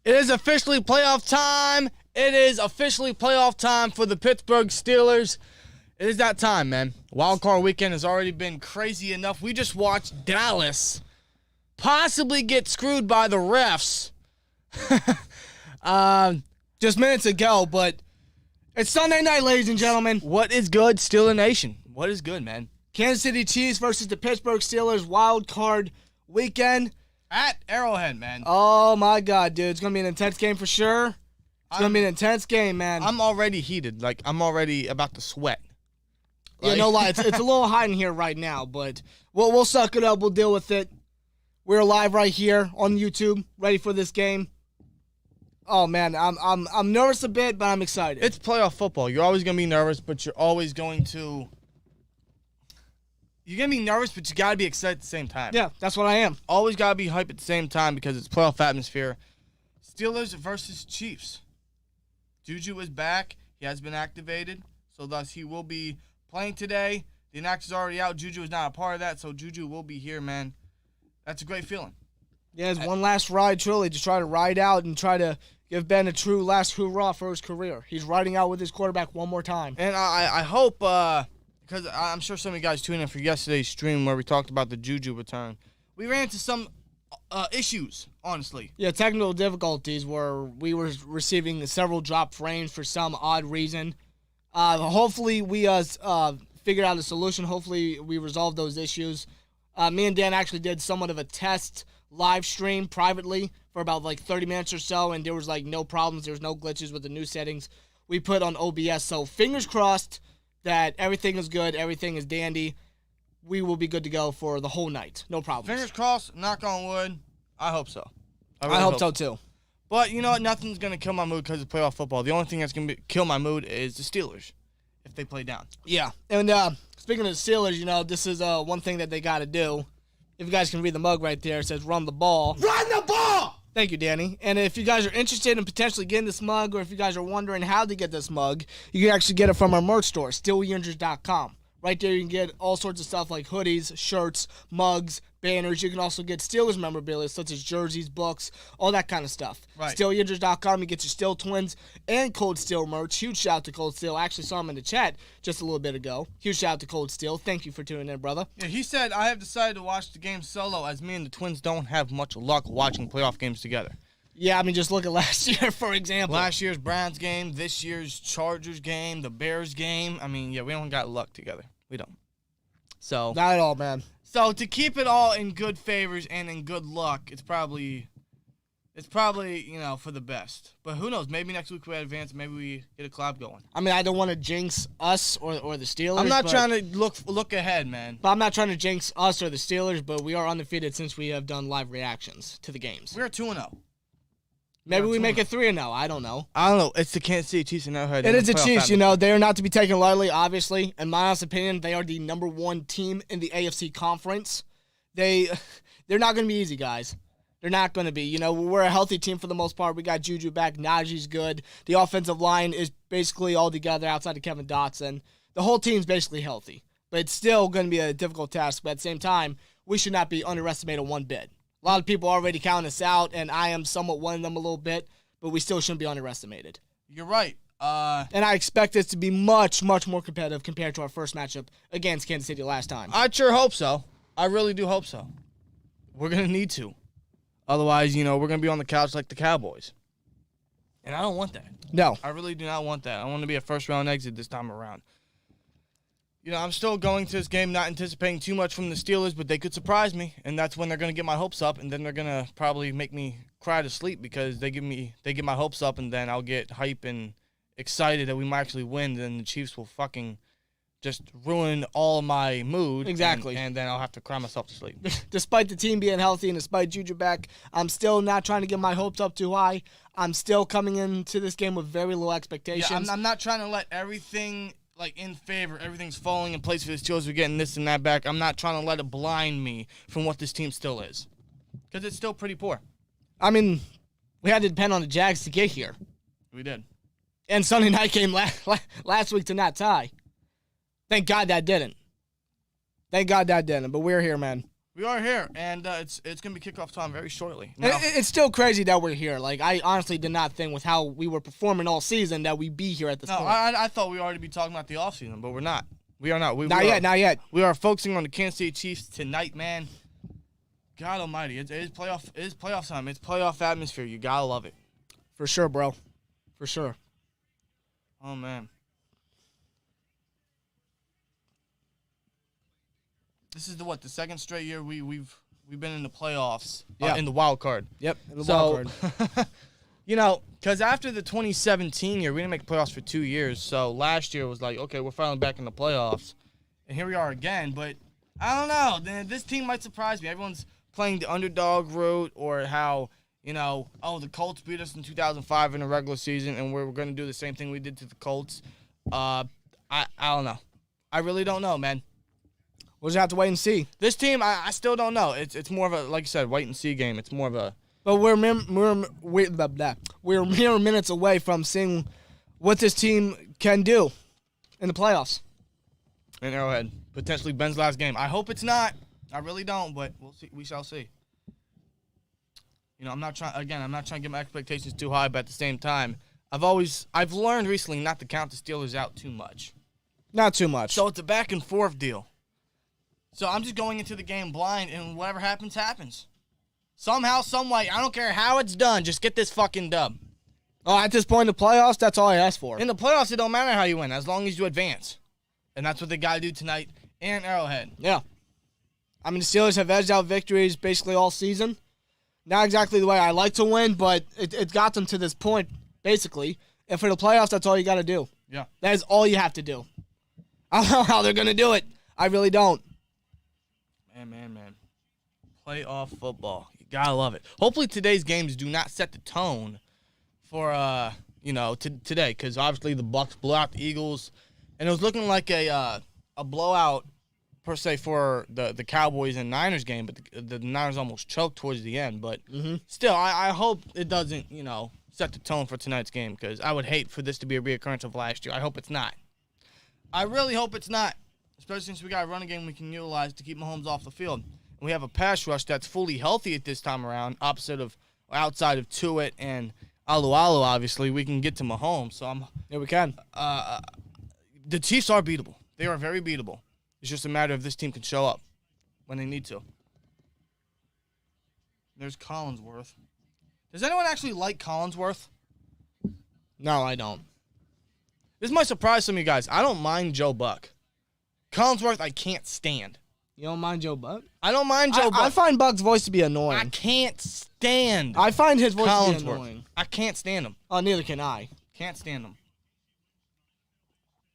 It is officially playoff time. It is officially playoff time for the Pittsburgh Steelers. It is that time, man. Wild card weekend has already been crazy enough. We just watched Dallas possibly get screwed by the refs just minutes ago, but it's Sunday night, ladies and gentlemen. What is good, Steeler Nation? What is good, man? Kansas City Chiefs versus the Pittsburgh Steelers wild card weekend. At Arrowhead, man. Oh, my God, dude. It's going to be an intense game for sure. It's going to be an intense game, man. I'm already heated. Like, I'm already about to sweat. Yeah, no lie. It's a little hot in here right now, but we'll suck it up. We'll deal with it. We're live right here on YouTube, ready for this game. Oh, man, I'm nervous a bit, but I'm excited. It's playoff football. You're always going to be nervous, but you're always going to... You're going to be nervous, but you got to be excited at the same time. Yeah, that's what I am. Always got to be hyped at the same time because it's playoff atmosphere. Steelers versus Chiefs. Juju is back. He has been activated, so thus he will be playing today. The inactive's already out. Juju is not a part of that, so Juju will be here, man. That's a great feeling. Yeah, it's one last ride, truly, to try to ride out and try to give Ben a true last hoorah for his career. He's riding out with his quarterback one more time. And I hope, because I'm sure some of you guys tuned in for yesterday's stream where we talked about the Juju return. We ran into some issues, honestly. Yeah, technical difficulties where we were receiving several drop frames for some odd reason. Hopefully we figured out a solution. Hopefully we resolved those issues. Me and Dan actually did somewhat of a test live stream privately for about like 30 minutes or so, and there was like no problems. There was no glitches with the new settings we put on OBS. So fingers crossed that everything is good, everything is dandy. We will be good to go for the whole night. No problems. Fingers crossed, knock on wood. I hope so. I hope so too. But you know what? Nothing's going to kill my mood because of playoff football. The only thing that's going to kill my mood is the Steelers if they play down. Yeah. And speaking of the Steelers, you know, this is one thing that they got to do. If you guys can read the mug right there, it says run the ball. Run the ball! Thank you, Danny. And if you guys are interested in potentially getting this mug, or if you guys are wondering how to get this mug, you can actually get it from our merch store, steelyinjures.com. Right there you can get all sorts of stuff like hoodies, shirts, mugs, banners. You can also get Steelers memorabilia such as jerseys, books, all that kind of stuff. Right. SteelTwins.com, you get your Steel-Twins and Cold Steel merch. Huge shout out to Cold Steel. I actually saw him in the chat just a little bit ago. Huge shout out to Cold Steel. Thank you for tuning in, brother. Yeah, he said, I have decided to watch the game solo as me and the Twins don't have much luck watching playoff games together. Yeah, I mean, just look at last year, for example. Last year's Browns game, this year's Chargers game, the Bears game. I mean, yeah, we don't got luck together. We don't. So not at all, man. So to keep it all in good favors and in good luck, it's probably you know, for the best. But who knows? Maybe next week we advance. Maybe we get a collab going. I mean, I don't want to jinx us or the Steelers. I'm not trying to look ahead, man. But I'm not trying to jinx us or the Steelers. But we are undefeated since we have done live reactions to the games. We're 2-0. Maybe we make it 3-0. I don't know. I don't know. It's the Kansas City Chiefs and Arrowhead. It is the Chiefs, you know. They are not to be taken lightly, obviously. In my honest opinion, they are the #1 team in the AFC conference. They're not going to be easy, guys. They're not going to be. You know, we're a healthy team for the most part. We got Juju back. Najee's good. The offensive line is basically all together outside of Kevin Dotson. The whole team's basically healthy. But it's still going to be a difficult task. But at the same time, we should not be underestimated one bit. A lot of people already count us out, and I am somewhat one of them a little bit, but we still shouldn't be underestimated. You're right. And I expect this to be much, much more competitive compared to our first matchup against Kansas City last time. I sure hope so. I really do hope so. We're going to need to. Otherwise, you know, we're going to be on the couch like the Cowboys. And I don't want that. No. I really do not want that. I want to be a first-round exit this time around. You know, I'm still going to this game not anticipating too much from the Steelers, but they could surprise me, and that's when they're going to get my hopes up, and then they're going to probably make me cry to sleep because they get my hopes up, and then I'll get hype and excited that we might actually win, then the Chiefs will fucking just ruin all my mood. Exactly. And then I'll have to cry myself to sleep. Despite the team being healthy and despite Juju back, I'm still not trying to get my hopes up too high. I'm still coming into this game with very low expectations. Yeah, I'm not trying to let everything... like, in favor, everything's falling in place for the Steelers. We're getting this and that back. I'm not trying to let it blind me from what this team still is. Because it's still pretty poor. I mean, we had to depend on the Jags to get here. We did. And Sunday night came last week to not tie. Thank God that didn't. But we're here, man. We are here, and it's going to be kickoff time very shortly. Now, It's still crazy that we're here. Like, I honestly did not think with how we were performing all season that we'd be here at this point. I thought we already be talking about the offseason, but we're not. We are not. Not yet. We are focusing on the Kansas City Chiefs tonight, man. God almighty. It is playoff time. It's playoff atmosphere. You got to love it. For sure, bro. For sure. Oh, man. This is the second straight year we've been in the playoffs. Yeah. In the wild card. Yep. In the wild card. You know, because after the 2017 year, we didn't make playoffs for 2 years. So last year was like, okay, we're finally back in the playoffs, and here we are again. But I don't know. This team might surprise me. Everyone's playing the underdog route, or how the Colts beat us in 2005 in the regular season, and we're going to do the same thing we did to the Colts. I don't know. I really don't know, man. We'll just have to wait and see. This team, I still don't know. It's more of a, like you said, wait and see game. It's more of a. But we're mere minutes away from seeing what this team can do in the playoffs. In Arrowhead, potentially Ben's last game. I hope it's not. I really don't, but we'll see. We shall see. I'm not trying to get my expectations too high, but at the same time, I've learned recently not to count the Steelers out too much. Not too much. So it's a back and forth deal. So I'm just going into the game blind, and whatever happens, happens. Somehow, some way, I don't care how it's done, just get this fucking dub. Oh, at this point in the playoffs, that's all I ask for. In the playoffs, it don't matter how you win, as long as you advance. And that's what they got to do tonight in Arrowhead. Yeah. I mean, the Steelers have edged out victories basically all season. Not exactly the way I like to win, but it got them to this point, basically. And for the playoffs, that's all you got to do. Yeah. That is all you have to do. I don't know how they're going to do it. I really don't. Man. Playoff football. You got to love it. Hopefully today's games do not set the tone for, today. Because obviously the Bucs blew out the Eagles. And it was looking like a blowout, per se, for the Cowboys and Niners game. But the Niners almost choked towards the end. But still, I hope it doesn't, set the tone for tonight's game. Because I would hate for this to be a reoccurrence of last year. I hope it's not. I really hope it's not. Especially since we got a running game we can utilize to keep Mahomes off the field. And we have a pass rush that's fully healthy at this time around, outside of Tuitt and Alu, obviously. We can get to Mahomes. So Yeah, we can. The Chiefs are beatable. They are very beatable. It's just a matter of this team can show up when they need to. There's Collinsworth. Does anyone actually like Collinsworth? No, I don't. This might surprise some of you guys. I don't mind Joe Buck. Collinsworth, I can't stand. You don't mind Joe Buck? I don't mind Joe Buck. I find Buck's voice to be annoying. I can't stand I find his voice to Collinsworth. be annoying. I can't stand him. Oh, neither can I. Can't stand him.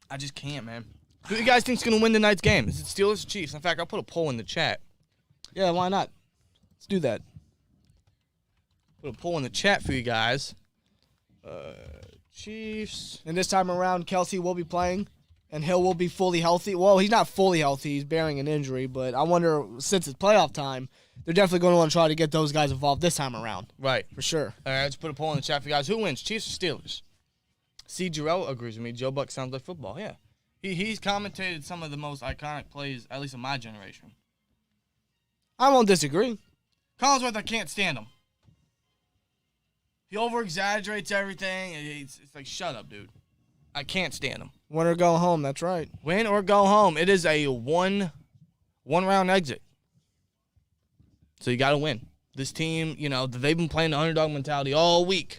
I just can't, man. Who do you guys think's going to win tonight's game? Is it Steelers or Chiefs? In fact, I'll put a poll in the chat. Yeah, why not? Let's do that. Put a poll in the chat for you guys. Chiefs. And this time around, Kelce will be playing, and Hill will be fully healthy. Well, he's not fully healthy. He's bearing an injury, but I wonder, since it's playoff time, they're definitely going to want to try to get those guys involved this time around. Right. For sure. All right, let's put a poll in the chat for you guys. Who wins, Chiefs or Steelers? C. Jarrell agrees with me. Joe Buck sounds like football, yeah. He's commentated some of the most iconic plays, at least in my generation. I won't disagree. Collinsworth, I can't stand him. He over-exaggerates everything. It's like, shut up, dude. I can't stand him. Win or go home, that's right. Win or go home. It is a one-round exit. So you got to win. This team, they've been playing the underdog mentality all week.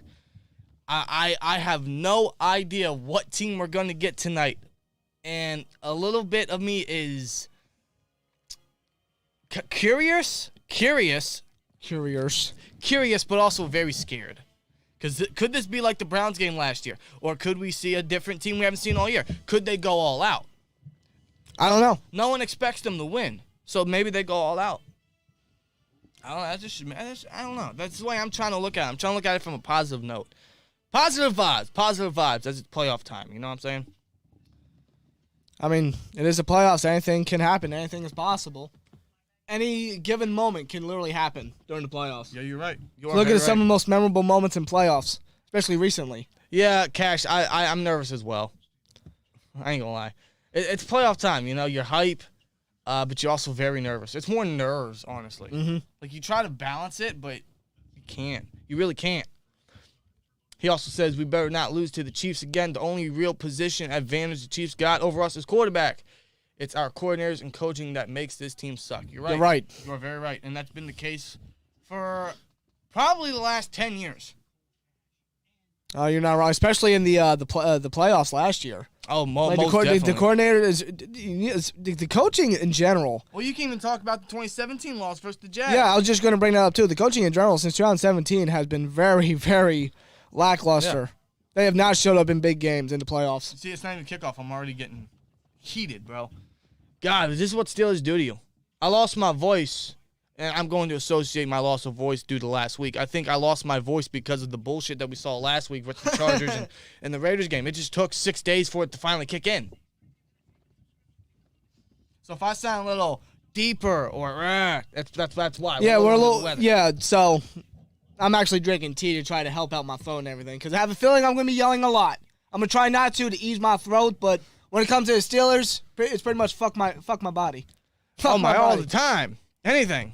I have no idea what team we're going to get tonight. And a little bit of me is curious, but also very scared. Because could this be like the Browns game last year? Or could we see a different team we haven't seen all year? Could they go all out? I don't know. No one expects them to win. So maybe they go all out. I don't know. I don't know. That's the way I'm trying to look at it. I'm trying to look at it from a positive note. Positive vibes as it's playoff time. You know what I'm saying? I mean, it is a playoffs. Anything can happen. Anything is possible. Any given moment can literally happen during the playoffs. Yeah, you're right. Look at some of the most memorable moments in playoffs, especially recently. Yeah, Cash, I'm nervous as well. I ain't gonna lie. It's playoff time, you're hype. but you're also very nervous. It's more nerves, honestly. Mm-hmm. Like, you try to balance it, but you can't. You really can't. He also says we better not lose to the Chiefs again. The only real position advantage the Chiefs got over us is quarterback. It's our coordinators and coaching that makes this team suck. You're right. You're right. You're very right. And that's been the case for probably the last 10 years. Oh, you're not wrong, especially in the playoffs last year. Oh, Like most the definitely. coordinator is the coaching in general. Well, you can even talk about the 2017 loss versus the Jags. Yeah, I was just going to bring that up too. The coaching in general since 2017 has been very, very lackluster. Yeah. They have not showed up in big games in the playoffs. See, it's not even kickoff. I'm already getting heated, bro. God, this is what Steelers do to you. I lost my voice, and I'm going to associate my loss of voice due to last week. I think I lost my voice because of the bullshit that we saw last week with the Chargers and the Raiders game. It just took 6 days for it to finally kick in. So if I sound a little deeper or that's why. Yeah, we're a under the little. weather. Yeah, so I'm actually drinking tea to try to help out my throat and everything because I have a feeling I'm going to be yelling a lot. I'm going to try not to ease my throat, but when it comes to the Steelers, it's pretty much fuck my body. Fuck Oh my, all body. the time. Anything.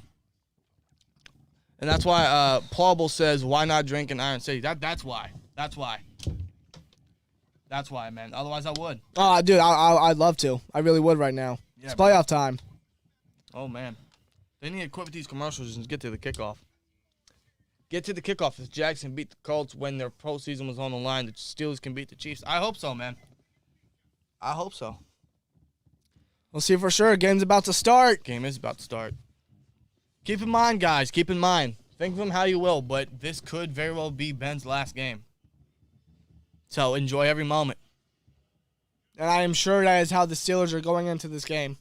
And that's why Plauble says, why not drink in Iron City? That's why. That's why. That's why, man. Otherwise, I would. Oh, dude, I'd love to. I really would right now. Yeah, It's playoff time. Oh, man. They need to quit with these commercials and get to the kickoff. Get to the kickoff. If Jackson beat the Colts when their postseason was on the line, the Steelers can beat the Chiefs. I hope so, man. I hope so. We'll see for sure. Game's about to start. Game is about to start. Keep in mind, guys. Keep in mind. Think of him how you will, but this could very well be Ben's last game. So enjoy every moment. And I am sure that is how the Steelers are going into this game.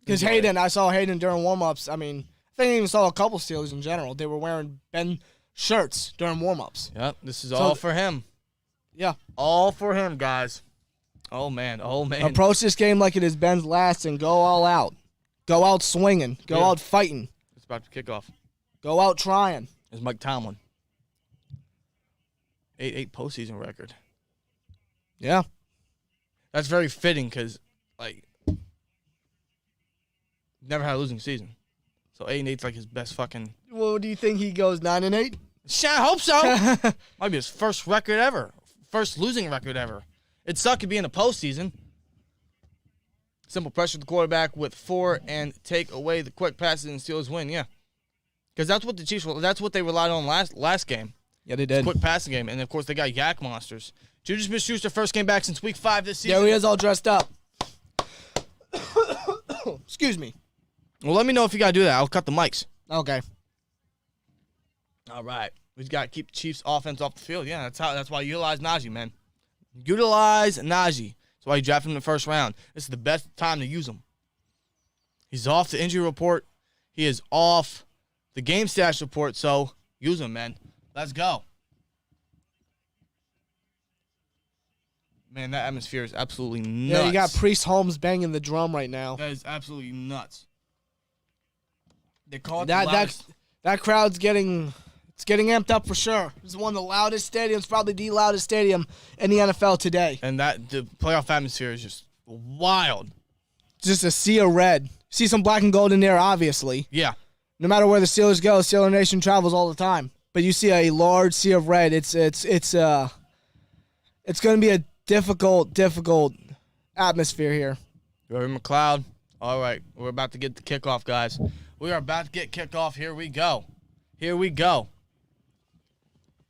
Because Enjoy Hayden, I saw Hayden during warm-ups. I mean, I think I even saw a couple Steelers in general. They were wearing Ben shirts during warm-ups. Yep, this is all for him. Yeah. All for him, guys. Oh, man. Oh, man. Approach this game like it is Ben's last and go all out. Go out swinging. Go out fighting. It's about to kick off. Go out trying. It's Mike Tomlin. 8-8 postseason record. Yeah. That's very fitting because, like, never had a losing season. So 8-8's like his best fucking. Well, do you think he goes 9-8? Shit, I hope so. Might be his first record ever. First losing record ever. It'd suck to be in the postseason. Simple pressure the quarterback with 4 and take away the quick passes and Steelers win. Yeah, because that's what the Chiefs. That's what they relied on last game. Yeah, they did. Quick passing game, and of course they got yak monsters. Juju Smith-Schuster first game back since week 5 this season. Yeah, he is all dressed up. Excuse me. Well, let me know if you gotta do that. I'll cut the mics. Okay. All right, we got to keep the Chiefs' offense off the field. Yeah, that's why you utilize Najee, man. Utilize Najee. That's why you draft him in the first round. This is the best time to use him. He's off the injury report. He is off the game stash report, so use him, man. Let's go. Man, that atmosphere is absolutely nuts. Yeah, you got Priest Holmes banging the drum right now. That is absolutely nuts. They call it that crowd's getting amped up for sure. It's one of the loudest stadiums, probably the loudest stadium in the NFL today. And the playoff atmosphere is just wild. Just a sea of red. See some black and gold in there, obviously. Yeah. No matter where the Steelers go, Steeler Nation travels all the time. But you see a large sea of red. It's going to be a difficult atmosphere here. Rory McLeod. All right, we're about to get the kickoff, guys. We are about to get kickoff. Here we go. Here we go.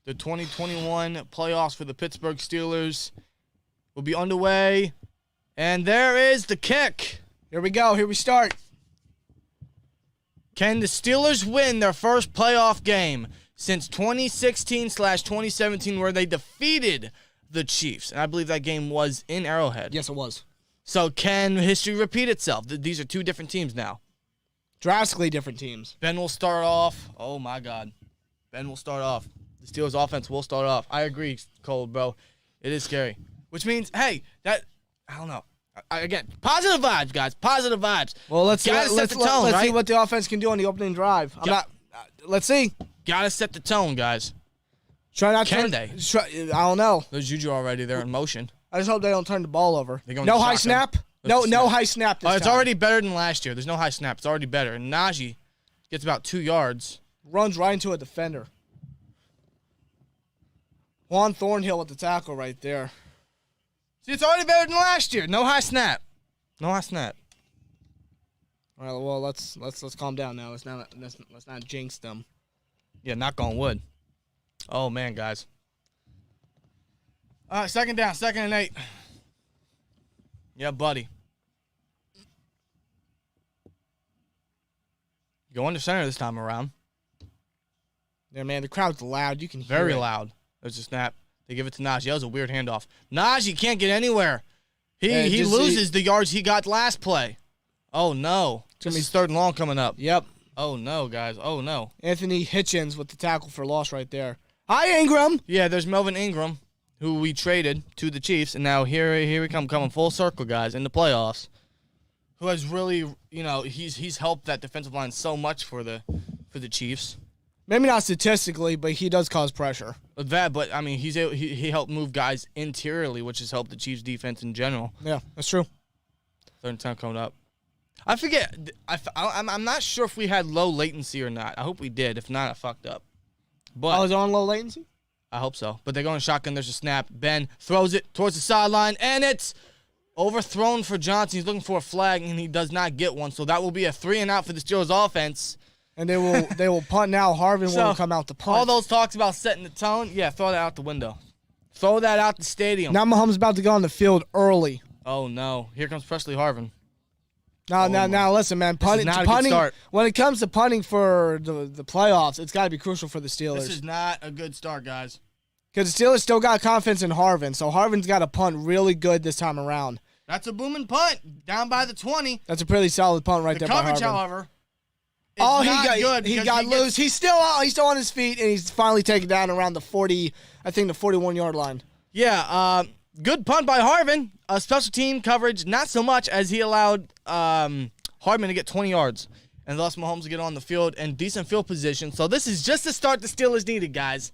The 2021 playoffs for the Pittsburgh Steelers will be underway. And there is the kick. Here we go. Here we start. Can the Steelers win their first playoff game since 2016/2017 where they defeated the Chiefs? And I believe that game was in Arrowhead. Yes, it was. So can history repeat itself? These are two different teams now. Drastically different teams. Ben will start off. Oh, my God. Ben will start off. The Steelers offense will start off. I agree, Cole, bro. It is scary. Which means, hey, I don't know. Again, positive vibes, guys. Positive vibes. Well, let's see right? what the offense can do on the opening drive. Let's see. Gotta set the tone, guys. Try not Can to. they? I don't know. There's Juju already. They're in motion. I just hope they don't turn the ball over. They're going No to high shotgun. snap. No high snap this It's time. already better than last year. There's no high snap. It's already better. And Najee gets about 2 yards. Runs right into a defender. Juan Thornhill with the tackle right there. See, it's already better than last year. No high snap. No high snap. All right, well, let's calm down now. Let's not jinx them. Yeah, knock on wood. Oh, man, guys. All right, second down, 2nd and 8. Yeah, buddy. Go under center this time around. Yeah, man, the crowd's loud. You can hear Very it. loud. There's a snap. They give it to Najee. That was a weird handoff. Najee can't get anywhere. He loses the yards he got last play. Oh, no. This is 3rd and long coming up. Yep. Oh, no, guys. Oh, no. Anthony Hitchens with the tackle for loss right there. Hi, Ingram. Yeah, there's Melvin Ingram, who we traded to the Chiefs, and now here we come coming full circle, guys, in the playoffs. Who has really, he's helped that defensive line so much for the Chiefs. Maybe not statistically, but he does cause pressure. But I mean, he helped move guys interiorly, which has helped the Chiefs' defense in general. Yeah, that's true. 3rd and 10 coming up. I forget. I'm not sure if we had low latency or not. I hope we did. If not, I fucked up. But I was on low latency? I hope so. But they're going shotgun. There's a snap. Ben throws it towards the sideline, and it's overthrown for Johnson. He's looking for a flag, and he does not get one. So that will be a 3-and-out for the Steelers offense. And they will punt now. Harvin will come out to punt. All those talks about setting the tone, yeah, throw that out the window. Throw that out the stadium. Now Mahomes about to go on the field early. Oh, no. Here comes Presley Harvin. Now, listen, man. Punting, not a good start. When it comes to punting for the playoffs, it's got to be crucial for the Steelers. This is not a good start, guys. Because the Steelers still got confidence in Harvin, so Harvin's got to punt really good this time around. That's a booming punt down by the 20. That's a pretty solid punt right there by Harvin. The coverage, however, he got loose. He's still on his feet, and he's finally taken down around the 41-yard line. Yeah, good punt by Harvin. Special team coverage, not so much, as he allowed Hardman to get 20 yards. And thus Mahomes to get on the field in decent field position. So this is just the start the Steelers needed, guys.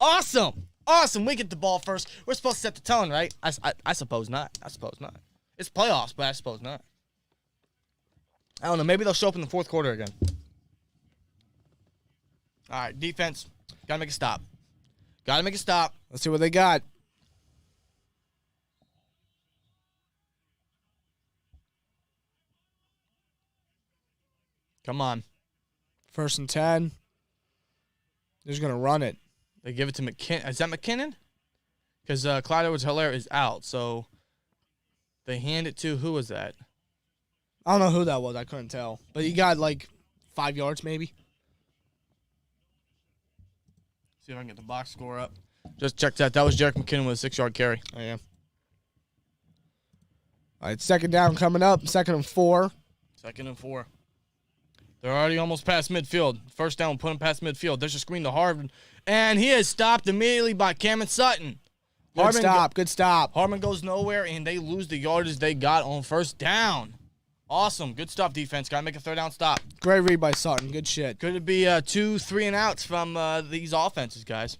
Awesome. Awesome. We get the ball first. We're supposed to set the tone, right? I suppose not. I suppose not. It's playoffs, but I suppose not. I don't know. Maybe they'll show up in the 4th quarter again. All right, defense. Got to make a stop. Got to make a stop. Let's see what they got. Come on. 1st and 10. They're just going to run it. They give it to McKinnon. Is that McKinnon? Because Clyde Edwards-Helaire is out, so they hand it to, who was that? I don't know who that was. I couldn't tell. But he got like 5 yards maybe. See if I can get the box score up. Just check that. That was Jerick McKinnon with a 6-yard carry. Oh, yeah. All right, 2nd down coming up. 2nd and 4. 2nd and 4. They're already almost past midfield. 1st down, put him past midfield. There's a screen to Harvin. And he is stopped immediately by Cameron Sutton. Good stop. Harmon goes nowhere, and they lose the yardage they got on 1st down. Awesome. Good stuff, defense. Got to make a 3rd down stop. Great read by Sutton. Good shit. Could it be 2 3-and-outs from these offenses, guys?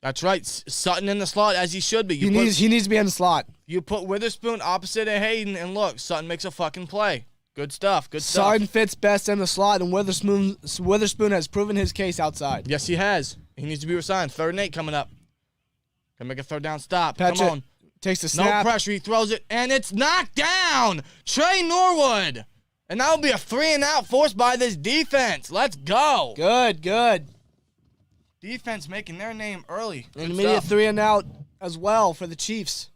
That's right. Sutton in the slot, as he should be. He needs to be in the slot. You put Witherspoon opposite of Hayden, and look, Sutton makes a fucking play. Good stuff. Good stuff. Sutton fits best in the slot, and Witherspoon has proven his case outside. Yes, he has. He needs to be resigned. 3rd and 8 coming up. Can make a 3rd down stop. Come on. Takes the snap. No pressure. He throws it, and it's knocked down. Trey Norwood. And that will be a 3-and-out forced by this defense. Let's go. Good. Defense making their name early. An immediate 3-and-out as well for the Chiefs.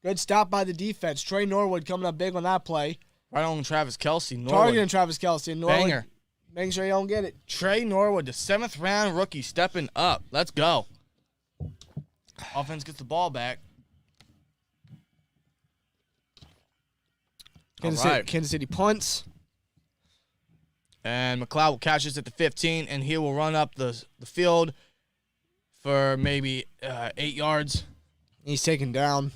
Good stop by the defense. Trey Norwood coming up big on that play. Right on Travis Kelce. Norwood. Targeting Travis Kelce. Norwood, banger. Making sure you don't get it. Trey Norwood, the 7th-round rookie, stepping up. Let's go. Offense gets the ball back. Kansas City punts. And McLeod will catch this at the 15, and he will run up the field for maybe 8 yards. He's taken down.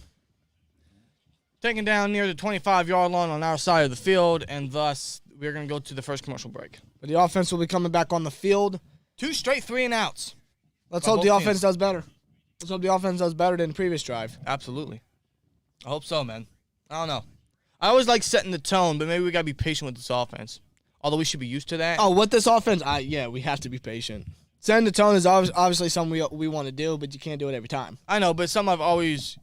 Taken down near the 25-yard line on our side of the field, and thus we're going to go to the first commercial break. But the offense will be coming back on the field. 2 straight 3-and-outs. Let's hope the offense does better. Let's hope the offense does better than the previous drive. Absolutely. I hope so, man. I don't know. I always like setting the tone, but maybe we got to be patient with this offense. Although we should be used to that. Oh, with this offense, yeah, we have to be patient. Setting the tone is obviously something we want to do, but you can't do it every time. I know, but something I've always,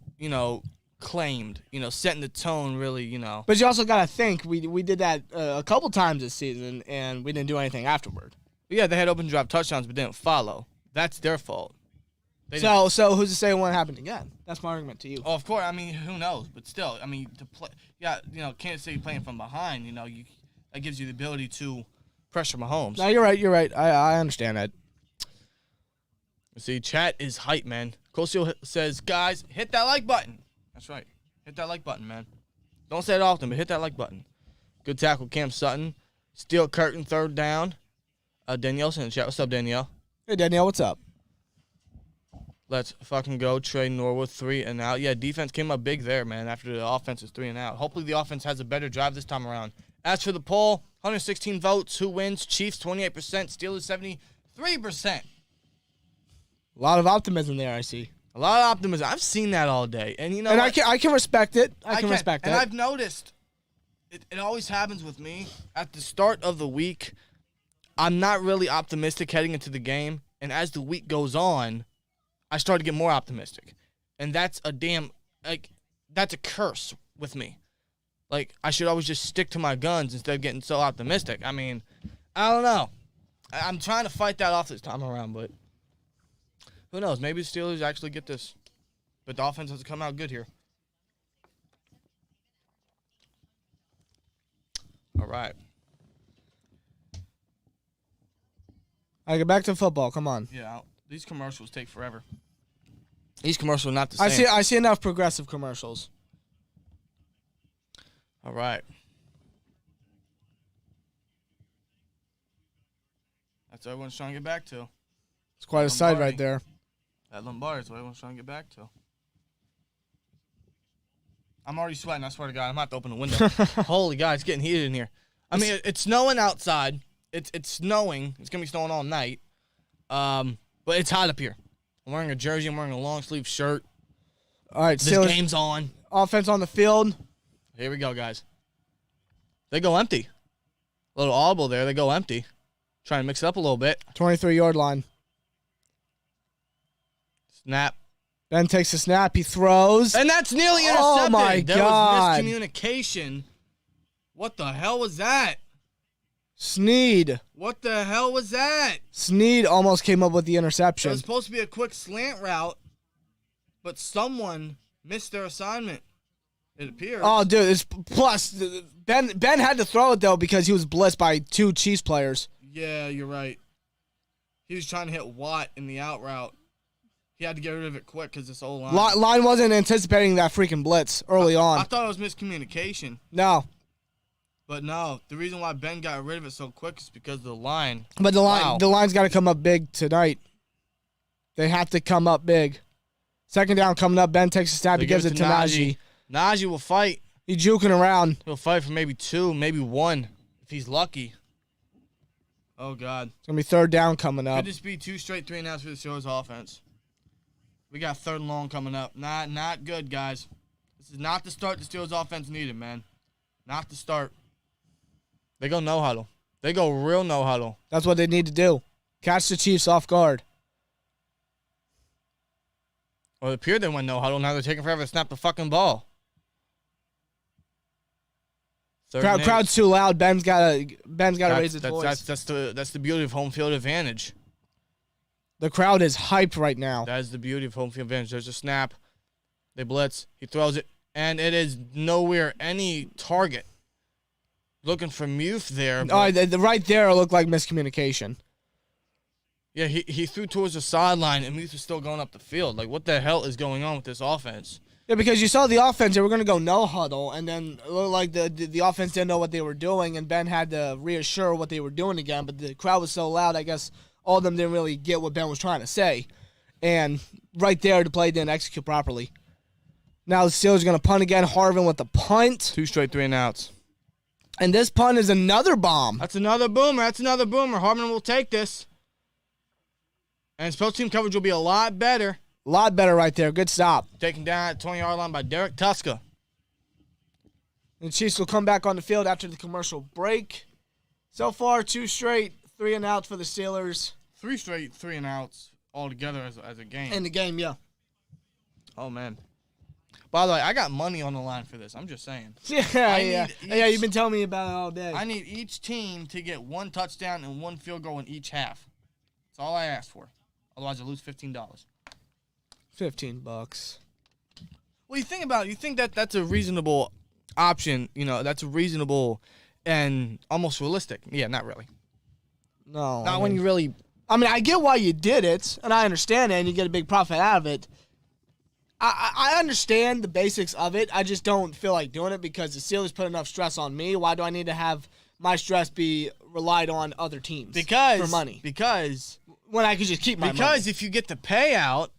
claimed, setting the tone really, But you also got to think, we did that a couple times this season, and we didn't do anything afterward. Yeah, they had open drive touchdowns, but didn't follow. That's their fault. So who's to say it won't happen again? That's my argument to you. Oh, of course. I mean, who knows? But still, I mean, to play, Kansas City playing from behind, that gives you the ability to pressure Mahomes. No, you're right. I understand that. See, chat is hype, man. Cosio says, guys, hit that like button. That's right. Hit that like button, man. Don't say it often, but hit that like button. Good tackle, Cam Sutton. Steel curtain, third down. Danielle's in the chat. What's up, Danielle? Hey, Danielle, what's up? Let's fucking go. Trey Norwood, 3 and out. Yeah, defense came up big there, man, after the offense is 3 and out. Hopefully the offense has a better drive this time around. As for the poll, 116 votes. Who wins? Chiefs, 28%. Steelers, 73%. A lot of optimism there, I see. A lot of optimism. I've seen that all day. And And I can respect it. I can respect and that. I've noticed, it always happens with me. At the start of the week, I'm not really optimistic heading into the game. And as the week goes on, I start to get more optimistic. And that's that's a curse with me. Like, I should always just stick to my guns instead of getting so optimistic. I mean, I don't know. I'm trying to fight that off this time around, but who knows? Maybe the Steelers actually get this. But the offense has to come out good here. All right. I get back to football. Come on. Yeah, these commercials take forever. These commercials are not the same. I see enough progressive commercials. All right. That's what everyone's trying to get back to. It's quite a sight right there. That Lombardi is what everyone's trying to get back to. I'm already sweating. I swear to God, I'm going to have to open the window. Holy God, it's getting heated in here. I mean, it's snowing outside. It's snowing. It's going to be snowing all night. But it's hot up here. I'm wearing a jersey. I'm wearing a long-sleeve shirt. All right, This game's on. Offense on the field. Here we go, guys. They go empty. A little audible there. They go empty. Trying to mix it up a little bit. 23-yard line. Snap. Ben takes a snap. He throws. And that's nearly intercepted. Oh, my There God. was miscommunication. What the hell was that? Sneed. What the hell was that? Sneed almost came up with the It interception. was supposed to be a quick slant route, but someone missed their assignment. It appears. Oh, dude. Plus, Ben had to throw it, though, because he was blitzed by 2 Chiefs players. Yeah, you're right. He was trying to hit Watt in the out route. He had to get rid of it quick because this old line. Line wasn't anticipating that freaking blitz early on. I thought it was miscommunication. No. But no, the reason why Ben got rid of it so quick is because of the line. But the Wow. line's got to come up big tonight. They have to come up big. Second down coming up. Ben takes a snap. He gives it to Najee. Najee will fight. He's juking around. He'll fight for maybe 2, maybe 1, if he's lucky. Oh, God. It's going to be third down coming up. Could this be 2 straight 3 and outs for the Steelers offense? We got third and long coming up. Not good, guys. This is not the start the Steelers offense needed, man. Not the start. They go no huddle. They go real no huddle. That's what they need to do. Catch the Chiefs off guard. Well, it appeared they went no huddle. Now they're taking forever to snap the fucking ball. Crowd's too loud. Ben's got to raise his voice. That's the beauty of home field advantage. The crowd is hyped right now. That is the beauty of home field advantage. There's a snap. They blitz. He throws it. And it is nowhere any target. Looking for Muth there. Oh, the right there looked like miscommunication. Yeah, he threw towards the sideline, and Muth was still going up the field. Like, what the hell is going on with this offense? Yeah, because you saw the offense, they were going to go no huddle, and then it looked like the offense didn't know what they were doing, and Ben had to reassure what they were doing again, but the crowd was so loud, I guess all of them didn't really get what Ben was trying to say. And right there, the play didn't execute properly. Now the Steelers are going to punt again. Harvin with the punt. 2 straight 3 and outs. And this punt is another bomb. That's another boomer. Harmon will take this. And special team coverage will be a lot better A lot better right there. Good stop. Taken down at the 20-yard line by Derek Tuska. And the Chiefs will come back on the field after the commercial break. So far, 2 straight 3-and-outs for the Steelers. 3 straight 3-and-outs altogether as a game. In the game, yeah. Oh, man. By the way, I got money on the line for this. I'm just saying. Yeah. You've been telling me about it all day. I need each team to get 1 touchdown and 1 field goal in each half. That's all I asked for. Otherwise, I lose $15. $15. Well, you think about it. You think that that's a reasonable option. You know, that's a reasonable and almost realistic. Yeah, not really. No. Not when you really... I mean, I get why you did it, and I understand it, and you get a big profit out of it. I understand the basics of it. I just don't feel like doing it because the Steelers put enough stress on me. Why do I need to have my stress be relied on other teams for money? Because when I could just keep my money. Because if you get the payout,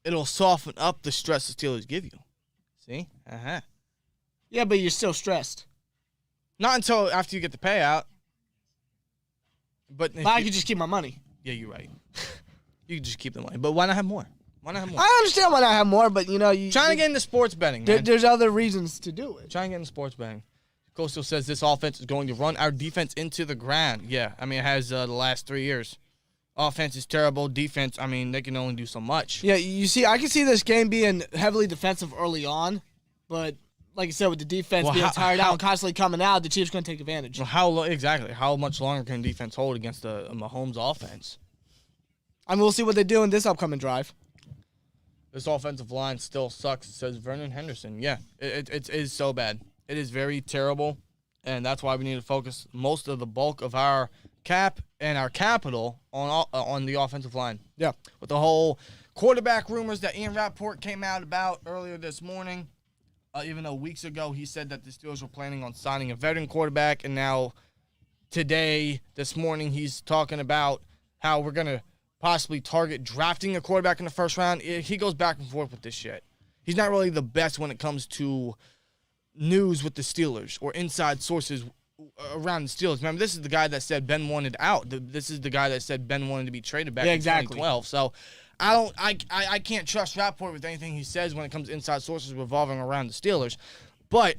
it'll soften up the stress the Steelers give you. See? Uh-huh. Yeah, but you're still stressed. Not until after you get the payout. But I could just keep my money. Yeah, you're right. You can just keep the money. But why not have more? Why not have more? I understand why not have more, but, you know... Trying to get into sports betting, man. There's other reasons to do it. Trying to get into sports betting. Coastal says this offense is going to run our defense into the ground. Yeah, I mean, it has the last 3 years. Offense is terrible. Defense, I mean, they can only do so much. Yeah, you see, I can see this game being heavily defensive early on, but like I said, with the defense being tired out and constantly coming out, the Chiefs going to take advantage. Well, exactly. How much longer can defense hold against a Mahomes offense? I mean, we'll see what they do in this upcoming drive. This offensive line still sucks, says Vernon Henderson. Yeah, it is so bad. It is very terrible, and that's why we need to focus most of the bulk of our cap and our capital on the offensive line. Yeah. With the whole quarterback rumors that Ian Rappaport came out about earlier this morning, even though weeks ago he said that the Steelers were planning on signing a veteran quarterback, and now this morning, he's talking about how we're going to possibly target drafting a quarterback in the first round. He goes back and forth with this shit. He's not really the best when it comes to news with the Steelers or inside sources around the Steelers. Remember, this is the guy that said Ben wanted out. This is the guy that said Ben wanted to be traded back in 2012. So I can't trust Rappaport with anything he says when it comes to inside sources revolving around the Steelers. But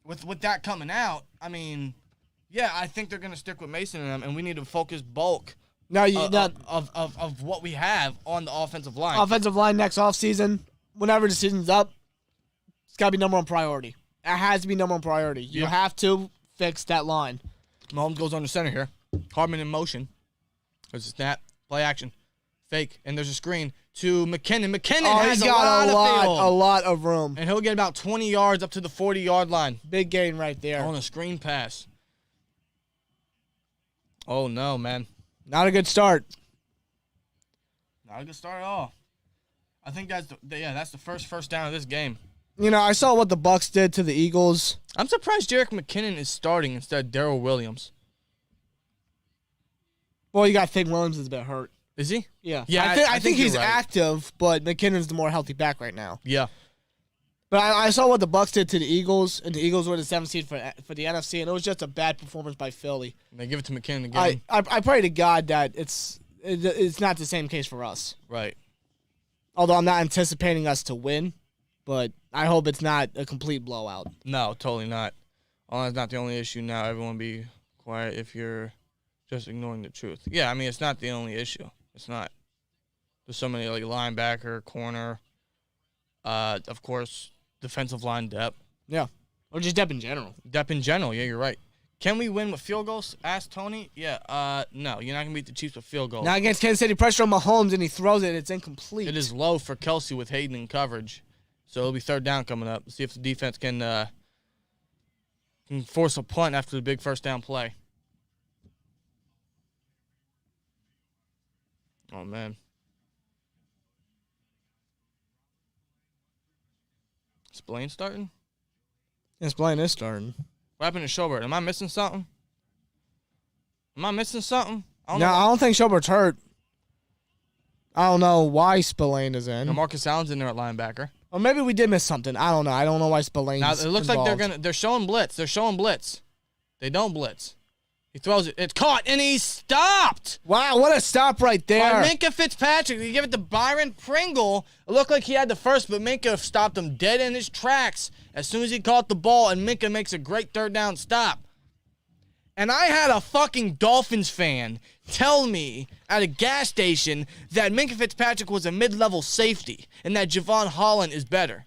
with that coming out, I mean, yeah, I think they're going to stick with Mason and them, and we need to focus bulk of what we have on the offensive line. Offensive line next offseason, whenever the season's up, it's got to be number one priority. It has to be number one priority. You have to fix that line. Mahomes goes on the center here. Hardman in motion. There's a snap, play action, fake, and there's a screen to McKinnon. McKinnon has got a lot of room. And he'll get about 20 yards up to the 40-yard line. Big gain right there. On a screen pass. Oh, no, man. Not a good start. Not a good start at all. I think that's the first down of this game. You know, I saw what the Bucs did to the Eagles. I'm surprised Jerick McKinnon is starting instead of Darrell Williams. Well, you got to think Williams is a bit hurt. Is he? Yeah. Yeah, I think he's active, but McKinnon's the more healthy back right now. Yeah. But I saw what the Bucs did to the Eagles, and the Eagles were the 7th seed for the NFC, and it was just a bad performance by Philly. And they give it to McKinnon again. I pray to God that it's not the same case for us. Right. Although I'm not anticipating us to win, but I hope it's not a complete blowout. No, totally not. That's not the only issue now. Everyone be quiet if you're just ignoring the truth. Yeah, I mean, it's not the only issue. It's not. There's so many, like, linebacker, corner, of course, defensive line depth. Yeah. Or just depth in general. Depth in general, yeah, you're right. Can we win with field goals? Asked Tony. Yeah, no, you're not going to beat the Chiefs with field goals. Now against Kansas City, pressure on Mahomes, and he throws it. It's incomplete. It is low for Kelce with Hayden in coverage. So it'll be third down coming up. See if the defense can force a punt after the big first down play. Oh, man. Is Blaine starting? Yes, Blaine is starting. What happened to Schobert? Am I missing something? I I don't think Schobert's hurt. I don't know why Spillane is in. No, Marcus Allen's in there at linebacker. Or maybe we did miss something. I don't know. I don't know why Spillane's Now, it looks involved. like they're showing blitz. They don't blitz. He throws it. It's caught, and he's stopped. Wow, what a stop right there. By Minkah Fitzpatrick. He gave it to Byron Pringle. It looked like he had the first, but Minkah stopped him dead in his tracks as soon as he caught the ball, and Minkah makes a great third down stop. And I had a fucking Dolphins fan tell me at a gas station that Minkah Fitzpatrick was a mid-level safety and that Javon Holland is better.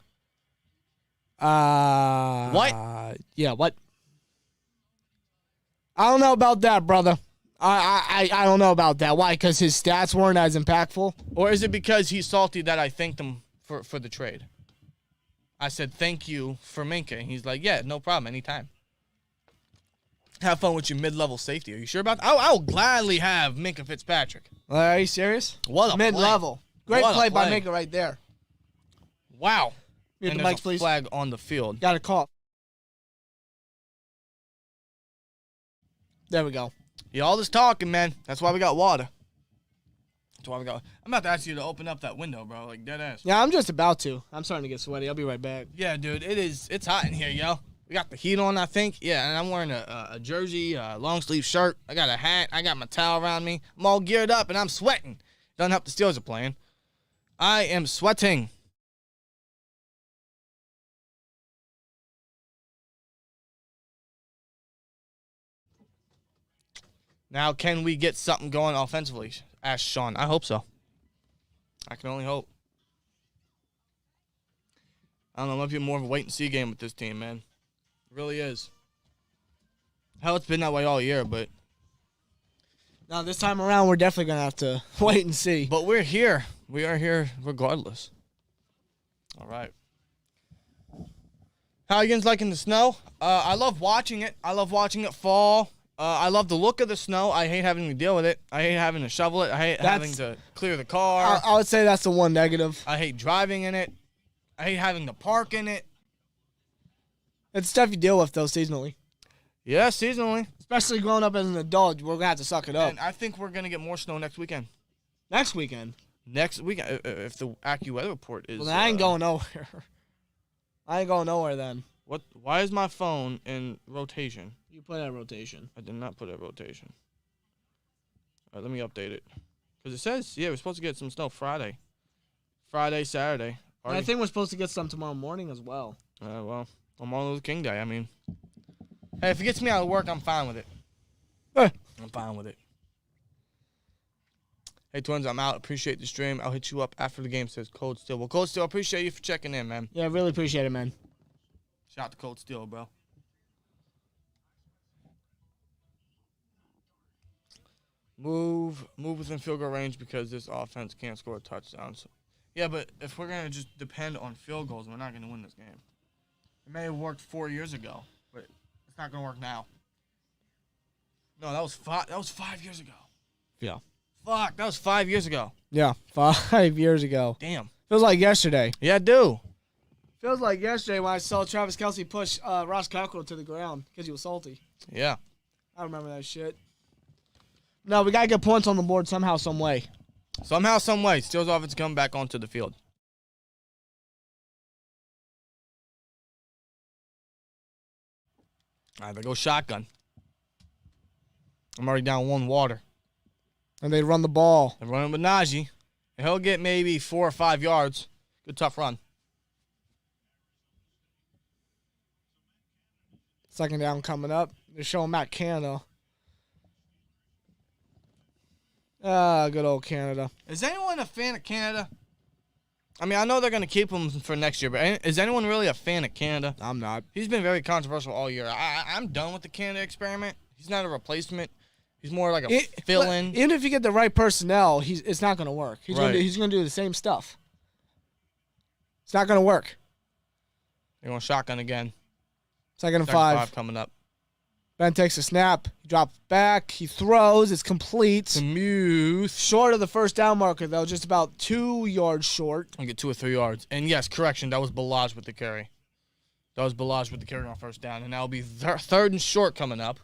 What? Yeah, what? I don't know about that, brother. I don't know about that. Why? Because his stats weren't as impactful? Or is it because he's salty that I thanked him for the trade? I said, thank you for Minkah. And he's like, yeah, no problem, anytime. Have fun with your mid-level safety. Are you sure about that? I'll gladly have Minkah Fitzpatrick. Are you serious? What a mid-level. Play. Great play by Minkah right there. Wow. Get and the there's mics, a please. flag on the field. Got a call. There we go. Yeah, all this talking, man. That's why we got water. That's why we got. I'm about to ask you to open up that window, bro. Like, dead ass. Yeah, I'm just about to. I'm starting to get sweaty. I'll be right back. Yeah, dude. It's hot in here, yo. We got the heat on, I think. Yeah, and I'm wearing a jersey, a long-sleeve shirt. I got a hat. I got my towel around me. I'm all geared up, and I'm sweating. Doesn't help the Steelers are playing. I am sweating. Now, can we get something going offensively? Asked Sean. I hope so. I can only hope. I don't know. It might be more of a wait-and-see game with this team, man. It really is. Hell, it's been that way all year, but... Now, this time around, we're definitely going to have to wait and see. But we're here. We are here regardless. All right. How you guys liking the snow? I love watching it. I love watching it fall. I love the look of the snow. I hate having to deal with it. I hate having to shovel it. I hate having to clear the car. I would say that's the one negative. I hate driving in it. I hate having to park in it. It's stuff you deal with, though, seasonally. Yeah, seasonally. Especially growing up as an adult, we're going to have to suck it up. And I think we're going to get more snow next weekend. Next weekend? Next weekend, if the AccuWeather report is... Well, then I ain't going nowhere. I ain't going nowhere then. What? Why is my phone in rotation? You put it at rotation. I did not put it at rotation. All right, let me update it. Because it says, yeah, we're supposed to get some snow Friday. Friday, Saturday. And I think we're supposed to get some tomorrow morning as well. Well, on Martin Luther King Day, I mean. Hey, if it gets me out of work, I'm fine with it. I'm fine with it. Hey, Twins, I'm out. Appreciate the stream. I'll hit you up after the game, says Cold Steel. Well, Cold Steel, I appreciate you for checking in, man. Yeah, I really appreciate it, man. Shout out to Cold Steel, bro. Move within field goal range because this offense can't score touchdowns. Yeah, but if we're going to just depend on field goals, we're not going to win this game. It may have worked 4 years ago, but it's not going to work now. No, that was 5 years ago. Yeah. Fuck, that was 5 years ago. Yeah, 5 years ago. Damn. Feels like yesterday. Yeah, I do. Feels like yesterday when I saw Travis Kelce push Ross Cockrell to the ground because he was salty. Yeah. I remember that shit. No, we got to get points on the board somehow, some way. Somehow, some way, Steelers offense come back onto the field. All right, they go shotgun. I'm already down 1 water. And they run the ball. They're running with Najee. And he'll get maybe 4 or 5 yards. Good, tough run. Second down coming up. They're showing Matt Canada. Good old Canada. Is anyone a fan of Canada? I mean, I know they're going to keep him for next year, but is anyone really a fan of Canada? I'm not. He's been very controversial all year. I'm done with the Canada experiment. He's not a replacement. He's more like a fill-in. Even if you get the right personnel, it's not going to work. He's Right. going to do the same stuff. It's not going to work. They're going shotgun again. Second and Second 5. coming up. Ben takes a snap. He drops back. He throws. It's complete. Smooth. Short of the first down marker, though. Just about 2 yards short. I'll get 2 or 3 yards. And yes, correction, that was Balaj with the carry. That was Balaj with the carry on first down. And that'll be third and short coming up.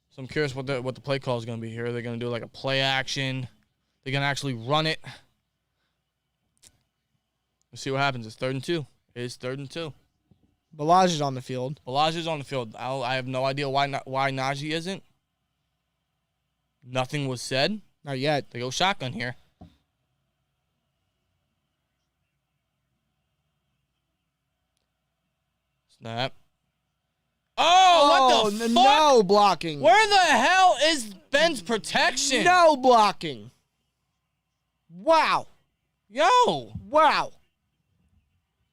So I'm curious what the play call is going to be here. They're going to do like a play action. They're going to actually run it. Let's see what happens. It's 3rd and 2. It is 3rd and 2. Balaj is on the field. Balaj is on the field. I have no idea why Najee isn't. Nothing was said. Not yet. They go shotgun here. Snap. Oh, what the fuck? No blocking. Where the hell is Ben's protection? No blocking. Wow. Yo. Wow.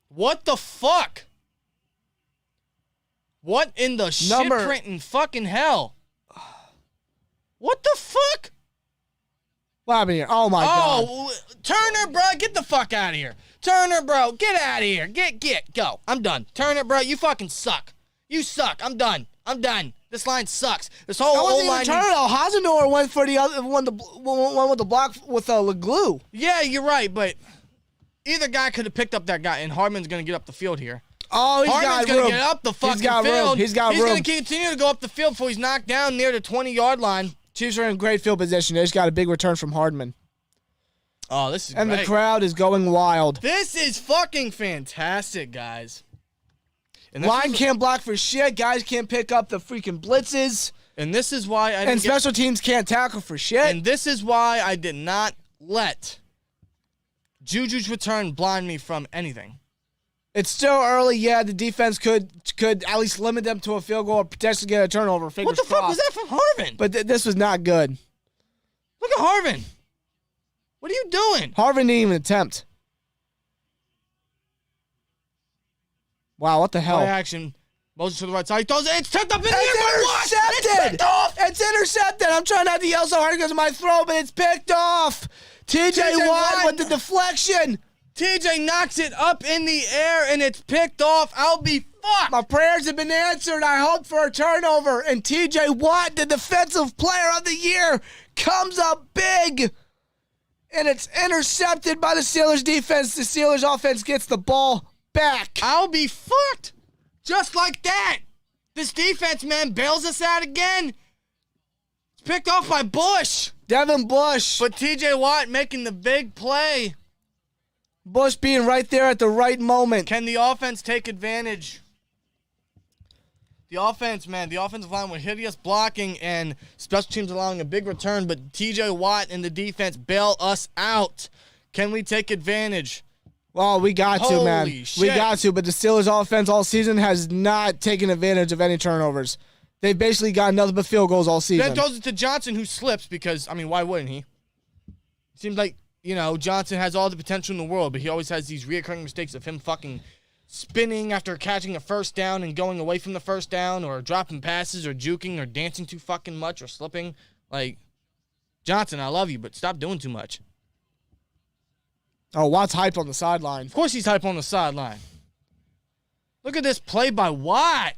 What the fuck? What in the shit printing fucking hell? What the fuck? What happened here? Oh, my God. Oh, Turner, bro, get the fuck out of here. Turner, bro, get out of here. Go. I'm done. Turner, bro, you fucking suck. You suck. I'm done. This line sucks. This whole O-line. Turner, though. Hasenauer went for the other one with the block with glue. Yeah, you're right, but either guy could have picked up that guy, and Hardman's going to get up the field here. Oh, Hardman's going to get up the fucking field. He's got room. He's going to continue to go up the field before he's knocked down near the 20-yard line. Chiefs are in great field position. They just got a big return from Hardman. Oh, this is great. And the crowd is going wild. This is fucking fantastic, guys. And line can't block for shit. Guys can't pick up the freaking blitzes. And this is why I didn't special teams can't tackle for shit. And this is why I did not let Juju's return blind me from anything. It's still early. Yeah, the defense could at least limit them to a field goal or potentially get a turnover. Fingers crossed. What the fuck was that from Harvin? But this was not good. Look at Harvin. What are you doing? Harvin didn't even attempt. Wow, what the hell? Play action. Moses to the right side. He throws it. It's tipped up in the air. It's intercepted. It's picked off. It's intercepted. I'm trying not to yell so hard because of my throw, but it's picked off. TJ Watt with the deflection. TJ knocks it up in the air, and it's picked off. I'll be fucked. My prayers have been answered. I hope for a turnover. And TJ Watt, the defensive player of the year, comes up big. And it's intercepted by the Steelers defense. The Steelers offense gets the ball back. I'll be fucked. Just like that. This defense, man, bails us out again. It's picked off by Bush. Devin Bush. But TJ Watt making the big play. Bush being right there at the right moment. Can the offense take advantage? The offense, man, the offensive line with hideous blocking and special teams allowing a big return, but TJ Watt and the defense bail us out. Can we take advantage? Well, we got to, man. Shit. We got to, but the Steelers offense all season has not taken advantage of any turnovers. They've basically got nothing but field goals all season. Then throws it to Johnson, who slips because, I mean, why wouldn't he? Seems like, you know, Johnson has all the potential in the world, but he always has these reoccurring mistakes of him fucking spinning after catching a first down and going away from the first down, or dropping passes, or juking, or dancing too fucking much, or slipping. Like, Johnson, I love you, but stop doing too much. Oh, Watt's hype on the sideline. Of course he's hype on the sideline. Look at this play by Watt.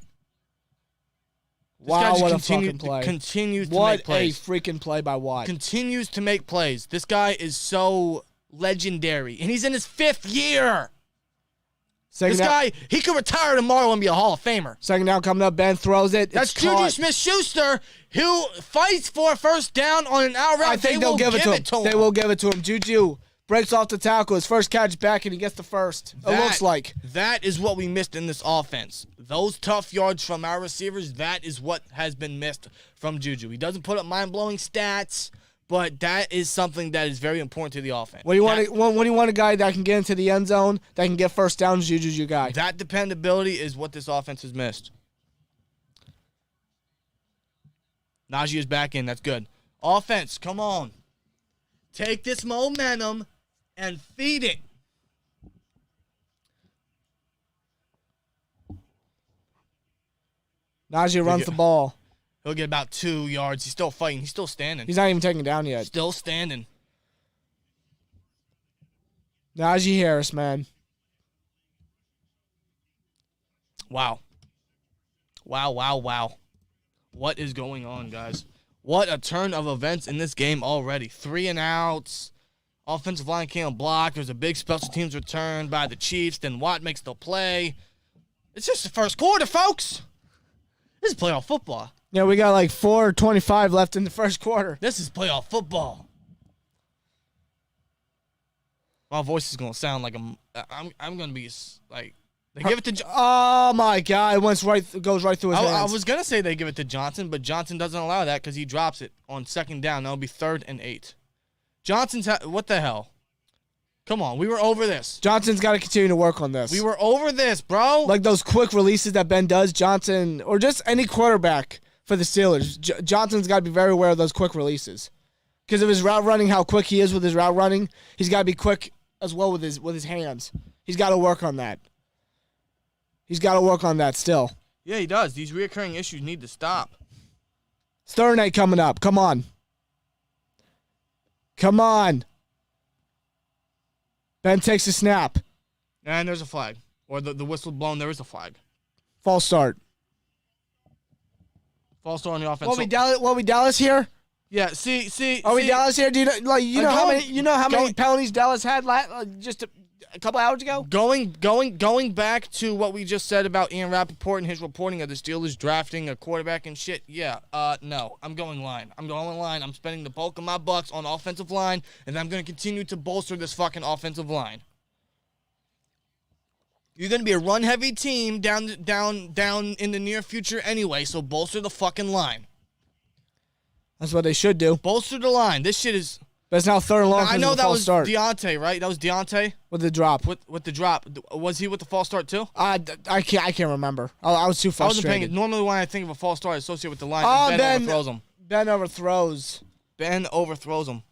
Wow, what a fucking play. Continues to make plays. What a freaking play by Watt. Continues to make plays. This guy is so legendary, and he's in his 5th year. This guy, he could retire tomorrow and be a Hall of Famer. Second down coming up, Ben throws it. That's Juju Smith-Schuster, who fights for a first down on an out route. I think they'll give it to him. They will give it to him. Juju breaks off the tackle, his first catch back, and he gets the first. It looks like. That is what we missed in this offense. Those tough yards from our receivers, that is what has been missed from Juju. He doesn't put up mind-blowing stats, but that is something that is very important to the offense. When you want a guy that can get into the end zone, that can get first downs, Juju's your guy. That dependability is what this offense has missed. Najee is back in. That's good. Offense, come on. Take this momentum and feed it. Najee runs the ball. He'll get about 2 yards. He's still fighting. He's still standing. He's not even taken down yet. Still standing. Najee Harris, man. Wow. Wow. What is going on, guys? What a turn of events in this game already. 3 and outs. Offensive line can't block. There's a big special teams return by the Chiefs. Then Watt makes the play. It's just the first quarter, folks. This is playoff football. Yeah, we got like 4:25 left in the first quarter. This is playoff football. My voice is going to sound like I'm going to be like They give it to. Oh my God! It goes right through his hands. I was gonna say they give it to Johnson, but Johnson doesn't allow that because he drops it on 2nd down. That'll be 3rd and 8. What the hell? Come on, we were over this. Johnson's got to continue to work on this. We were over this, bro. Like those quick releases that Ben does, Johnson, or just any quarterback for the Steelers, Johnson's got to be very aware of those quick releases. Because of his route running, how quick he is with his route running, he's got to be quick as well with his hands. He's got to work on that. He's got to work on that still. Yeah, he does. These reoccurring issues need to stop. 3rd and 8 coming up. Come on. Come on. Ben takes a snap. And there's a flag. Or the whistle blown, there is a flag. False start. False start on the offense. What we Dallas here? Yeah, see. Are we Dallas here? Do you know how many penalties Dallas had just a couple hours ago? Going back to what we just said about Ian Rappaport and his reporting of the Steelers drafting a quarterback and shit. Yeah, no, I'm going line. I'm spending the bulk of my bucks on offensive line, and I'm going to continue to bolster this fucking offensive line. You're going to be a run-heavy team down in the near future anyway, so bolster the fucking line. That's what they should do. Bolster the line. This shit is... But it's now 3rd and long. I know that was Deontay, right? That was Deontay with the drop. With the drop, was he with the false start too? I can't remember. I was too frustrated. I wasn't paying. Normally, when I think of a false start, I associate with the line. Ben overthrows him. Ben overthrows him.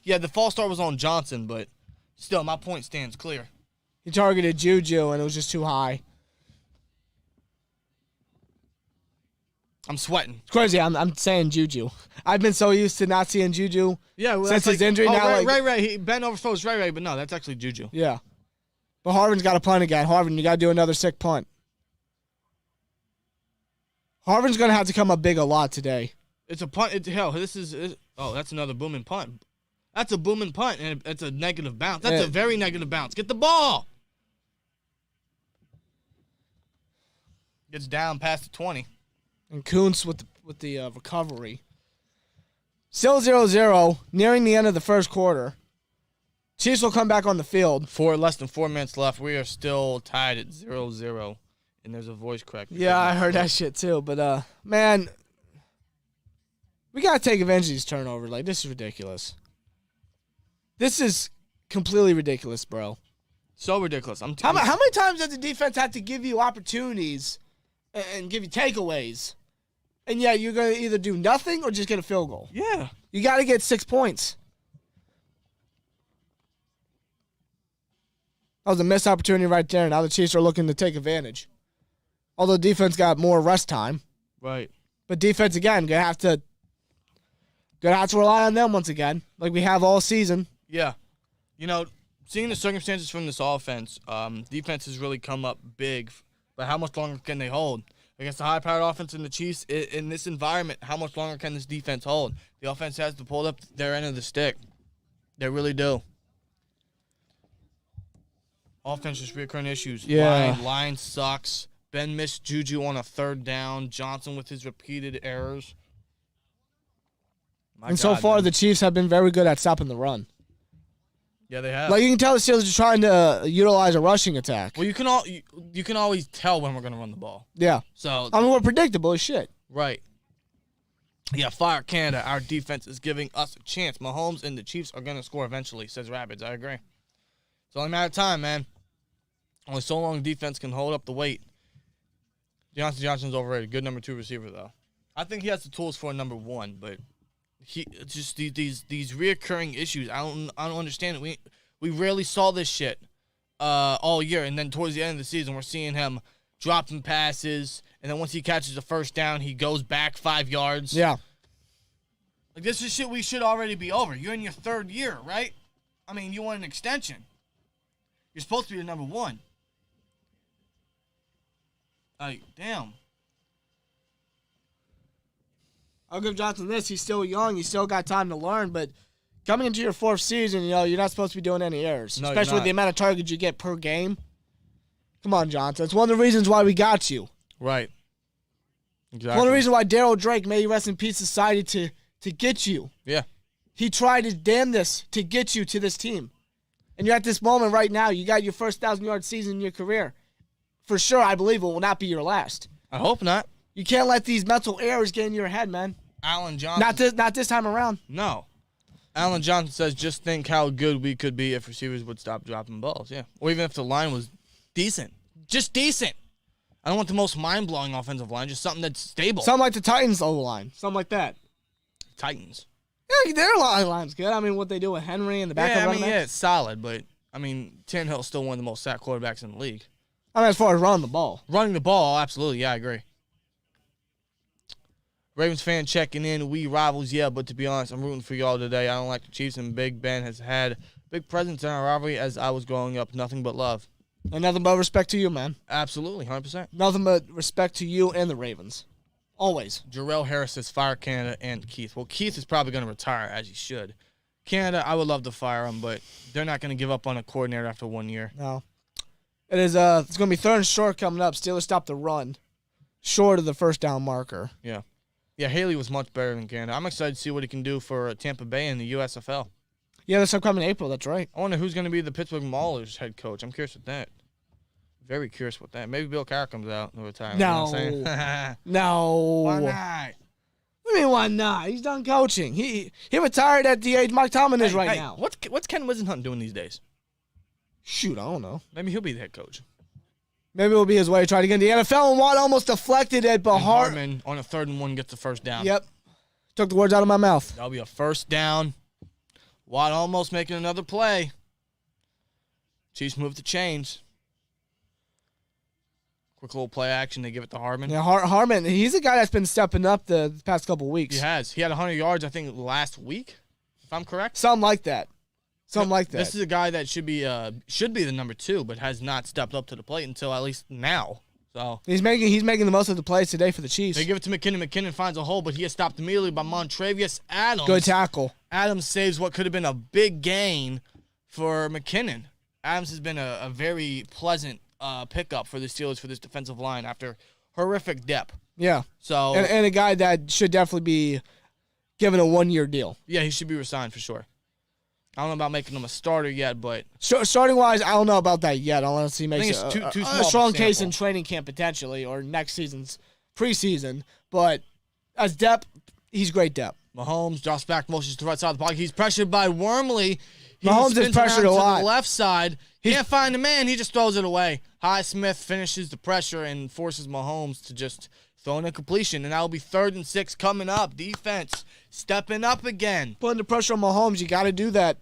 Yeah, the false start was on Johnson, but still, my point stands clear. He targeted Juju, and it was just too high. I'm sweating. It's crazy. I'm saying Juju. I've been so used to not seeing Juju since his injury. Right. Ben overthrows right, but no, that's actually Juju. Yeah. But Harvin's got to punt again. Harvin, you got to do another sick punt. Harvin's going to have to come up big a lot today. It's a punt. That's another booming punt. That's a booming punt, and it's a negative bounce. That's a very negative bounce. Get the ball. Gets down past the 20. And Kuntz with the recovery. Still 0-0, nearing the end of the first quarter. Chiefs will come back on the field. Less than 4 minutes left. We are still tied at 0-0. And there's a voice crack. Yeah, I heard that shit too. But, man, we got to take advantage of these turnovers. Like, this is ridiculous. This is completely ridiculous, bro. So ridiculous. How many times does the defense have to give you opportunities and give you takeaways? And yeah, you're going to either do nothing or just get a field goal. Yeah. You got to get 6 points. That was a missed opportunity right there. Now the Chiefs are looking to take advantage. Although defense got more rest time. Right. But defense, again, going to have to rely on them once again, like we have all season. Yeah. You know, seeing the circumstances from this offense, defense has really come up big. But how much longer can they hold? Against the high-powered offense in the Chiefs, in this environment, how much longer can this defense hold? The offense has to pull up their end of the stick. They really do. Offense just recurring issues. Yeah. Line sucks. Ben missed Juju on a 3rd down. Johnson with his repeated errors. So far, the Chiefs have been very good at stopping the run. Yeah, they have. Like, you can tell the Steelers are trying to utilize a rushing attack. Well, you can always tell when we're going to run the ball. Yeah. So I mean, we're predictable as shit. Right. Yeah, fire Canada. Our defense is giving us a chance. Mahomes and the Chiefs are going to score eventually, says Rapids. I agree. It's only a matter of time, man. Only so long defense can hold up the weight. Johnson's overrated. Good number 2 receiver, though. I think he has the tools for a number 1, but just these reoccurring issues. I don't understand it. We rarely saw this shit all year, and then towards the end of the season, we're seeing him dropping passes, and then once he catches a first down, he goes back 5 yards. Yeah. Like, this is shit we should already be over. You're in your 3rd year, right? I mean, you want an extension. You're supposed to be the number 1. Like, damn. I'll give Johnson this. He's still young. He's still got time to learn. But coming into your 4th season, you're not supposed to be doing any errors, no, especially with the amount of targets you get per game. Come on, Johnson. It's one of the reasons why we got you. Right. Exactly. One of the reasons why Daryl Drake, may he rest in peace, decided to get you. Yeah. He tried his damnedest to get you to this team. And you're at this moment right now. You got your first 1,000-yard season in your career. For sure, I believe it will not be your last. I hope not. You can't let these mental errors get in your head, man. Alan Johnson. Not this time around. No. Alan Johnson says, just think how good we could be if receivers would stop dropping balls. Yeah. Or even if the line was decent. Just decent. I don't want the most mind-blowing offensive line. Just something that's stable. Something like the Titans O-line. Something like that. Titans. Yeah, their line's good. I mean, what they do with Henry and the backup running backs. Yeah, it's solid. But, I mean, Tannehill's still one of the most sacked quarterbacks in the league. I mean, as far as running the ball. Running the ball, absolutely. Yeah, I agree. Ravens fan checking in. We rivals, yeah, but to be honest, I'm rooting for y'all today. I don't like the Chiefs, and Big Ben has had big presence in our rivalry as I was growing up. Nothing but love. And nothing but respect to you, man. Absolutely, 100%. Nothing but respect to you and the Ravens. Always. Jarrell Harris says fire Canada and Keith. Well, Keith is probably going to retire, as he should. Canada, I would love to fire him, but they're not going to give up on a coordinator after 1 year. No. It is. It's going to be 3rd and short coming up. Steelers stop the run short of the first down marker. Yeah. Yeah, Haley was much better than Canada. I'm excited to see what he can do for Tampa Bay in the USFL. Yeah, that's upcoming April. That's right. I wonder who's going to be the Pittsburgh Maulers head coach. I'm curious with that. Very curious with that. Maybe Bill Carr comes out and retires. No. You know what I'm saying? No. Why not? What do you mean, why not? He's done coaching. He retired at the age Mike Tomlin is right now. What's Ken Wisenhunt doing these days? Shoot, I don't know. Maybe he'll be the head coach. Maybe it'll be his way to try to get in the NFL, and Watt almost deflected it, but Harmon on a 3rd and 1 gets the first down. Yep. Took the words out of my mouth. That'll be a first down. Watt almost making another play. Chiefs move the chains. Quick little play action. They give it to Harmon. Yeah, Harmon, he's a guy that's been stepping up the past couple weeks. He has. He had 100 yards, I think, last week, if I'm correct. Something like that. This is a guy that should be the number 2, but has not stepped up to the plate until at least now. So he's making the most of the plays today for the Chiefs. They give it to McKinnon. McKinnon finds a hole, but he is stopped immediately by Montravius Adams. Good tackle. Adams saves what could have been a big gain for McKinnon. Adams has been a very pleasant pickup for the Steelers for this defensive line after horrific depth. Yeah. So and a guy that should definitely be given a 1-year deal. Yeah, he should be resigned for sure. I don't know about making him a starter yet, but starting-wise, I don't know about that yet, unless he makes a strong case in training camp potentially or next season's preseason. But as depth, he's great depth. Mahomes drops back, motions to the right side of the pocket. He's pressured by Wormley. Mahomes is pressured a lot. To the left side. He can't find the man. He just throws it away. Highsmith finishes the pressure and forces Mahomes to just throw in a completion. And that will be 3rd and 6 coming up. Defense stepping up again. Putting the pressure on Mahomes, you got to do that.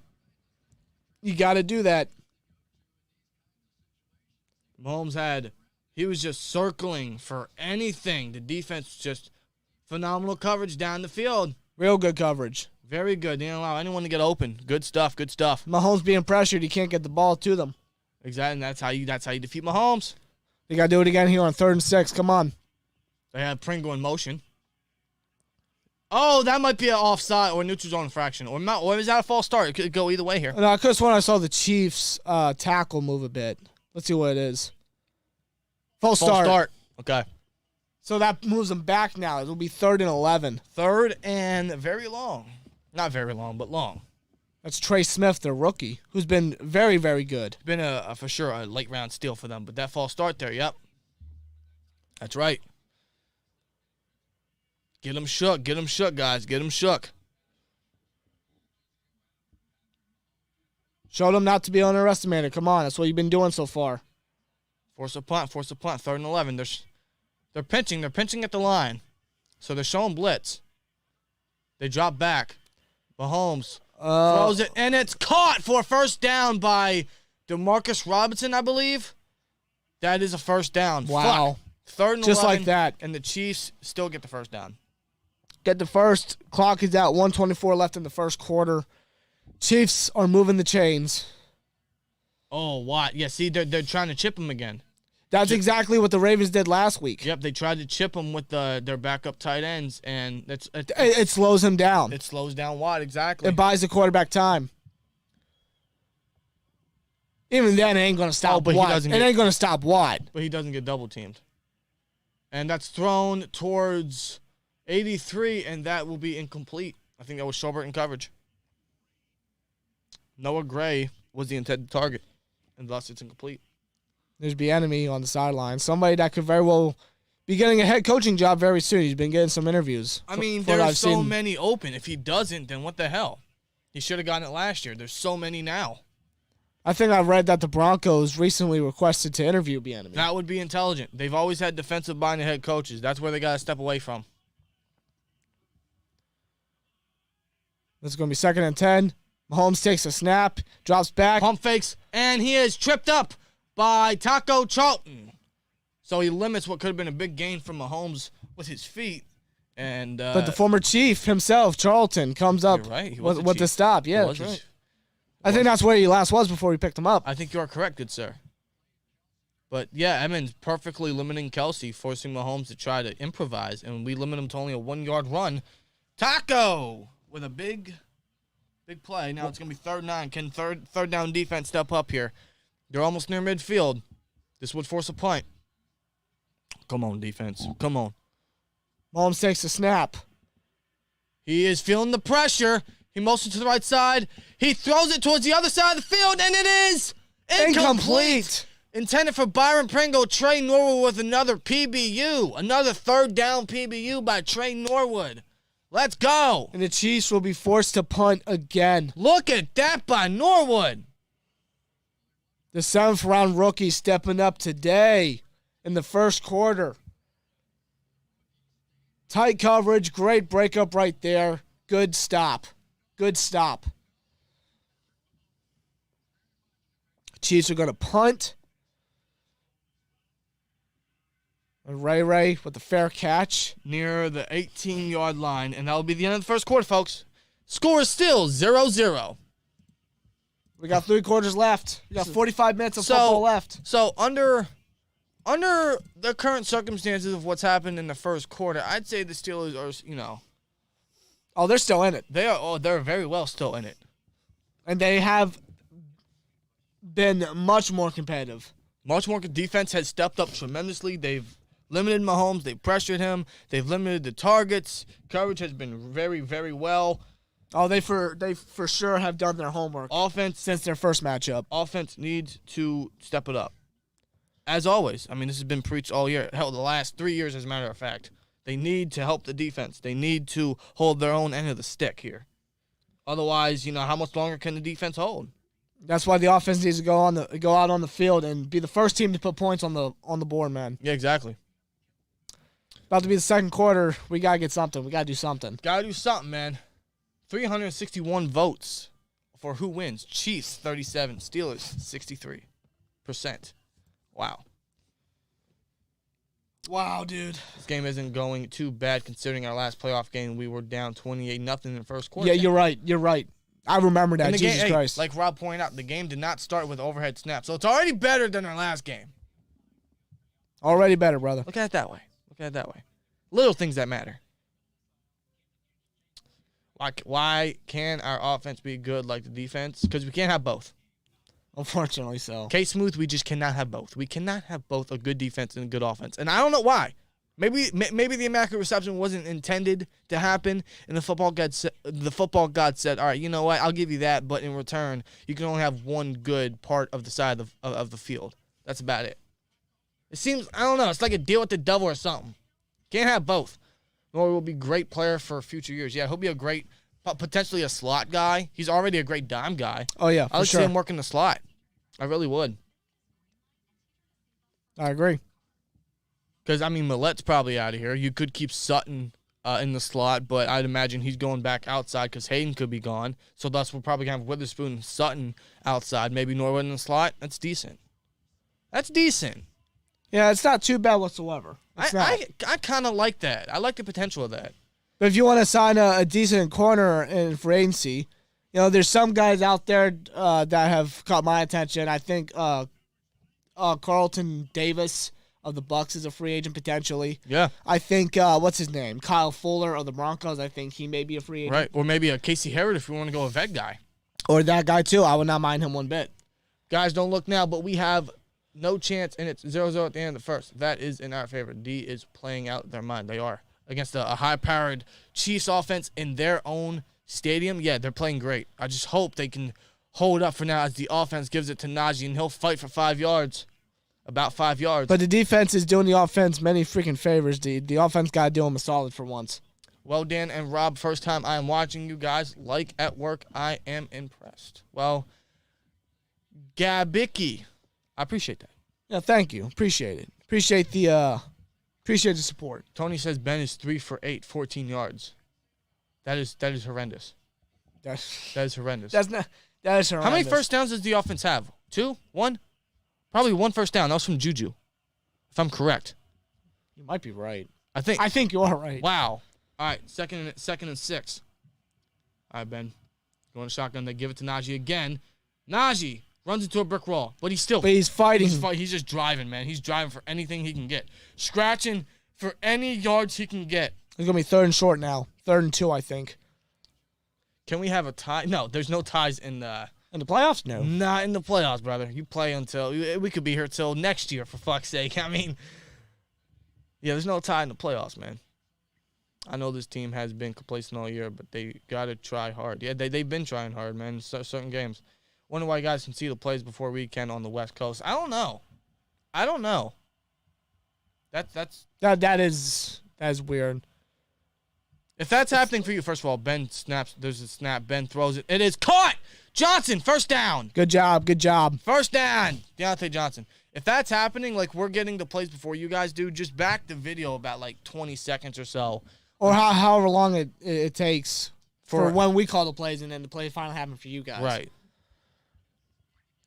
Mahomes he was just circling for anything. The defense just phenomenal coverage down the field. Real good coverage. Very good. They didn't allow anyone to get open. Good stuff. Good stuff. Mahomes being pressured, he can't get the ball to them. Exactly. And that's how you defeat Mahomes. They got to do it again here on 3rd and 6. Come on. They have Pringle in motion. Oh, that might be an offside or neutral zone infraction. Or is that a false start? It could go either way here. No, I could have sworn I saw the Chiefs tackle move a bit. Let's see what it is. False start. Okay. So that moves them back now. It'll be 3rd and 11. 3rd and very long. Not very long, but long. That's Trey Smith, the rookie, who's been very, very good. Been for sure a late round steal for them, but that false start there, yep. That's right. Get them shook, guys. Get them shook. Show them not to be underestimated. Come on, that's what you've been doing so far. Force a punt. 3rd and 11. They're pinching at the line. So they're showing blitz. They drop back. Mahomes throws it, and it's caught for a first down by DeMarcus Robinson, I believe. That is a first down. Wow. Fuck. 3rd and just 11, like that. And the Chiefs still get the first down. Get the first. Clock is out. 1:24 left in the first quarter. Chiefs are moving the chains. Oh, what? Yeah, see, they're trying to chip him again. That's exactly what the Ravens did last week. Yep, they tried to chip him with their backup tight ends, and it slows him down. It slows down Watt, exactly. It buys the quarterback time. Even then, it ain't going to stop Watt. It ain't going to stop Watt. But he doesn't get double-teamed. And that's thrown towards 83, and that will be incomplete. I think that was Schobert in coverage. Noah Gray was the intended target, and thus it's incomplete. There's Bieniemy on the sideline. Somebody that could very well be getting a head coaching job very soon. He's been getting some interviews. I mean, there's so many open. If he doesn't, then what the hell? He should have gotten it last year. There's so many now. I think I read that the Broncos recently requested to interview Bieniemy. That would be intelligent. They've always had defensive-minded head coaches. That's where they got to step away from. This is going to be 2nd and 10. Mahomes takes a snap, drops back. Pump fakes, and he is tripped up by Taco Charlton. So he limits what could have been a big gain from Mahomes with his feet. And but the former chief himself, Charlton, comes up with the stop. Yeah, that's right. I think that's where he last was before we picked him up. I think you are correct, good sir. But, yeah, Emmons perfectly limiting Kelce, forcing Mahomes to try to improvise, and we limit him to only a 1-yard run. Taco with a big play. Now it's going to be 3rd and 9. Can third down defense step up here? They're almost near midfield. This would force a punt. Come on, defense. Come on. Mahomes takes a snap. He is feeling the pressure. He motions to the right side. He throws it towards the other side of the field, and it is incomplete. Intended for Byron Pringle. Trey Norwood with another PBU. Another 3rd down PBU by Trey Norwood. Let's go. And the Chiefs will be forced to punt again. Look at that by Norwood. The 7th-round rookie stepping up today in the first quarter. Tight coverage, great breakup right there. Good stop. Good stop. Chiefs are going to punt. And Ray with the fair catch. Near the 18-yard line, and that will be the end of the first quarter, folks. Score is still 0-0. We got 3 quarters left. We got 45 minutes of football left. So under the current circumstances of what's happened in the first quarter, I'd say the Steelers are, Oh, they're still in it. They're very well still in it. And they have been much more competitive. Much more. Defense has stepped up tremendously. They've limited Mahomes. They've pressured him. They've limited the targets. Coverage has been very, very well. Oh, they for sure have done their homework. Offense since their first matchup. Offense needs to step it up. As always, I mean, this has been preached all year. Hell, the last 3 years, as a matter of fact. They need to help the defense. They need to hold their own end of the stick here. Otherwise, how much longer can the defense hold? That's why the offense needs to go out on the field and be the first team to put points on the board, man. Yeah, exactly. About to be the second quarter. We gotta get something. We gotta do something. Gotta do something, man. 361 votes for who wins. Chiefs 37, Steelers 63%. Wow. Wow, dude. This game isn't going too bad considering our last playoff game. We were down 28-0 in the first quarter. Yeah, you're right. I remember that. Jesus Christ. Like Rob pointed out, the game did not start with overhead snaps. So it's already better than our last game. Already better, brother. Look at it that way. Little things that matter. Why can our offense be good like the defense? Because we can't have both. Unfortunately so. Smooth, we just cannot have both. We cannot have both a good defense and a good offense. And I don't know why. Maybe the immaculate reception wasn't intended to happen, and the football god said, all right, you know what, I'll give you that, but in return, you can only have one good part of the side of the field. That's about it. It seems, I don't know, it's like a deal with the devil or something. Can't have both. Nor will be a great player for future years. Yeah, he'll be a great, potentially a slot guy. He's already a great dime guy. Oh, yeah, I would see him work in the slot. I really would. I agree. Because, Millett's probably out of here. You could keep Sutton in the slot, but I'd imagine he's going back outside because Hayden could be gone. So thus we're probably going to have Witherspoon and Sutton outside. Maybe Norwood in the slot. That's decent. Yeah, it's not too bad whatsoever. I kind of like that. I like the potential of that. But if you want to sign a decent corner in free agency, there's some guys out there that have caught my attention. I think Carlton Davis of the Bucks is a free agent potentially. Yeah. I think, what's his name? Kyle Fuller of the Broncos. I think he may be a free agent. Right. Or maybe a Casey Harrod if you want to go a vet guy. Or that guy, too. I would not mind him one bit. Guys, don't look now, but we have no chance, and it's 0-0 at the end of the first. That is in our favor. D is playing out their mind. They are. Against a high-powered Chiefs offense in their own stadium. Yeah, they're playing great. I just hope they can hold up for now as the offense gives it to Najee, and he'll fight for 5 yards. About 5 yards. But the defense is doing the offense many freaking favors. The offense got to do him a solid for once. Well, Dan and Rob, first time I am watching you guys. Like at work, I am impressed. Well, Gabicki, I appreciate that. Yeah, thank you. Appreciate it. Appreciate the support. Tony says Ben is 3 for 8, 14 yards. That is horrendous. That is horrendous. That is horrendous. How many first downs does the offense have? 2? 1? Probably 1 first down. That was from Juju, if I'm correct. You might be right. I think you are right. Wow. All right, second and 6. All right, Ben. Going to shotgun. They give it to Najee again. Najee runs into a brick wall, but he's fighting. He's just driving, man. He's driving for anything he can get. Scratching for any yards he can get. It's going to be 3rd and short now. 3rd and 2, I think. Can we have a tie? No, there's no ties in the playoffs? No. Not in the playoffs, brother. You play until we could be here till next year, for fuck's sake. I mean, yeah, there's no tie in the playoffs, man. I know this team has been complacent all year, but they got to try hard. Yeah, they've been trying hard, man, in certain games. Wonder why you guys can see the plays before weekend on the West Coast. I don't know. That is weird. If that's happening for you, first of all, Ben snaps. There's a snap. Ben throws it. It is caught. Johnson, first down. Good job. First down. Deontay Johnson. If that's happening, like we're getting the plays before you guys do, just back the video about like 20 seconds or so. Or however long it takes for when we call the plays and then the play finally happen for you guys. Right.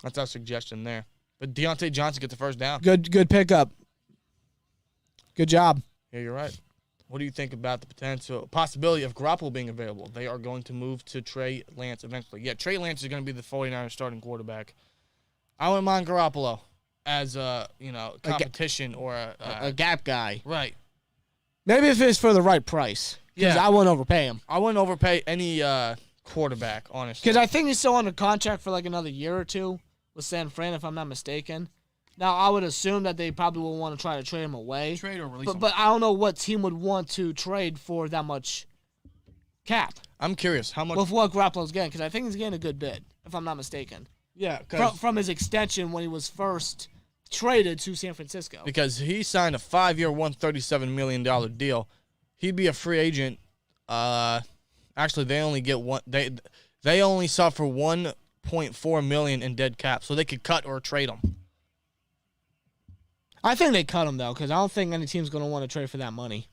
That's our suggestion there. But Deontay Johnson gets the first down. Good pickup. Good job. Yeah, you're right. What do you think about the possibility of Garoppolo being available? They are going to move to Trey Lance eventually. Yeah, Trey Lance is going to be the 49ers starting quarterback. I wouldn't mind Garoppolo as a competition or a gap guy. Right. Maybe if it's for the right price. Because I wouldn't overpay him. I wouldn't overpay any quarterback, honestly. Because I think he's still under contract for like another year or two with San Fran, if I'm not mistaken. Now, I would assume that they probably will want to try to trade him away. Trade or release him. But I don't know what team would want to trade for that much cap. I'm curious. How much? With what Garoppolo's getting, because I think he's getting a good bid, if I'm not mistaken. Yeah. From his extension when he was first traded to San Francisco. Because he signed a 5-year, $137 million deal. He'd be a free agent. Actually, they only get one. They only suffer $1.4 million in dead cap, so they could cut or trade him. I think they cut him, though, because I don't think any team's going to want to trade for that money.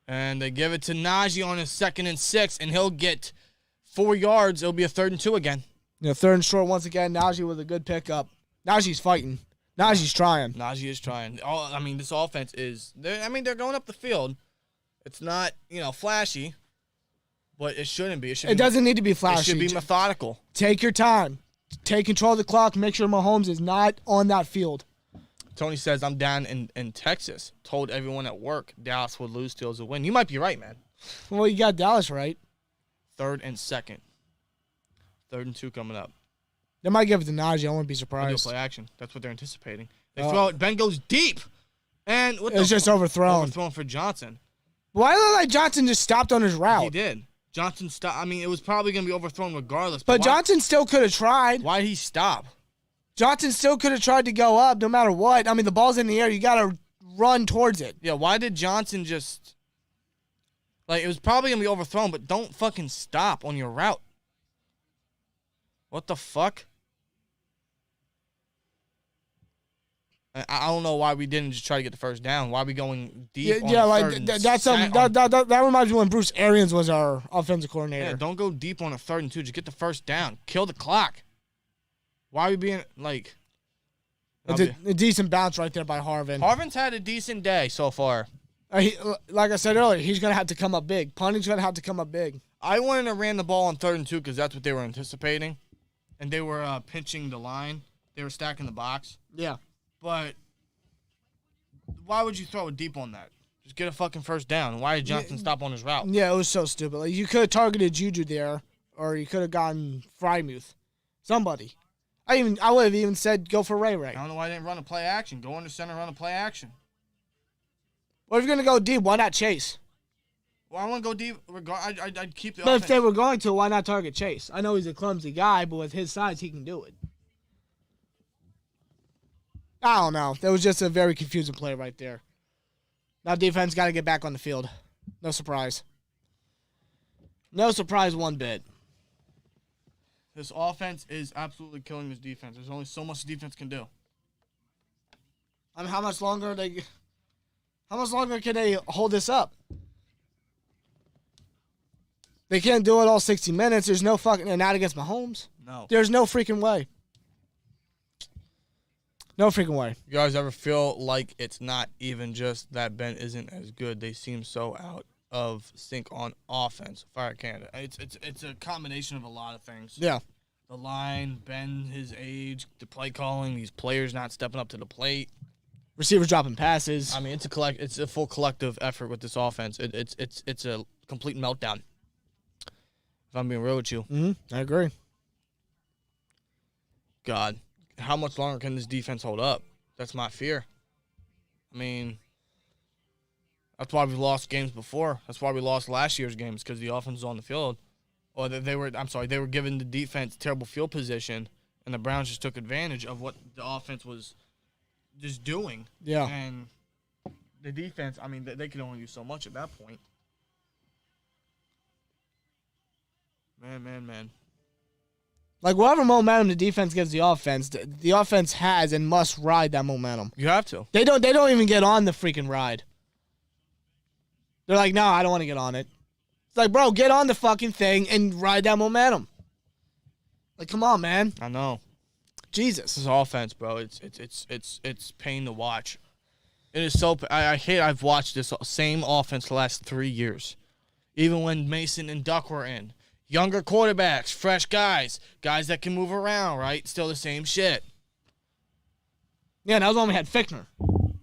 And they give it to Najee on his 2nd and 6, and he'll get 4 yards. It'll be a 3rd and 2 again. 3rd and short once again. Najee with a good pickup. Najee's fighting. Najee's trying. Najee is trying. This offense is – they're going up the field. It's not, flashy, but it shouldn't be. It doesn't need to be flashy. It should be methodical. Take your time. Take control of the clock. Make sure Mahomes is not on that field. Tony says, I'm down in Texas. Told everyone at work Dallas would lose, Steelers would win. You might be right, man. Well, you got Dallas right. 3rd and 2nd. 3rd and 2 coming up. They might give it to Najee. I wouldn't be surprised. They'll play action. That's what they're anticipating. They throw it. Ben goes deep. And it's just overthrown. Overthrown for Johnson. Why look like Johnson just stopped on his route? He did. Johnson stopped. It was probably going to be overthrown regardless. But Johnson still could have tried. Why did he stop? Johnson still could have tried to go up no matter what. The ball's in the air. You got to run towards it. Yeah, why did Johnson just... it was probably going to be overthrown, but don't fucking stop on your route. What the fuck? I don't know why we didn't just try to get the first down. Why are we going deep? That reminds me when Bruce Arians was our offensive coordinator. Yeah, don't go deep on a 3rd and 2. Just get the first down. Kill the clock. Why are we being It's a decent bounce right there by Harvin. Harvin's had a decent day so far. Like I said earlier, he's going to have to come up big. Punting's going to have to come up big. I wouldn't have ran the ball on 3rd and 2 because that's what they were anticipating. And they were pinching the line. They were stacking the box. Yeah. But why would you throw it deep on that? Just get a fucking first down. Why did Johnson stop on his route? Yeah, it was so stupid. You could have targeted Juju there, or you could have gotten Frymuth. Somebody. I would have even said go for Ray Ray. I don't know why they didn't run a play action. Go under center, run a play action. Well, if you're going to go deep, why not chase? Well, I want to go deep. I'd keep the But offense. if they were going to, why not target Chase? I know he's a clumsy guy, but with his size, he can do it. I don't know. That was just a very confusing play right there. Now defense got to get back on the field. No surprise. No surprise one bit. This offense is absolutely killing this defense. There's only so much defense can do. I mean, how much longer can they hold this up? They can't do it all 60 minutes. There's no fucking... And not against Mahomes. No. There's no freaking way. No freaking way. You guys ever feel like it's not even just that Ben isn't as good? They seem so out of sync on offense. Fire Canada. It's a combination of a lot of things. Yeah. The line, Ben, his age, the play calling, these players not stepping up to the plate. Receivers dropping passes. I mean, it's a full collective effort with this offense. It's a complete meltdown. If I'm being real with you. I agree. God, how much longer can this defense hold up? That's my fear. I mean, that's why we've lost games before. That's why we lost last year's games, because the offense was on the field. Or they were giving the defense terrible field position, and the Browns just took advantage of what the offense was just doing. Yeah. And the defense, I mean, they could only do so much at that point. Man. Like, whatever momentum the defense gives the offense has and must ride that momentum. You have to. They don't even get on the freaking ride. They're like, no, I don't want to get on it. It's like, bro, get on the fucking thing and ride that momentum. Like, come on, man. I know. Jesus. This is offense, bro. It's pain to watch. It is so. I've watched this same offense the last 3 years, even when Mason and Duck were in. Younger quarterbacks, fresh guys that can move around, right? Still the same shit. Yeah, that was when we had Fickner.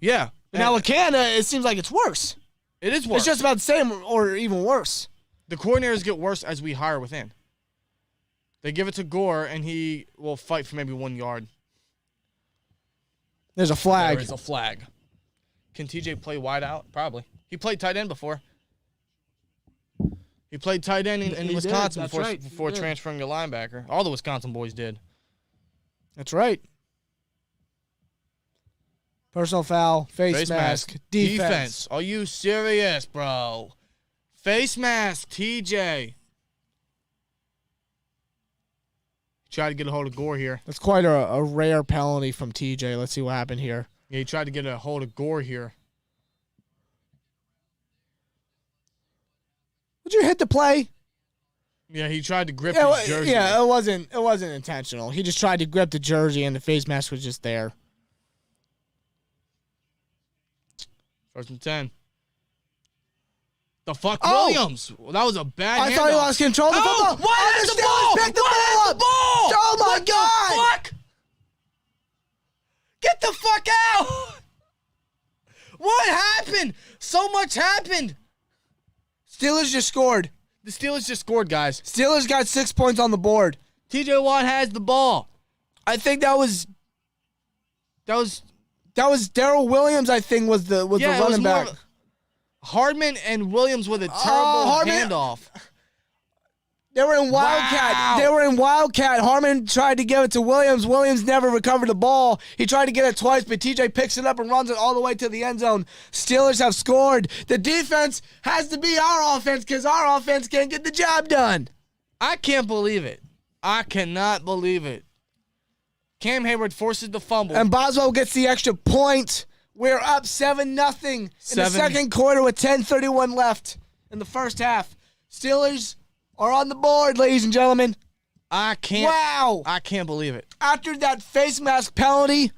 Yeah. But now with Canada, it seems like it's worse. It is worse. It's just about the same or even worse. The coordinators get worse as we hire within. They give it to Gore, and he will fight for maybe 1 yard. There's a flag. There is a flag. Can TJ play wide out? Probably. He played tight end before. He played tight end in Wisconsin before transferring to linebacker. All the Wisconsin boys did. That's right. Personal foul, face mask, defense. Are you serious, bro? Face mask, TJ. Tried to get a hold of Gore here. That's quite a rare penalty from TJ. Let's see what happened here. Yeah, he tried to get a hold of Gore here. Would you hit the play? Yeah, he tried to grip his jersey. Yeah, it wasn't intentional. He just tried to grip the jersey, and the face mask was just there. 1st and 10. The fuck, Williams? Well, that was a bad handoff. I thought he lost control of the football. Why is the ball? Pick the ball up. Oh, my God. Fuck? Get the fuck out. What happened? So much happened. Steelers just scored. The Steelers just scored, guys. Steelers got 6 points on the board. TJ Watt has the ball. I think that was Darrell Williams, I think, was the running back. Hardman and Williams with a terrible handoff. They were in Wildcat. Wow. They were in Wildcat. Harmon tried to give it to Williams. Williams never recovered the ball. He tried to get it twice, but TJ picks it up and runs it all the way to the end zone. Steelers have scored. The defense has to be our offense because our offense can't get the job done. I can't believe it. I cannot believe it. Cam Hayward forces the fumble. And Boswell gets the extra point. We're up 7-0 in the second quarter with 10:31 left in the first half. Steelers are on the board, ladies and gentlemen. I can't believe it. After that face mask penalty,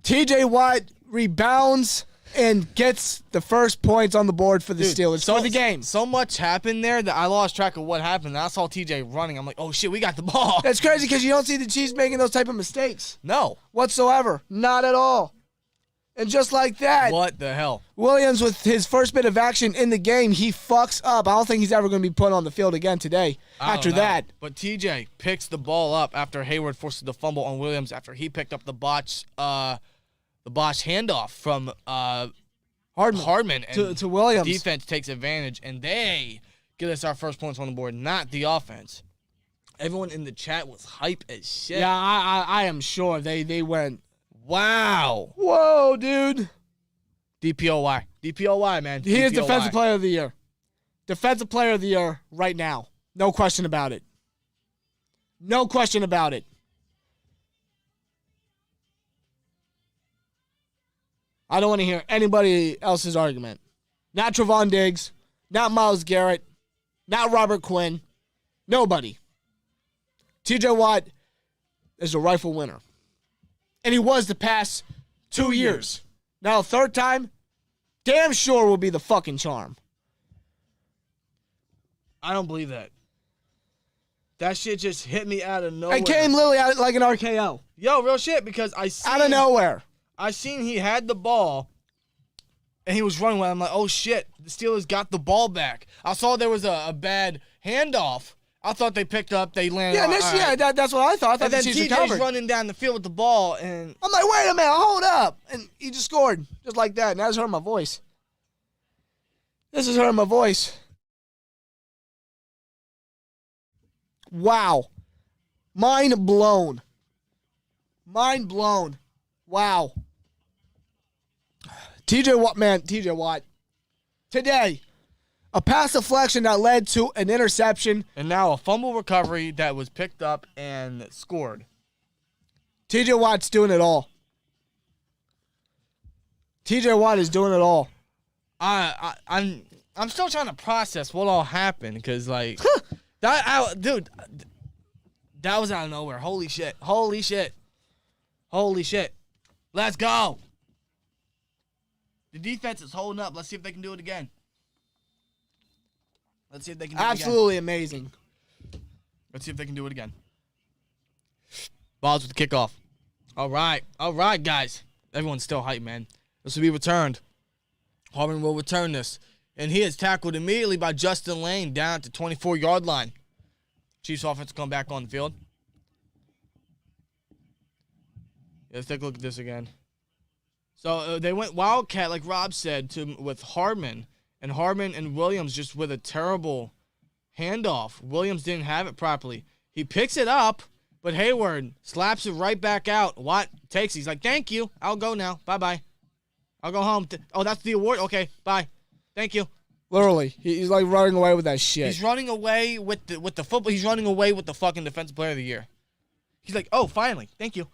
TJ Watt rebounds and gets the first points on the board for the Steelers for the game. So much happened there that I lost track of what happened. I saw TJ running. I'm like, oh, shit, we got the ball. That's crazy because you don't see the Chiefs making those type of mistakes. No. Whatsoever. Not at all. And just like that, what the hell? Williams, with his first bit of action in the game, he fucks up. I don't think he's ever going to be put on the field again today after that. But TJ picks the ball up after Hayward forces the fumble on Williams after he picked up the botch handoff from Hardman and to Williams. Defense takes advantage, and they get us our first points on the board, not the offense. Everyone in the chat was hype as shit. Yeah, I am sure they went, wow. whoa, dude. DPOY. DPOY, man. He is DPOY. Defensive Player of the Year. Defensive Player of the Year right now. No question about it. No question about it. I don't want to hear anybody else's argument. Not Trevon Diggs. Not Myles Garrett. Not Robert Quinn. Nobody. TJ Watt is a rifle winner. And he was the past 2 years. Now, third time, damn sure will be the fucking charm. I don't believe that. That shit just hit me out of nowhere. It came literally out like an RKO. Yo, real shit, because I seen... Out of nowhere. I seen he had the ball, and he was running with it. I'm like, oh, shit, the Steelers got the ball back. I saw there was a bad handoff. I thought they picked up, they landed. Yeah, that's what I thought. I thought and then the Chiefs TJ's recovered. running down the field with the ball, and I'm like, wait a minute, hold up. And he just scored. Just like that. Now it's hurting my voice. This is hurting my voice. Wow. Mind blown. Mind blown. Wow. TJ Watt. Today, a pass deflection that led to an interception. and now a fumble recovery that was picked up and scored. TJ Watt's doing it all. TJ Watt is doing it all. I'm still trying to process what all happened, because, like, dude, that was out of nowhere. Holy shit. Holy shit. Holy shit. Let's go. The defense is holding up. Let's see if they can do it again. Let's see if they can do it again. Absolutely amazing. Let's see if they can do it again. Balls with the kickoff. All right. All right, guys. Everyone's still hyped, man. This will be returned. Hardman will return this. And he is tackled immediately by Justin Lane down at the 24-yard line. Chiefs offense come back on the field. Let's take a look at this again. So they went Wildcat, like Rob said, with Hardman. And Hardman and Williams just with a terrible handoff. Williams didn't have it properly. He picks it up, but Hayward slaps it right back out. Watt takes it. He's like, thank you. I'll go now. Bye-bye. I'll go home. Oh, that's the award? Okay, bye. Thank you. Literally. He's like running away with that shit. He's running away with the football. He's running away with the fucking Defensive Player of the Year. He's like, oh, finally. Thank you.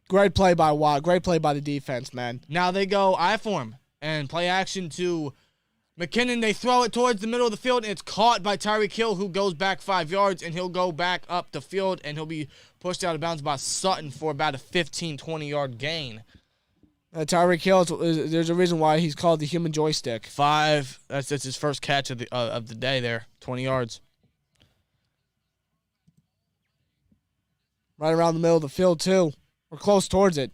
Great play by Watt. Great play by the defense, man. Now they go I form and play action to McKinnon. They throw it towards the middle of the field, and it's caught by Tyreek Hill, who goes back 5 yards, and he'll go back up the field, and he'll be pushed out of bounds by Sutton for about a 15, 20-yard gain. Tyreek Hill, there's a reason why he's called the human joystick. 5. That's his first catch of the day there. 20 yards. Right around the middle of the field, too. We're close towards it.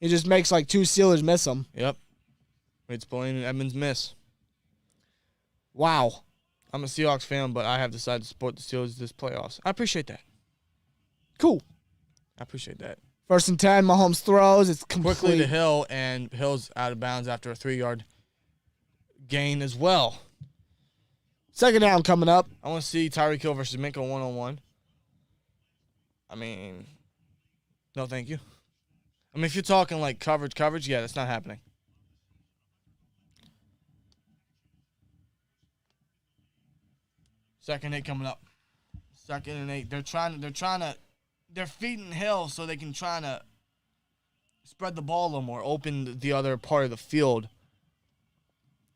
He just makes like 2 Steelers miss him. Yep. It's Blaine and Edmonds miss. Wow. I'm a Seahawks fan, but I have decided to support the Steelers this playoffs. I appreciate that. Cool. I appreciate that. 1st and 10, Mahomes throws. It's complete. Quickly to Hill, and Hill's out of bounds after a 3-yard gain as well. 2nd down coming up. I want to see Tyreek Hill versus Minka one-on-one. I mean, no thank you. I mean, if you're talking like coverage, yeah, that's not happening. Second and 8 coming up. 2nd and 8. They're feeding Hill so they can try to spread the ball a little more, open the other part of the field.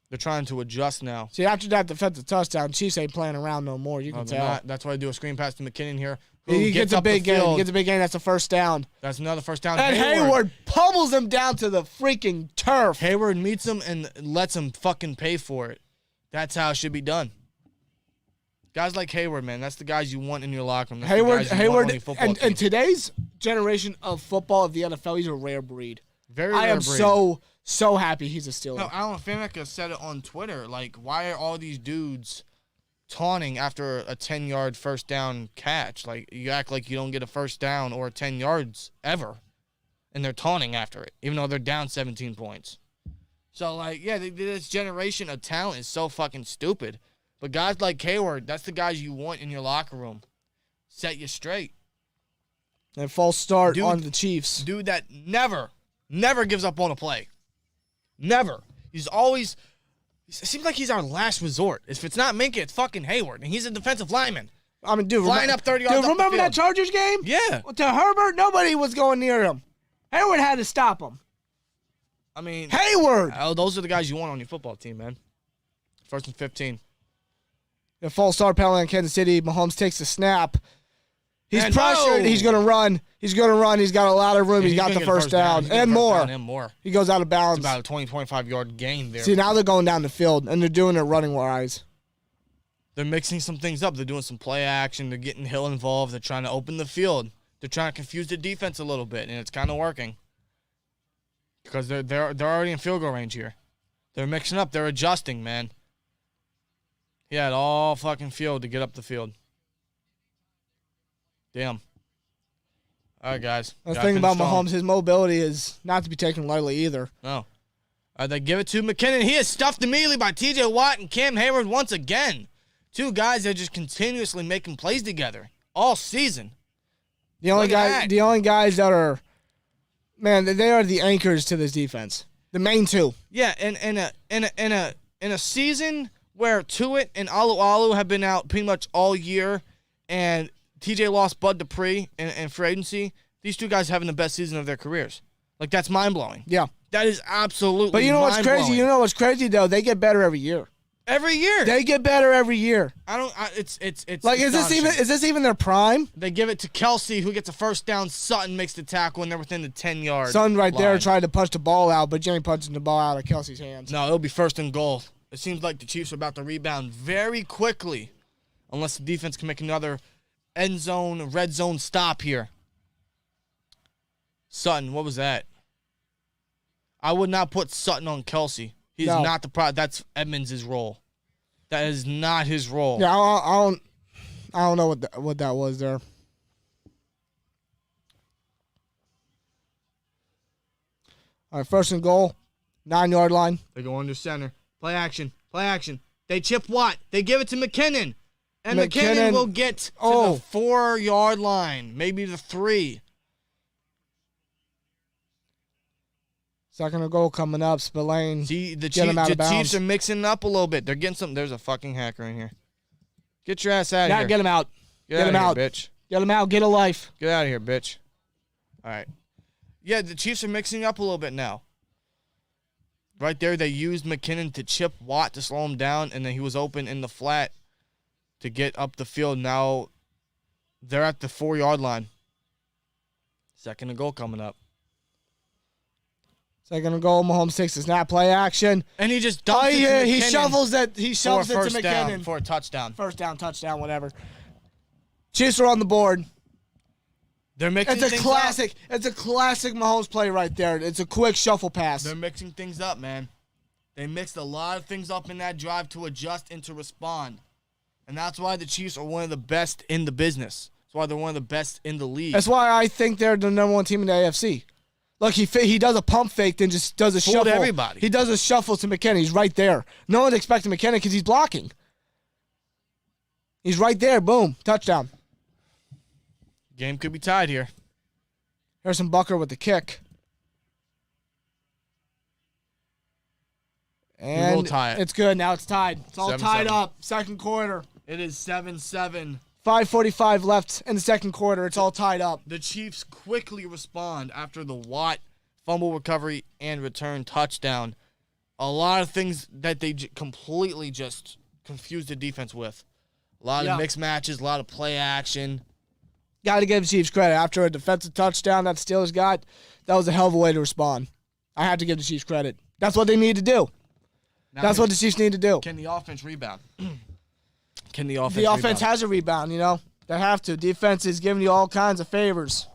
They're trying to adjust now. See, after that defensive touchdown, Chiefs ain't playing around no more. You can tell. That's why I do a screen pass to McKinnon here. He gets a big gain. He gets a big gain. That's a 1st down. That's another 1st down. And Hayward pummels him down to the freaking turf. Hayward meets him and lets him fucking pay for it. That's how it should be done. Guys like Hayward, man, that's the guys you want in your locker room. Hayward, and today's generation of football of the NFL, he's a rare breed. Very rare breed. I am so happy he's a Steeler. No, Alan Faneca said it on Twitter. Like, why are all these dudes taunting after a 10-yard 1st down catch? Like, you act like you don't get a 1st down or 10 yards ever, and they're taunting after it, even though they're down 17 points. So, like, yeah, this generation of talent is so fucking stupid. But guys like Hayward, that's the guys you want in your locker room. Set you straight. And false start on the Chiefs. Dude that never gives up on a play. Never. He's always, it seems like he's our last resort. If it's not Minka, it's fucking Hayward. And he's a defensive lineman. I mean, dude, flying up 30 yards. Dude, remember that Chargers game? Yeah. To Herbert, nobody was going near him. Hayward had to stop him. I mean, Hayward. Oh, those are the guys you want on your football team, man. 1st and 15. The false start penalty on Kansas City. Mahomes takes the snap. He's and pressured. He's going to run. He's going to run. He's got a lot of room. He's got the first down. And more. He goes out of bounds. It's about a 20, 25-yard gain there. See, now they're going down the field, and they're doing it running-wise. They're mixing some things up. They're doing some play action. They're getting Hill involved. They're trying to open the field. They're trying to confuse the defense a little bit, and it's kind of working. Because they're already in field goal range here. They're mixing up. They're adjusting, man. He had all fucking field to get up the field. Damn. All right, guys. The thing about Mahomes, his mobility is not to be taken lightly either. No. They give it to McKinnon. He is stuffed immediately by T.J. Watt and Cam Hayward once again. Two guys that are just continuously making plays together all season. The only guys that are, man, they are the anchors to this defense. The main two. Yeah, and in a season where Tuitt and Alu have been out pretty much all year, and TJ lost Bud Dupree in free agency, these two guys having the best season of their careers. Like, that's mind-blowing. Yeah. That is absolutely But you know what's crazy? You know what's crazy, though? They get better every year. Every year. They get better every year. It's like, is this even their prime? They give it to Kelce, who gets a first down. Sutton makes the tackle, and they're within the 10-yard Sutton right line. there tried to punch the ball out, but Jimmy punching the ball out of Kelce's hands. No, it'll be 1st and goal. It seems like the Chiefs are about to rebound very quickly, unless the defense can make another end zone, red zone stop here. Sutton, what was that? I would not put Sutton on Kelce. He's not the product. That's Edmonds' role. That is not his role. Yeah, I don't know what that was there. All right, 1st and goal, 9-yard line. They go under center. Play action. Play action. They chip Watt. They give it to McKinnon. And McKinnon will get to the 4-yard line, maybe the 3. 2nd and goal coming up. Spillane. See, the Chiefs are mixing up a little bit. They're getting something. There's a fucking hacker in here. Get your ass out of here. Get him out. Get him out, bitch. Get him out. Get a life. Get out of here, bitch. All right. Yeah, the Chiefs are mixing up a little bit now. Right there, they used McKinnon to chip Watt to slow him down, and then he was open in the flat to get up the field. Now they're at the 4-yard line. 2nd and goal coming up. 2nd and goal. Mahomes takes the snap, play action, and he just dumps it to McKinnon. He shovels it. He shoves it to McKinnon for a touchdown. First down, touchdown, whatever. Chiefs are on the board. They're mixing things up. It's a classic Mahomes play right there. It's a quick shuffle pass. They're mixing things up, man. They mixed a lot of things up in that drive to adjust and to respond. And that's why the Chiefs are one of the best in the business. That's why they're one of the best in the league. That's why I think they're the number 1 team in the AFC. Look, he does a pump fake, then just does a shuffle. Everybody. He does a shuffle to McKinnon. He's right there. No one's expecting McKinnon because he's blocking. He's right there. Boom. Touchdown. Game could be tied here. Harrison Bucker with the kick. And we'll tie it. It's good. Now it's tied. It's all 7-7. tied up. 2nd quarter. It is 7-7. 5:45 left in the 2nd quarter. It's all tied up. The Chiefs quickly respond after the Watt fumble recovery and return touchdown. A lot of things that they completely just confused the defense with. A lot of mixed matches, a lot of play action. Got to give the Chiefs credit. After a defensive touchdown that the Steelers got, that was a hell of a way to respond. I have to give the Chiefs credit. That's what they need to do. That's what the Chiefs need to do. Can the offense rebound? The offense has a rebound, you know. They have to. Defense is giving you all kinds of favors.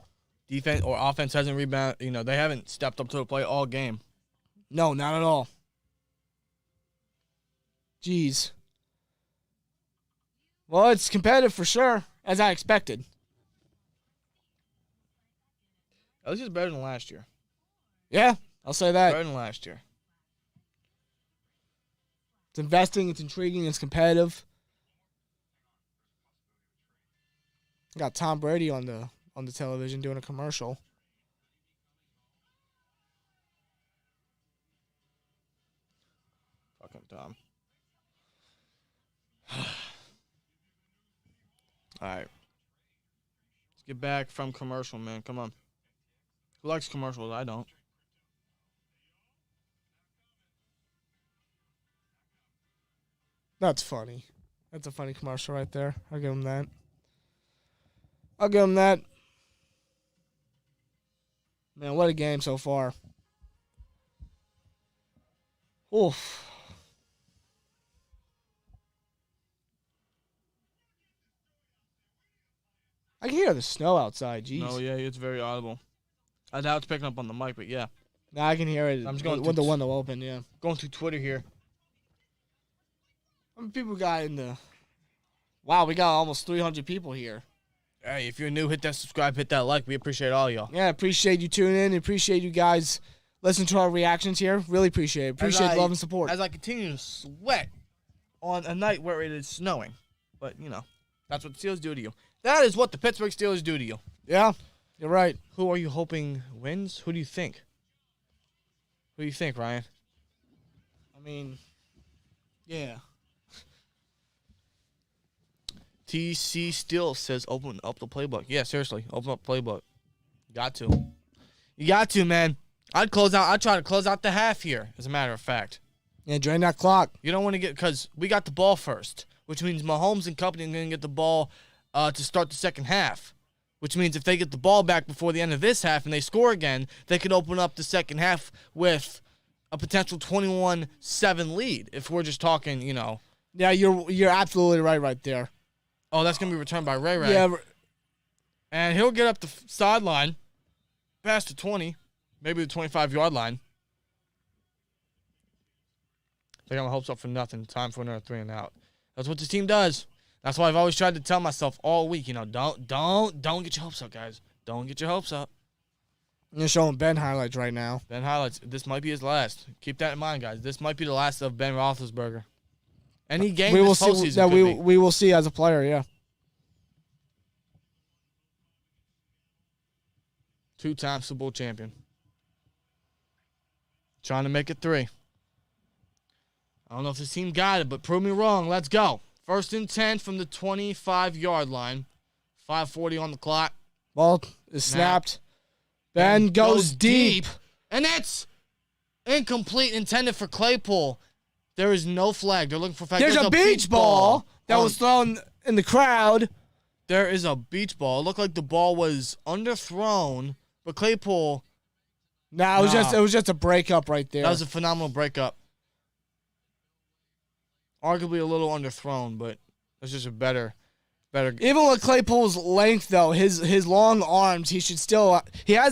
Defense or offense hasn't rebound. You know, they haven't stepped up to the plate all game. No, not at all. Jeez. Well, it's competitive for sure, as I expected. At least it's better than last year. Yeah, I'll say that. Better than last year. It's investing. It's intriguing. It's competitive. Got Tom Brady on the television doing a commercial. Fucking Tom. All right. Let's get back from commercial, man. Come on. Who likes commercials? I don't. That's funny. That's a funny commercial right there. I'll give him that. I'll give him that. Man, what a game so far. Oof. I can hear the snow outside. Jeez. No, yeah, it's very audible. I doubt it's picking up on the mic, but yeah. Nah, I can hear it. I'm just going with the window open, yeah. Going through Twitter here. How many people got in the... Wow, we got almost 300 people here. Hey, if you're new, hit that subscribe, hit that like. We appreciate all y'all. Yeah, appreciate you tuning in. Appreciate you guys listening to our reactions here. Really appreciate it. Appreciate the love and support. As I continue to sweat on a night where it is snowing. But, you know, that's what the Steelers do to you. That is what the Pittsburgh Steelers do to you. Yeah, you're right. Who are you hoping wins? Who do you think? Who do you think, Ryan? I mean, yeah. TC Steel says open up the playbook. Yeah, seriously, open up the playbook. You got to. You got to, man. I'd try to close out the half here, as a matter of fact. Yeah, drain that clock. You don't want to get, because we got the ball first, which means Mahomes and company are going to get the ball to start the second half, which means if they get the ball back before the end of this half and they score again, they could open up the second half with a potential 21-7 lead, if we're just talking, you know. Yeah, you're absolutely right there. Oh, that's going to be returned by Ray Ray. Yeah. And he'll get up the sideline, past the 20, maybe the 25-yard line. They got my hopes up for nothing. Time for another 3 and out. That's what this team does. That's why I've always tried to tell myself all week, you know, don't get your hopes up, guys. Don't get your hopes up. You're showing Ben highlights right now. Ben highlights. This might be his last. Keep that in mind, guys. This might be the last of Ben Roethlisberger. Any game we will this see. postseason That could be. we will see as a player. Yeah. 2-time Super Bowl champion. Trying to make it 3. I don't know if this team got it, but prove me wrong. Let's go. 1st and 10 from the 25-yard line. 5:40 on the clock. Ball is snapped. Ben goes deep. And it's incomplete, intended for Claypool. There is no flag. They're looking for flag. There's a beach ball that was thrown in the crowd. There is a beach ball. It looked like the ball was underthrown, but Claypool. No, it was just a breakup right there. That was a phenomenal breakup. Arguably a little underthrown, but it's just a better. Even with Claypool's length, though, his long arms, he has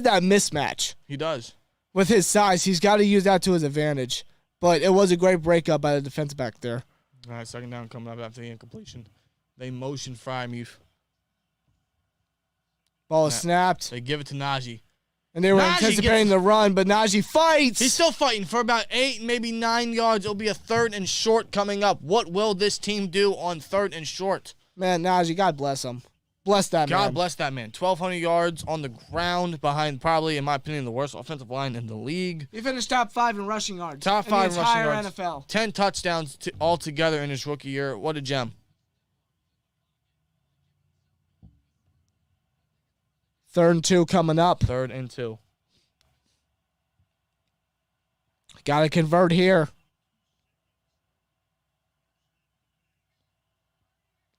that mismatch. He does. With his size, he's got to use that to his advantage. But it was a great breakup by the defense back there. All right, 2nd down coming up after the incompletion. They motion Freiermuth. Ball is snapped. They give it to Najee. And they were anticipating the run, but Najee fights. He's still fighting for about 8, maybe 9 yards. It'll be a 3rd and short coming up. What will this team do on 3rd and short? Man, Najee, God bless him. Bless that man. God bless that man. 1,200 yards on the ground behind probably, in my opinion, the worst offensive line in the league. He finished top 5 in rushing yards. Top 5 in rushing yards. NFL. 10 touchdowns altogether in his rookie year. What a gem. 3rd and 2 coming up. 3rd and 2. Got to convert here.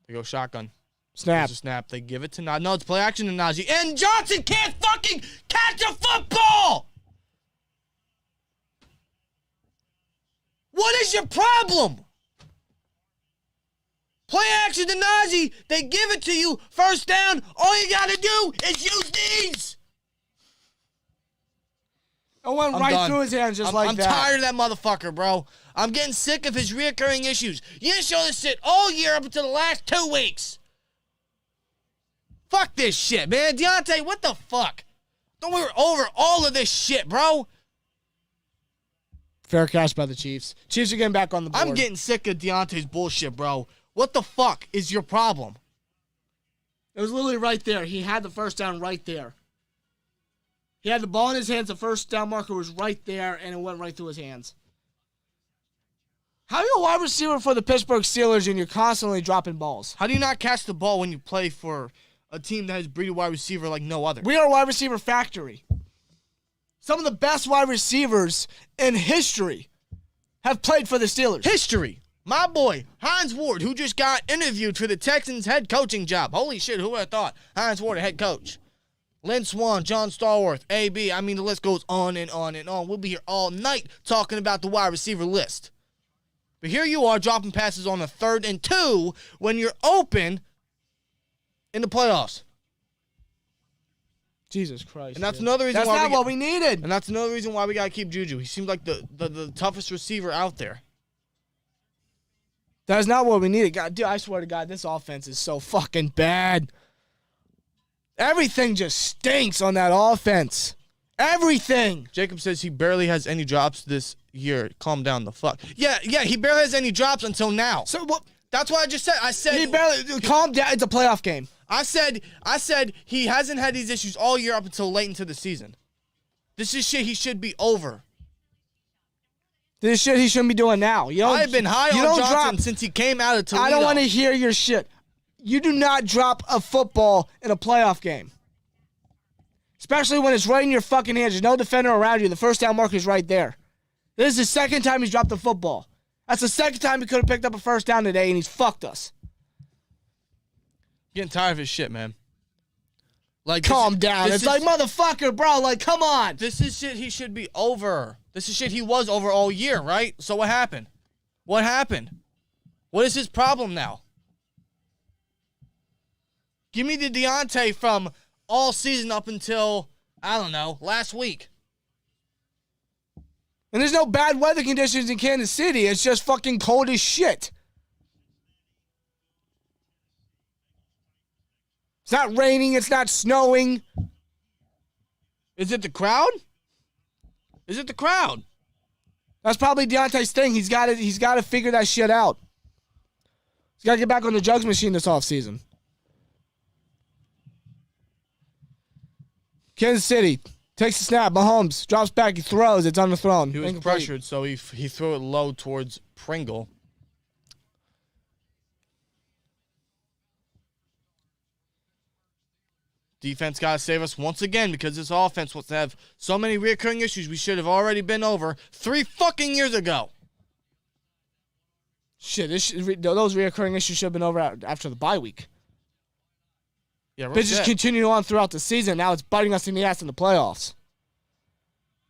They go shotgun. Snap. There's a snap. They give it to Najee. No, it's play action to Najee. And Johnson can't fucking catch a football! What is your problem? Play action to Najee. They give it to you. 1st down. All you got to do is use these. It went right through his hands just like that. I'm tired of that motherfucker, bro. I'm getting sick of his reoccurring issues. You didn't show this shit all year up until the last 2 weeks. Fuck this shit, man. Deontay, what the fuck? Don't we over all of this shit, bro? Fair catch by the Chiefs. Chiefs are getting back on the board. I'm getting sick of Deontay's bullshit, bro. What the fuck is your problem? It was literally right there. He had the first down right there. He had the ball in his hands. The first down marker was right there, and it went right through his hands. How are you a wide receiver for the Pittsburgh Steelers and you're constantly dropping balls? How do you not catch the ball when you play for a team that has breed wide receiver like no other? We are a wide receiver factory. Some of the best wide receivers in history have played for the Steelers. History. My boy, Hines Ward, who just got interviewed for the Texans head coaching job. Holy shit, who would have thought? Hines Ward, a head coach. Lynn Swann, John Stallworth, AB. I mean, the list goes on and on and on. We'll be here all night talking about the wide receiver list. But here you are dropping passes on a 3rd and 2 when you're open in the playoffs. Jesus Christ. And that's another reason why that's not what we needed. And that's another reason why we got to keep Juju. He seems like the toughest receiver out there. That's not what we needed. God, dude, I swear to God, this offense is so fucking bad. Everything just stinks on that offense. Everything. Jacob says he barely has any drops this year. Calm down the fuck. Yeah, he barely has any drops until now. So what? That's what I just said. I said he barely. Calm down. It's a playoff game. I said he hasn't had these issues all year up until late into the season. This is shit he should be over. This is shit he shouldn't be doing now. I've been high on Johnson since he came out of Toledo. I don't want to hear your shit. You do not drop a football in a playoff game. Especially when it's right in your fucking hands. There's no defender around you. The first down marker is right there. This is the second time he's dropped the football. That's the second time he could have picked up a first down today, and he's fucked us. Getting tired of his shit, man. Like, calm down. It's like, motherfucker, bro. Like, come on. This is shit he should be over. This is shit he was over all year, right? So what happened? What happened? What is his problem now? Give me the Deontay from all season up until, I don't know, last week. And there's no bad weather conditions in Kansas City. It's just fucking cold as shit. It's not raining. It's not snowing. Is it the crowd? Is it the crowd? That's probably Deontay's thing. He's got to figure that shit out. He's got to get back on the jugs machine this offseason. Kansas City takes the snap. Mahomes drops back. He throws. It's on the throne. He was pressured, so he threw it low towards Pringle. Defense got to save us once again because this offense wants to have so many recurring issues we should have already been over 3 fucking years ago. Shit, those recurring issues should have been over after the bye week. Yeah, But just continue on throughout the season. Now it's biting us in the ass in the playoffs.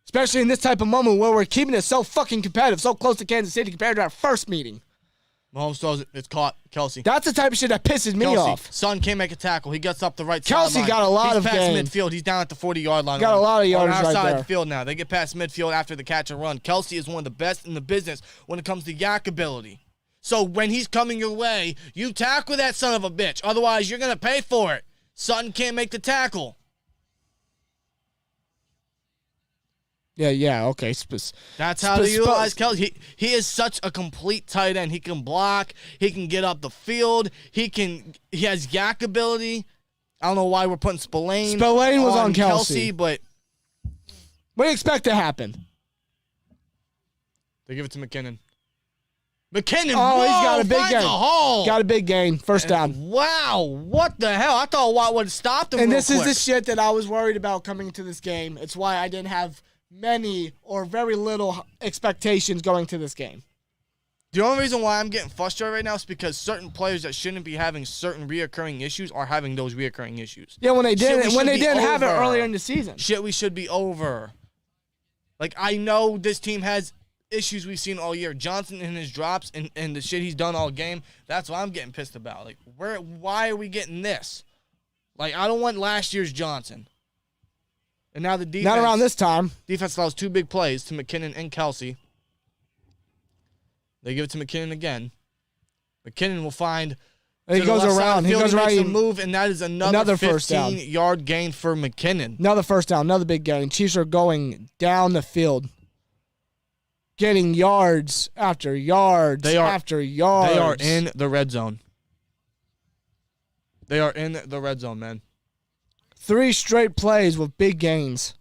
Especially in this type of moment where we're keeping it so fucking competitive, so close to Kansas City compared to our first meeting. Mahomes throws it. It's caught. Kelce. That's the type of shit that pisses me off. Son can't make a tackle. He gets up the right Kelce sideline. got a lot of He's game. past midfield. He's down at the 40-yard line. Got a lot of yards on our right side there. of the field now. They get past midfield after the catch and run. Kelce is one of the best in the business when it comes to yak ability. So when he's coming your way, you tackle that son of a bitch. Otherwise, you're going to pay for it. Sutton can't make the tackle. Yeah, okay. That's how they utilize Kelce. He is such a complete tight end. He can block. He can get up the field. He has yak ability. I don't know why we're putting Spillane was on Kelce. But what do you expect to happen? They give it to McKinnon. McKinnon, oh, he's got a big gain. Hole. Got a big gain. First down. Wow, what the hell? I thought Watt would have stopped him. And this is the shit that I was worried about coming into this game. It's why I didn't have many or very little expectations going to this game. The only reason why I'm getting frustrated right now is because certain players that shouldn't be having certain reoccurring issues are having those reoccurring issues. Yeah, when they didn't have it earlier in the season. Shit, we should be over. Like, I know this team has issues we've seen all year. Johnson and his drops and the shit he's done all game, that's what I'm getting pissed about. Like, why are we getting this? Like, I don't want last year's Johnson. And now the defense. Not around this time. Defense allows 2 big plays to McKinnon and Kelce. They give it to McKinnon again. McKinnon will find. He goes around. He goes around. He makes a move, and that is another 15-yard gain for McKinnon. Another first down. Another big gain. Chiefs are going down the field. getting yards after yards after yards. They are in the red zone. They are in the red zone, man. 3 straight plays with big gains.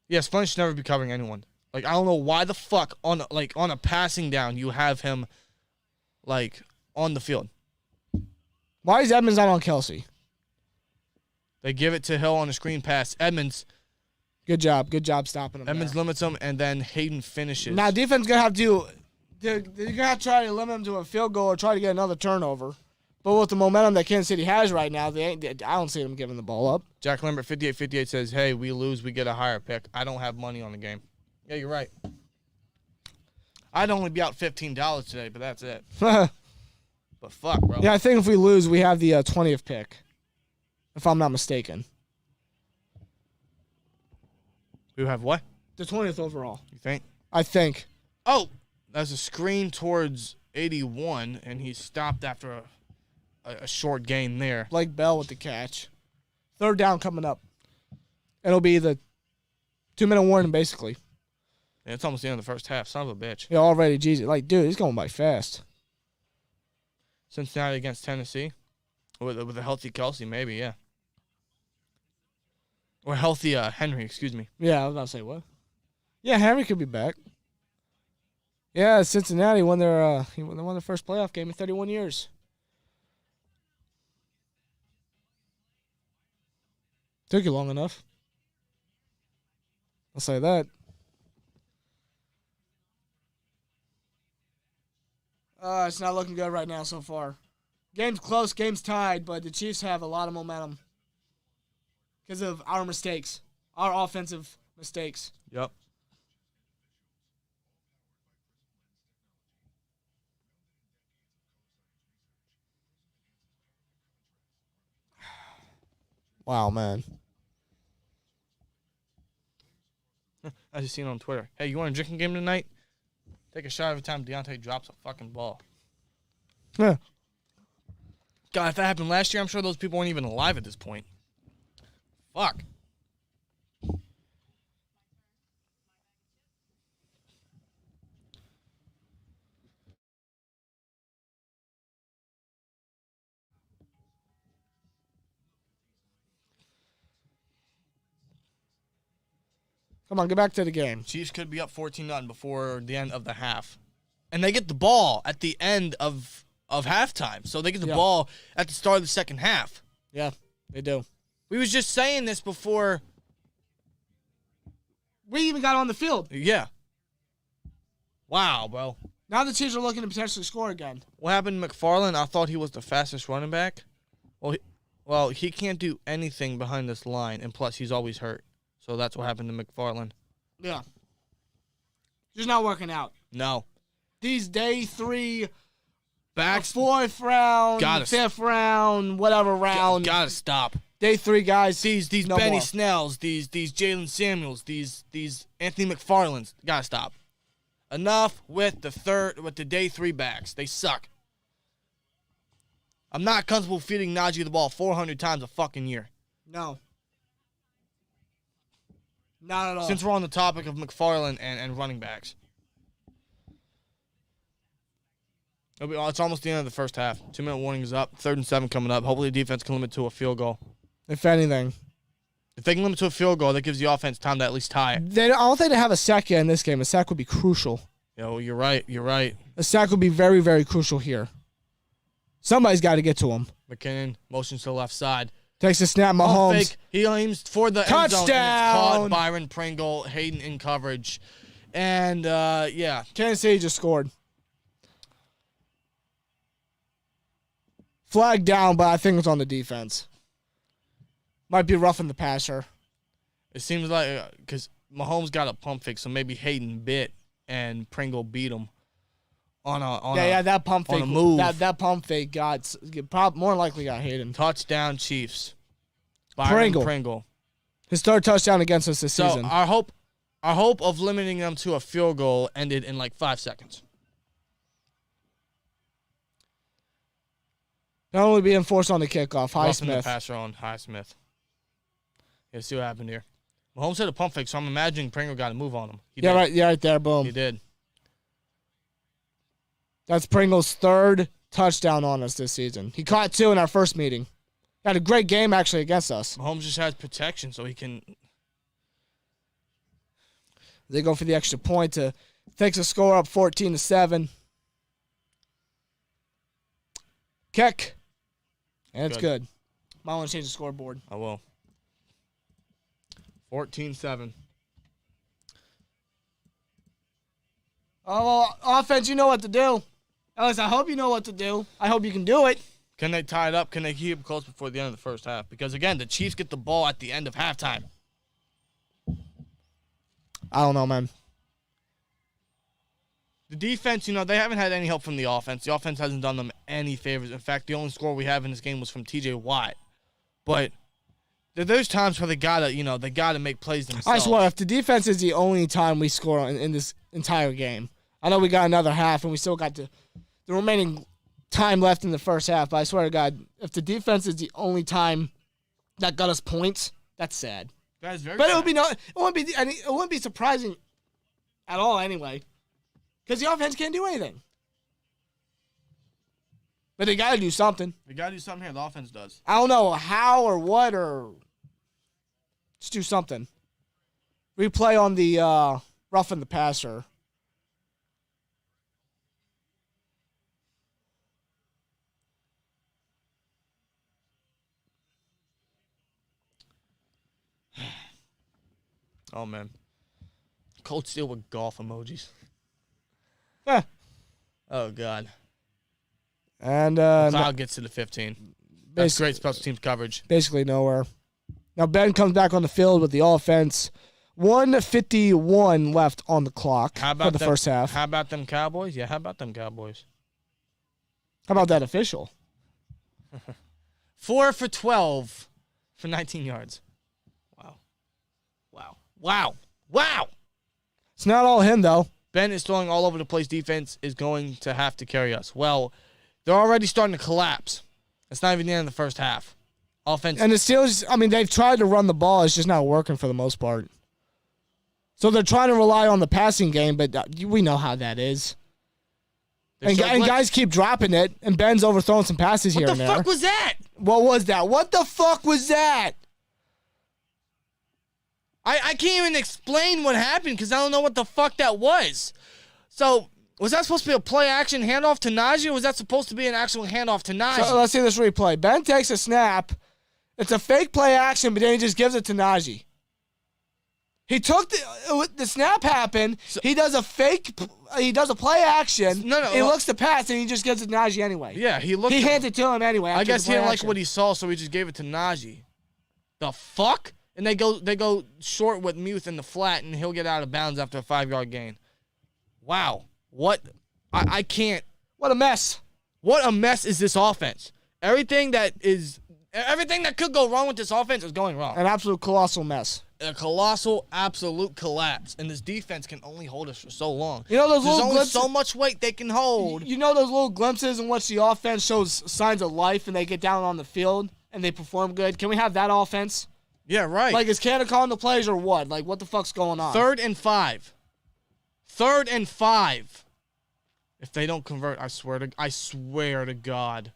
Yes, Flynn should never be covering anyone. Like, I don't know why the fuck on a passing down you have him, like, on the field. Why is Edmonds not on Kelce? They give it to Hill on a screen pass. Edmonds. Good job stopping him. Edmonds limits him, and then Hayden finishes. Now, defense going to have to they're going to have to try to limit him to a field goal or try to get another turnover. But with the momentum that Kansas City has right now, I don't see them giving the ball up. Jack Lambert, 5858, says, hey, we lose, we get a higher pick. I don't have money on the game. Yeah, you're right. I'd only be out $15 today, but that's it. But fuck, bro. Yeah, I think if we lose, we have the 20th pick, if I'm not mistaken. We have what? The 20th overall. You think? I think. Oh, that's a screen towards 81, and he stopped after a short gain there. Blake Bell with the catch. 3rd down coming up. It'll be the 2-minute warning, basically. Yeah, it's almost the end of the first half. Son of a bitch. Yeah, already, Jesus. Like, dude, he's going by fast. Cincinnati against Tennessee. With a healthy Kelce, maybe, yeah. Or healthy Henry, excuse me. Yeah, I was about to say, what? Yeah, Henry could be back. Yeah, Cincinnati won their first playoff game in 31 years. Took you long enough. I'll say that. It's not looking good right now so far. Game's close, game's tied, but the Chiefs have a lot of momentum because of our mistakes, our offensive mistakes. Yep. Wow, man. I just seen on Twitter. Hey, you want a drinking game tonight? Take a shot every time Deontay drops a fucking ball. Yeah. God, if that happened last year, I'm sure those people weren't even alive at this point. Fuck. Come on, get back to the game. Chiefs could be up 14-0 before the end of the half. And they get the ball at the end of halftime. So they get the ball at the start of the second half. Yeah, they do. We was just saying this before. We even got on the field. Yeah. Wow, bro. Now the Chiefs are looking to potentially score again. What happened to McFarland? I thought he was the fastest running back. Well, he can't do anything behind this line, and plus he's always hurt. So that's what happened to McFarland. Yeah. Just not working out. No. These day 3 Backs. 4th round, 5th round, whatever round. Gotta stop. Day 3 guys. These no Benny more. Snells, these Jalen Samuels, these Anthony McFarlands. Gotta stop. Enough with the day 3 backs. They suck. I'm not comfortable feeding Najee the ball 400 times a fucking year. No. Not at all. Since we're on the topic of McFarland and running backs. It's almost the end of the first half. 2-minute warning is up. 3rd and 7 coming up. Hopefully the defense can limit to a field goal. If anything. If they can limit to a field goal, that gives the offense time to at least tie it. I don't think they have a sack yet in this game. A sack would be crucial. Yo, you're right. You're right. A sack would be very, very crucial here. Somebody's got to get to him. McKinnon motions to the left side. Takes a snap, Mahomes. Fake. He aims for the touchdown. End zone. And it's caught. Byron Pringle, Hayden in coverage. And, yeah. Kansas City just scored. Flag down, but I think it's on the defense. Might be roughing the passer. It seems like, because Mahomes got a pump fake, so maybe Hayden bit and Pringle beat him on that pump fake. on a move. That pump fake more likely got Hayden. Touchdown Chiefs. Byron Pringle. His 3rd touchdown against us this season. Our hope of limiting them to a field goal ended in like 5 seconds. Not only being forced on the kickoff. Roughing the Highsmith. passer on Highsmith. Yeah, see what happened here. Mahomes hit a pump fake, so I'm imagining Pringle got a move on him. Yeah, right. Yeah, right there. Boom. He did. That's Pringle's third touchdown on us this season. He caught 2 in our first meeting. Had a great game, actually, against us. Mahomes just has protection, so he can... They go for the extra point to fix the score up 14-7. Kick. And it's good. Might want to change the scoreboard. I will. 14-7. Oh, offense, you know what to do. At least I hope you know what to do. I hope you can do it. Can they tie it up? Can they keep it close before the end of the first half? Because, again, the Chiefs get the ball at the end of halftime. I don't know, man. The defense, they haven't had any help from the offense. The offense hasn't done them any favors. In fact, the only score we have in this game was from TJ Watt. But there's times where they gotta make plays themselves. I swear, if the defense is the only time we score in this entire game, I know we got another half and we still got the remaining time left in the first half, but I swear to God, if the defense is the only time that got us points, that's sad. That is very but sad. it wouldn't be surprising at all anyway, because the offense can't do anything. But they got to do something. They got to do something here. The offense does. I don't know how or what, or just do something. Replay on the roughing the passer. Oh, man. Cold Steel with golf emojis. Eh. Oh, God. And Cloud gets to the 15. That's great special teams coverage. Basically nowhere. Now Ben comes back on the field with the offense. 1:51 left on the clock for the first half. How about them Cowboys? Yeah, how about them Cowboys? How about that official? 4 for 12 for 19 yards. Wow. It's not all him, though. Ben is throwing all over the place. Defense is going to have to carry us. Well, they're already starting to collapse. It's not even the end of the first half. Offense. And the Steelers, they've tried to run the ball. It's just not working for the most part. So they're trying to rely on the passing game, but we know how that is. And guys keep dropping it, and Ben's overthrowing some passes here and there. What the fuck was that? What was that? What the fuck was that? I can't even explain what happened because I don't know what the fuck that was. So, was that supposed to be a play-action handoff to Najee, or was that supposed to be an actual handoff to Najee? So let's see this replay. Ben takes a snap. It's a fake play-action, but then he just gives it to Najee. He took the snap happened. So, he does a play-action. No. He looks to pass, and he just gives it to Najee anyway. Yeah, he hands it to him anyway. I guess he didn't like what he saw, so he just gave it to Najee. The fuck? And they go short with Muth in the flat, and he'll get out of bounds after a 5-yard gain. Wow. What? I can't. What a mess. What a mess is this offense. Everything that could go wrong with this offense is going wrong. An absolute colossal mess. A colossal, absolute collapse. And this defense can only hold us for so long. There's only so much weight they can hold. Those little glimpses in which the offense shows signs of life and they get down on the field and they perform good. Can we have that offense? Yeah, right. Like, is Canada calling the plays or what? Like, what the fuck's going on? 3rd and 5. 3rd and 5. If they don't convert, I swear to God.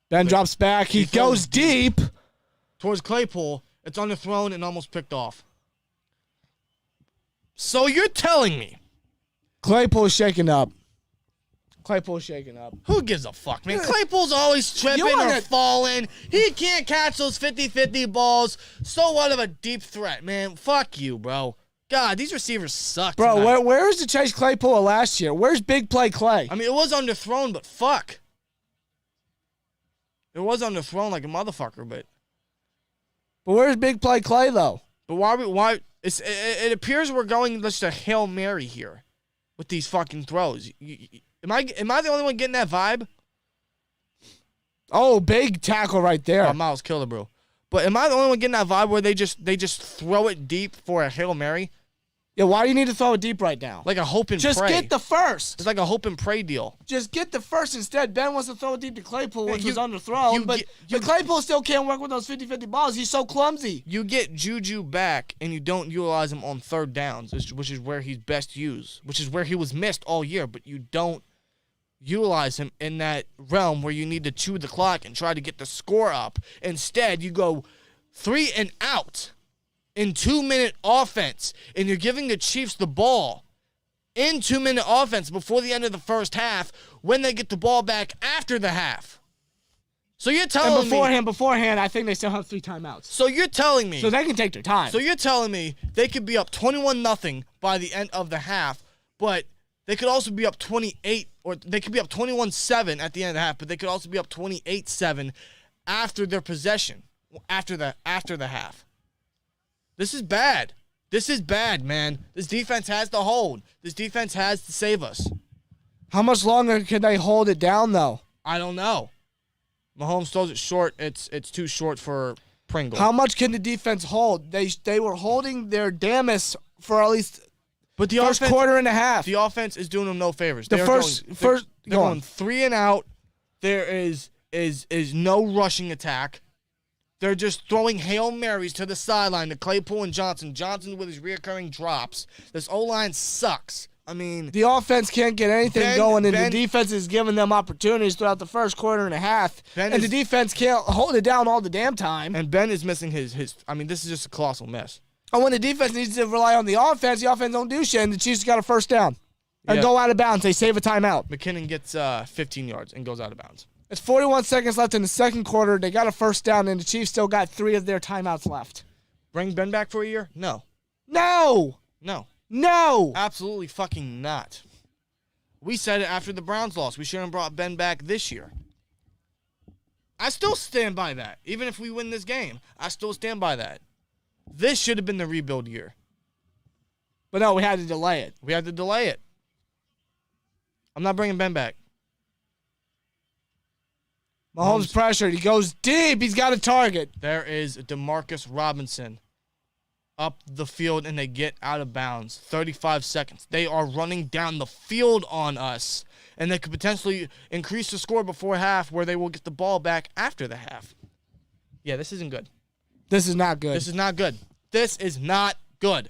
Ben drops back. He goes deep. Towards Claypool. It's underthrown and almost picked off. So you're telling me. Claypool's shaking up. Who gives a fuck, man? Claypool's always tripping or falling. He can't catch those 50-50 balls. So what of a deep threat, man? Fuck you, bro. God, these receivers suck. Bro, where's the Chase Claypool last year? Where's Big Play Clay? It was underthrown, but fuck. It was underthrown like a motherfucker, but where's Big Play Clay, though? But why? It appears we're going just a Hail Mary here with these fucking throws. Am I the only one getting that vibe? Oh, big tackle right there. Oh, Miles Killebrew. But am I the only one getting that vibe where they just throw it deep for a Hail Mary? Yeah, why do you need to throw it deep right now? Like a hope and Just pray. get the first. It's like a hope and pray deal. Just get the first instead. Ben wants to throw it deep to Claypool, which was underthrown. But Claypool still can't work with those 50-50 balls. He's so clumsy. You get Juju back, and you don't utilize him on third downs, which is where he's best used, which is where he was missed all year. But you don't utilize him in that realm where you need to chew the clock and try to get the score up. Instead, you go 3 and out in 2-minute offense, and you're giving the Chiefs the ball in 2-minute offense before the end of the first half when they get the ball back after the half. So you're telling me... Beforehand, I think they still have 3 timeouts. So you're telling me... So they can take their time. So you're telling me they could be up 21-0 by the end of the half, but they could also be up 28, or they could be up 21-7 at the end of the half, but they could also be up 28-7 after their possession, after the half. This is bad. This is bad, man. This defense has to hold. This defense has to save us. How much longer can they hold it down, though? I don't know. Mahomes throws it short. It's too short for Pringle. How much can the defense hold? They were holding their Damas for at least the first quarter and a half. The offense is doing them no favors. They're going 3 and out. There is no rushing attack. They're just throwing Hail Marys to the sideline to Claypool and Johnson. Johnson with his reoccurring drops. This O-line sucks. I mean... The offense can't get anything going, and the defense is giving them opportunities throughout the first quarter and a half. The defense can't hold it down all the damn time. And Ben is missing his... I mean, this is just a colossal mess. And when the defense needs to rely on the offense don't do shit, and the Chiefs got a first down. And go out of bounds. They save a timeout. McKinnon gets 15 yards and goes out of bounds. It's 41 seconds left in the second quarter. They got a first down, and the Chiefs still got 3 of their timeouts left. Bring Ben back for a year? No. No! No. No! Absolutely fucking not. We said it after the Browns lost. We should have brought Ben back this year. I still stand by that. Even if we win this game, I still stand by that. This should have been the rebuild year. But no, we had to delay it. We had to delay it. I'm not bringing Ben back. Mahomes pressured. He goes deep. He's got a target. There is DeMarcus Robinson up the field, and they get out of bounds. 35 seconds. They are running down the field on us, and they could potentially increase the score before half where they will get the ball back after the half. Yeah, this isn't good. This is not good. This is not good. This is not good.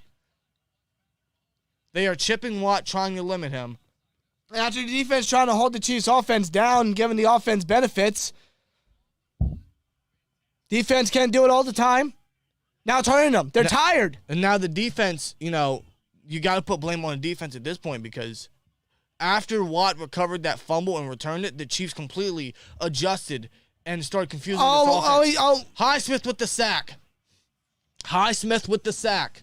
They are chipping Watt, trying to limit him. After the defense trying to hold the Chiefs' offense down, giving the offense benefits, defense can't do it all the time. Now it's hurting them. They're tired. And now the defense, you got to put blame on the defense at this point because after Watt recovered that fumble and returned it, the Chiefs completely adjusted and started confusing this offense. Highsmith with the sack. Highsmith with the sack.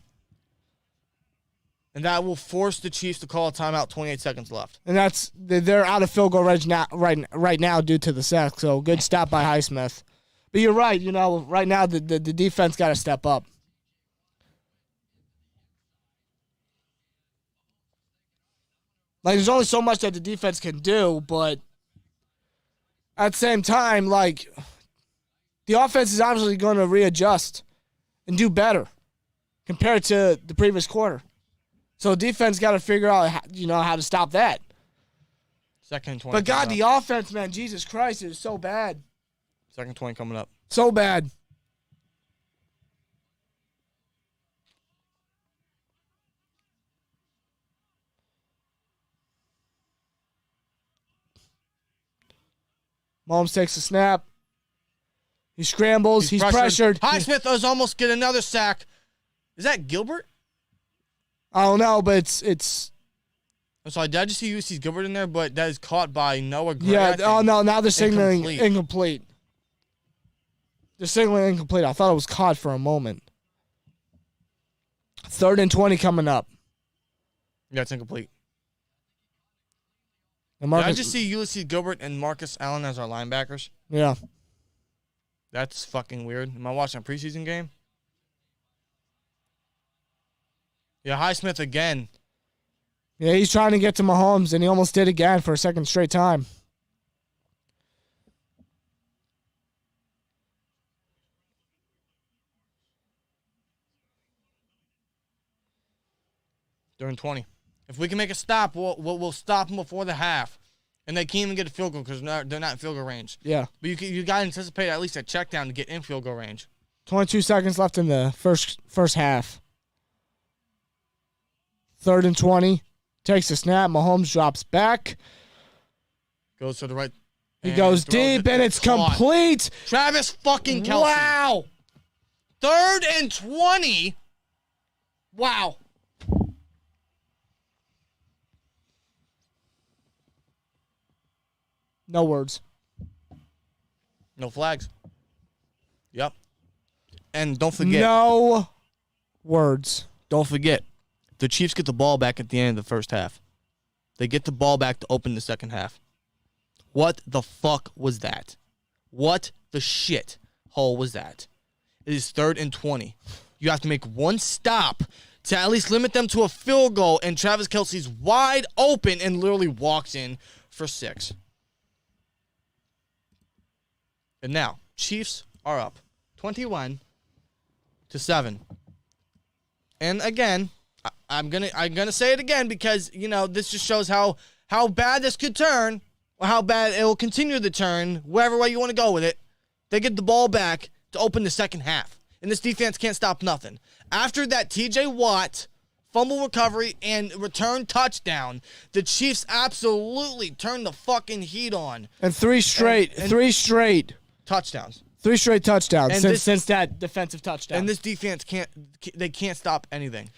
And that will force the Chiefs to call a timeout. 28 seconds left. And they're out of field goal range right now due to the sack. So good stop by Highsmith. But you're right. Right now the defense got to step up. Like there's only so much that the defense can do, but at the same time, like the offense is obviously going to readjust and do better compared to the previous quarter. So defense got to figure out, how to stop that. Second and 20. But God, the offense, man, Jesus Christ, is so bad. Second 20 coming up. So bad. Mahomes takes a snap. He scrambles. He's pressured. Highsmith does almost get another sack. Is that Gilbert? I don't know, but it's. I'm sorry, did I just see UC's Gilbert in there? But that is caught by Noah Gray. Yeah, no, now they're signaling incomplete. They're signaling incomplete. I thought it was caught for a moment. 3rd and 20 coming up. Yeah, it's incomplete. Did I just see Ulysses Gilbert and Marcus Allen as our linebackers? Yeah. That's fucking weird. Am I watching a preseason game? Yeah, Highsmith again. Yeah, he's trying to get to Mahomes, and he almost did again for a second straight time. They're in 20. If we can make a stop, we'll stop them before the half. And they can't even get a field goal because they're not in field goal range. Yeah. But you got to anticipate at least a check down to get in field goal range. 22 seconds left in the first half. 3rd and 20. Takes a snap. Mahomes drops back. Goes to the right. He goes deep, and it's complete. Travis fucking Kelce. Wow. 3rd and 20. Wow. No words. No flags. Yep. And don't forget. No words. Don't forget. The Chiefs get the ball back at the end of the first half. They get the ball back to open the second half. What the fuck was that? What the shit hole was that? It is 3rd and 20. You have to make one stop to at least limit them to a field goal, and Travis Kelce's wide open and literally walks in for 6. And now, Chiefs are up 21-7. And again, I'm gonna say it again because, you know, this just shows how bad this could turn, or how bad it will continue to turn, wherever way you want to go with it. They get the ball back to open the second half. And this defense can't stop nothing. After that TJ Watt fumble recovery and return touchdown, the Chiefs absolutely turned the fucking heat on. And three straight touchdowns. 3 straight touchdowns And since that defensive touchdown. And this defense can't stop anything.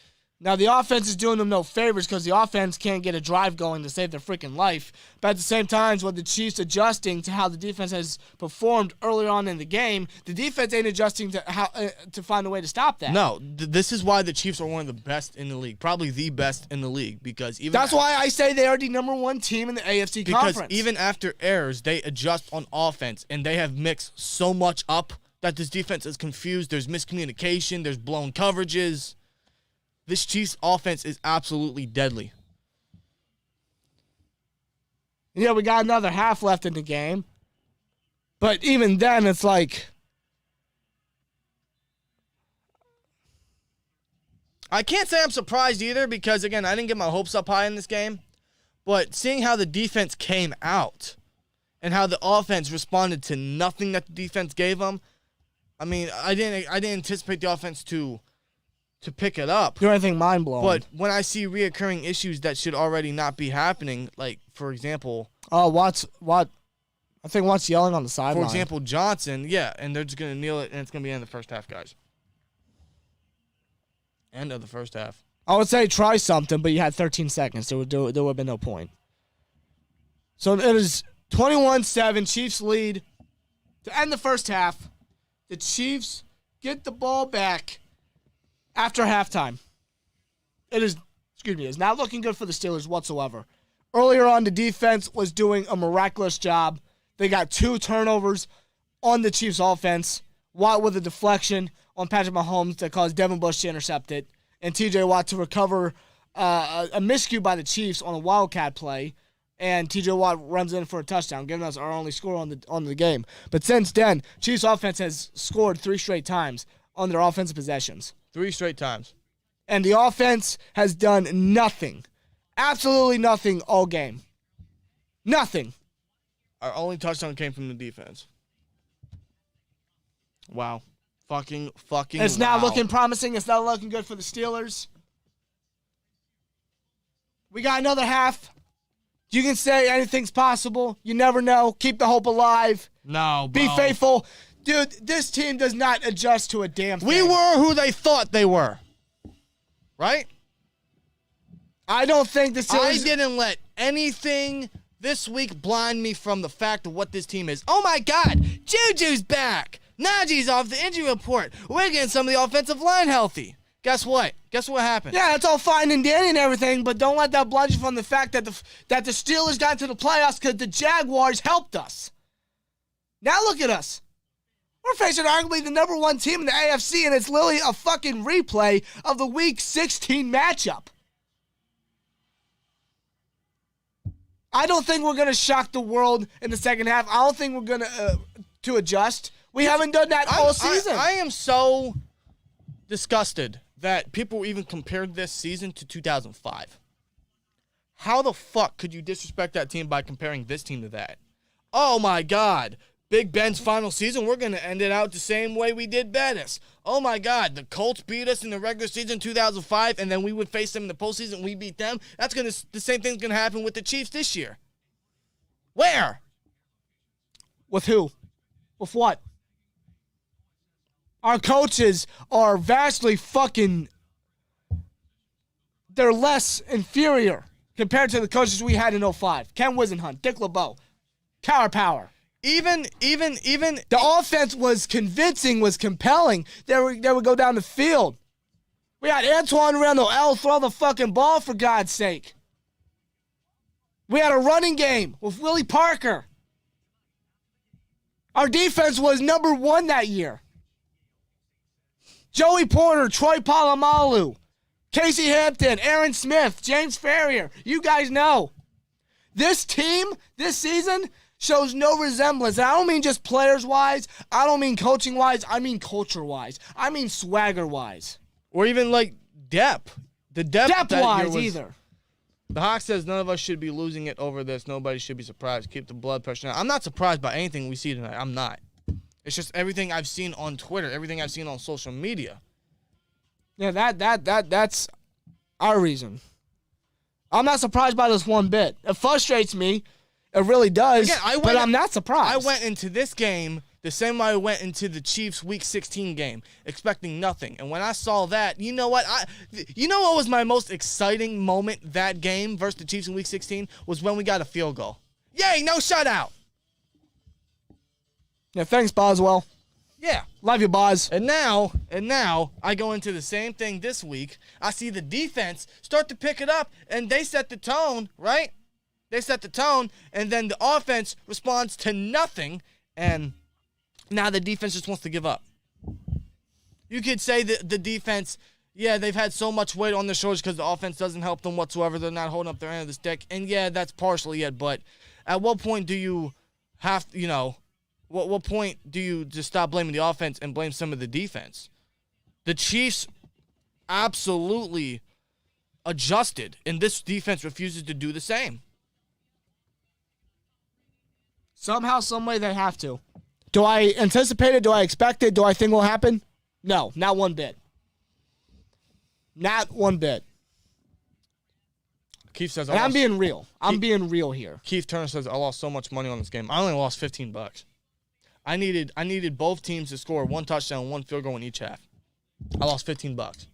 Now, the offense is doing them no favors because the offense can't get a drive going to save their freaking life. But at the same time, with the Chiefs adjusting to how the defense has performed earlier on in the game, the defense ain't adjusting to how to find a way to stop that. No, this is why the Chiefs are one of the best in the league, probably the best in the league, because even that's why I say they are the number 1 team in the AFC conference. Because even after errors, they adjust on offense, and they have mixed so much up that this defense is confused. There's miscommunication. There's blown coverages. This Chiefs offense is absolutely deadly. Yeah, we got another half left in the game. But even then, it's like... I can't say I'm surprised either because, again, I didn't get my hopes up high in this game. But seeing how the defense came out and how the offense responded to nothing that the defense gave them, I mean, I didn't anticipate the offense to pick it up. Do anything mind-blowing. But when I see reoccurring issues that should already not be happening, like, for example... Oh, Watt's yelling on the sideline. For example, Johnson, yeah, and they're just going to kneel it, and it's going to be in the first half, guys. End of the first half. I would say try something, but you had 13 seconds. There would have been no point. So it is 21-7, Chiefs lead. To end the first half, the Chiefs get the ball back after halftime. It is not looking good for the Steelers whatsoever. Earlier on, the defense was doing a miraculous job. They got 2 turnovers on the Chiefs' offense. Watt with a deflection on Patrick Mahomes that caused Devin Bush to intercept it, and TJ Watt to recover a miscue by the Chiefs on a wildcat play, and TJ Watt runs in for a touchdown, giving us our only score on the game. But since then, Chiefs' offense has scored 3 straight times on their offensive possessions. 3 straight times. And the offense has done nothing. Absolutely nothing all game. Nothing. Our only touchdown came from the defense. Wow. Fucking It's not looking promising. It's not looking good for the Steelers. We got another half. You can say anything's possible. You never know. Keep the hope alive. No, bro. Be faithful. Dude, this team does not adjust to a damn thing. We were who they thought they were. Right? I don't think the Steelers... I didn't let anything this week blind me from the fact of what this team is. Oh, my God. Juju's back. Najee's off the injury report. We're getting some of the offensive line healthy. Guess what? Guess what happened? Yeah, it's all fine and dandy and everything, but don't let that blind you from the fact that the Steelers got into the playoffs because the Jaguars helped us. Now look at us. We're facing arguably the number 1 team in the AFC, and it's literally a fucking replay of the Week 16 matchup. I don't think we're going to shock the world in the second half. I don't think we're going to adjust. We haven't done that all season. I am so disgusted that people even compared this season to 2005. How the fuck could you disrespect that team by comparing this team to that? Oh, my God. Big Ben's final season, we're going to end it out the same way we did Bettis. Oh, my God. The Colts beat us in the regular season 2005, and then we would face them in the postseason, we beat them. The same thing's going to happen with the Chiefs this year. Where? With who? With what? Our coaches are vastly fucking... They're less inferior compared to the coaches we had in 05. Ken Wisenhunt, Dick LeBeau, Cower Power. Even the offense was convincing, was compelling. They would go down the field. We had Antoine Randall L throw the fucking ball, for God's sake. We had a running game with Willie Parker. Our defense was number 1 that year. Joey Porter, Troy Polamalu, Casey Hampton, Aaron Smith, James Ferrier. You guys know. This team, this season, shows no resemblance. And I don't mean just players-wise. I don't mean coaching-wise. I mean culture-wise. I mean swagger-wise. Or even, like, depth. The depth-wise either. The Hawk says none of us should be losing it over this. Nobody should be surprised. Keep the blood pressure down. I'm not surprised by anything we see tonight. I'm not. It's just everything I've seen on Twitter, everything I've seen on social media. Yeah, that's our reason. I'm not surprised by this one bit. It frustrates me. It really does. Again, but I'm not surprised. I went into this game the same way I went into the Chiefs Week 16 game, expecting nothing. And when I saw that, you know what? You know what was my most exciting moment that game versus the Chiefs in Week 16 was when we got a field goal. Yay, no shutout. Yeah, thanks, Boswell. Yeah. Love you, Boz. And now, I go into the same thing this week. I see the defense start to pick it up, and they set the tone, right? They set the tone, and then the offense responds to nothing, and now the defense just wants to give up. You could say that the defense, yeah, they've had so much weight on their shoulders because the offense doesn't help them whatsoever. They're not holding up their end of the stick, and yeah, that's partially it, but at what point do you have, what point do you just stop blaming the offense and blame some of the defense? The Chiefs absolutely adjusted, and this defense refuses to do the same. Somehow, some way, they have to. Do I anticipate it? Do I expect it? Do I think it will happen? No, not one bit. Not one bit. Keith says, and I'm being real. I'm being real here. Keith Turner says, I lost so much money on this game. I only lost $15. I needed both teams to score 1 touchdown, 1 field goal in each half. I lost $15.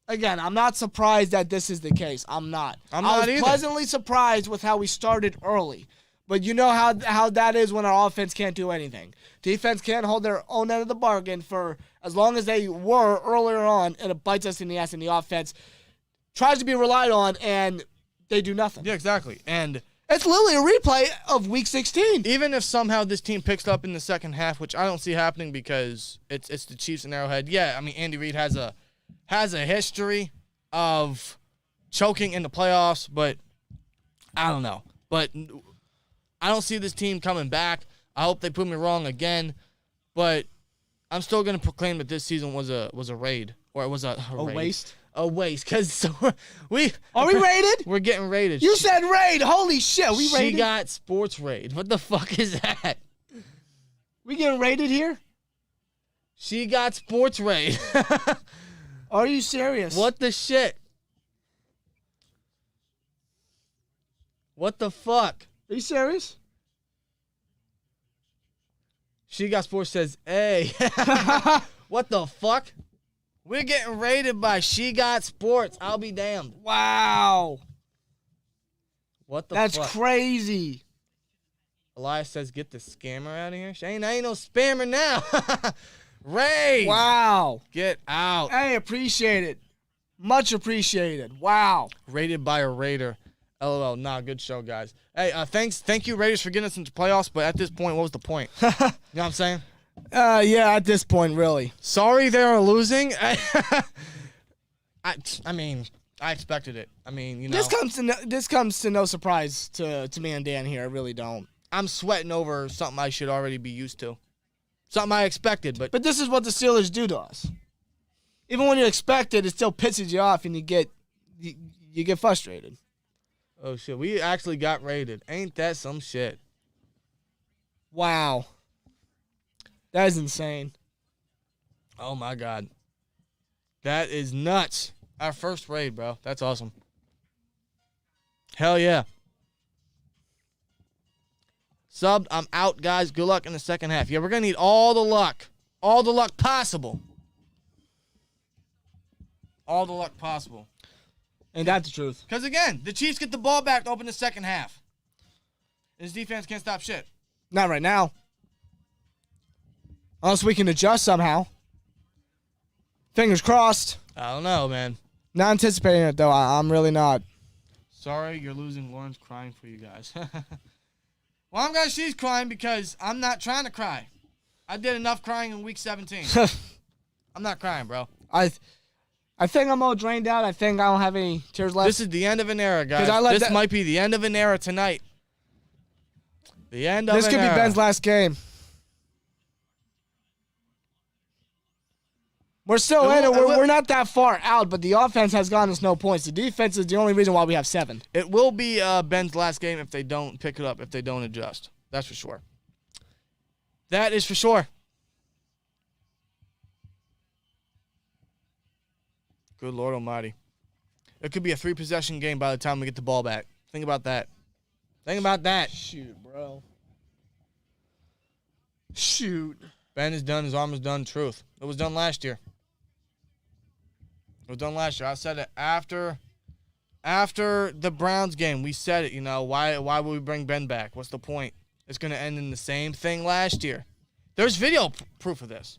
Again, I'm not surprised that this is the case. I'm not. I was pleasantly surprised with how we started early. But you know how that is when our offense can't do anything. Defense can't hold their own end of the bargain for as long as they were earlier on, and it bites us in the ass, and the offense tries to be relied on, and they do nothing. Yeah, exactly. And it's literally a replay of Week 16. Even if somehow this team picks up in the second half, which I don't see happening because it's the Chiefs and Arrowhead. Yeah, I mean, Andy Reid has a history of choking in the playoffs, but I don't know. But I don't see this team coming back. I hope they prove me wrong again, but I'm still going to proclaim that this season was a raid, or it was a raid. Waste. A waste, because are we raided? We're getting raided. You said raid. Holy shit, we raided? She got sports raid. What the fuck is that? We getting raided here? She got sports raid. Are you serious? What the shit? What the fuck? Are you serious? She Got Sports says, hey. What the fuck? We're getting raided by She Got Sports. I'll be damned. Wow. What the fuck? That's crazy. Elias says, get the scammer out of here. I ain't no spammer now. Raid. Wow. Get out. Hey, appreciate it. Much appreciated. Wow. Raided by a Raider. LOL. Nah, good show, guys. Hey, thank you, Raiders, for getting us into playoffs, but at this point, what was the point? You know what I'm saying? Yeah, at this point, really. Sorry they are losing. I mean, I expected it. I mean, This comes to no surprise to me and Dan here. I really don't. I'm sweating over something I should already be used to. Something I expected, but this is what the Steelers do to us. even when you expect it, it still pisses you off, and you get frustrated. Oh, shit. We actually got raided. Ain't that some shit? Wow. That is insane. Oh, my God. That is nuts. Our first raid, bro. That's awesome. Hell yeah. Subbed, I'm out, guys. Good luck in the second half. Yeah, we're going to need all the luck. All the luck possible. All the luck possible. And that's the truth. Because, again, the Chiefs get the ball back to open the second half. His defense can't stop shit. Not right now. Unless we can adjust somehow. Fingers crossed. I don't know, man. Not anticipating it, though. I'm really not. Sorry you're losing. Lauren's crying for you guys. Well, I'm glad she's crying because I'm not trying to cry. I did enough crying in week 17. I'm not crying, bro. I think I'm all drained out. I think I don't have any tears left. This is the end of an era, guys. This might be the end of an era tonight. The end of an era. This could be Ben's last game. We're still in it. We're not that far out, but the offense has gotten us no points. The defense is the only reason why we have 7. It will be Ben's last game if they don't pick it up, if they don't adjust. That's for sure. That is for sure. Good Lord Almighty. It could be a 3-possession game by the time we get the ball back. Think about that. Think about that. Shoot, bro. Shoot. Ben is done. His arm is done. Truth. It was done last year. It was done last year. I said it after the Browns game. We said it, Why would we bring Ben back? What's the point? It's going to end in the same thing last year. There's video proof of this.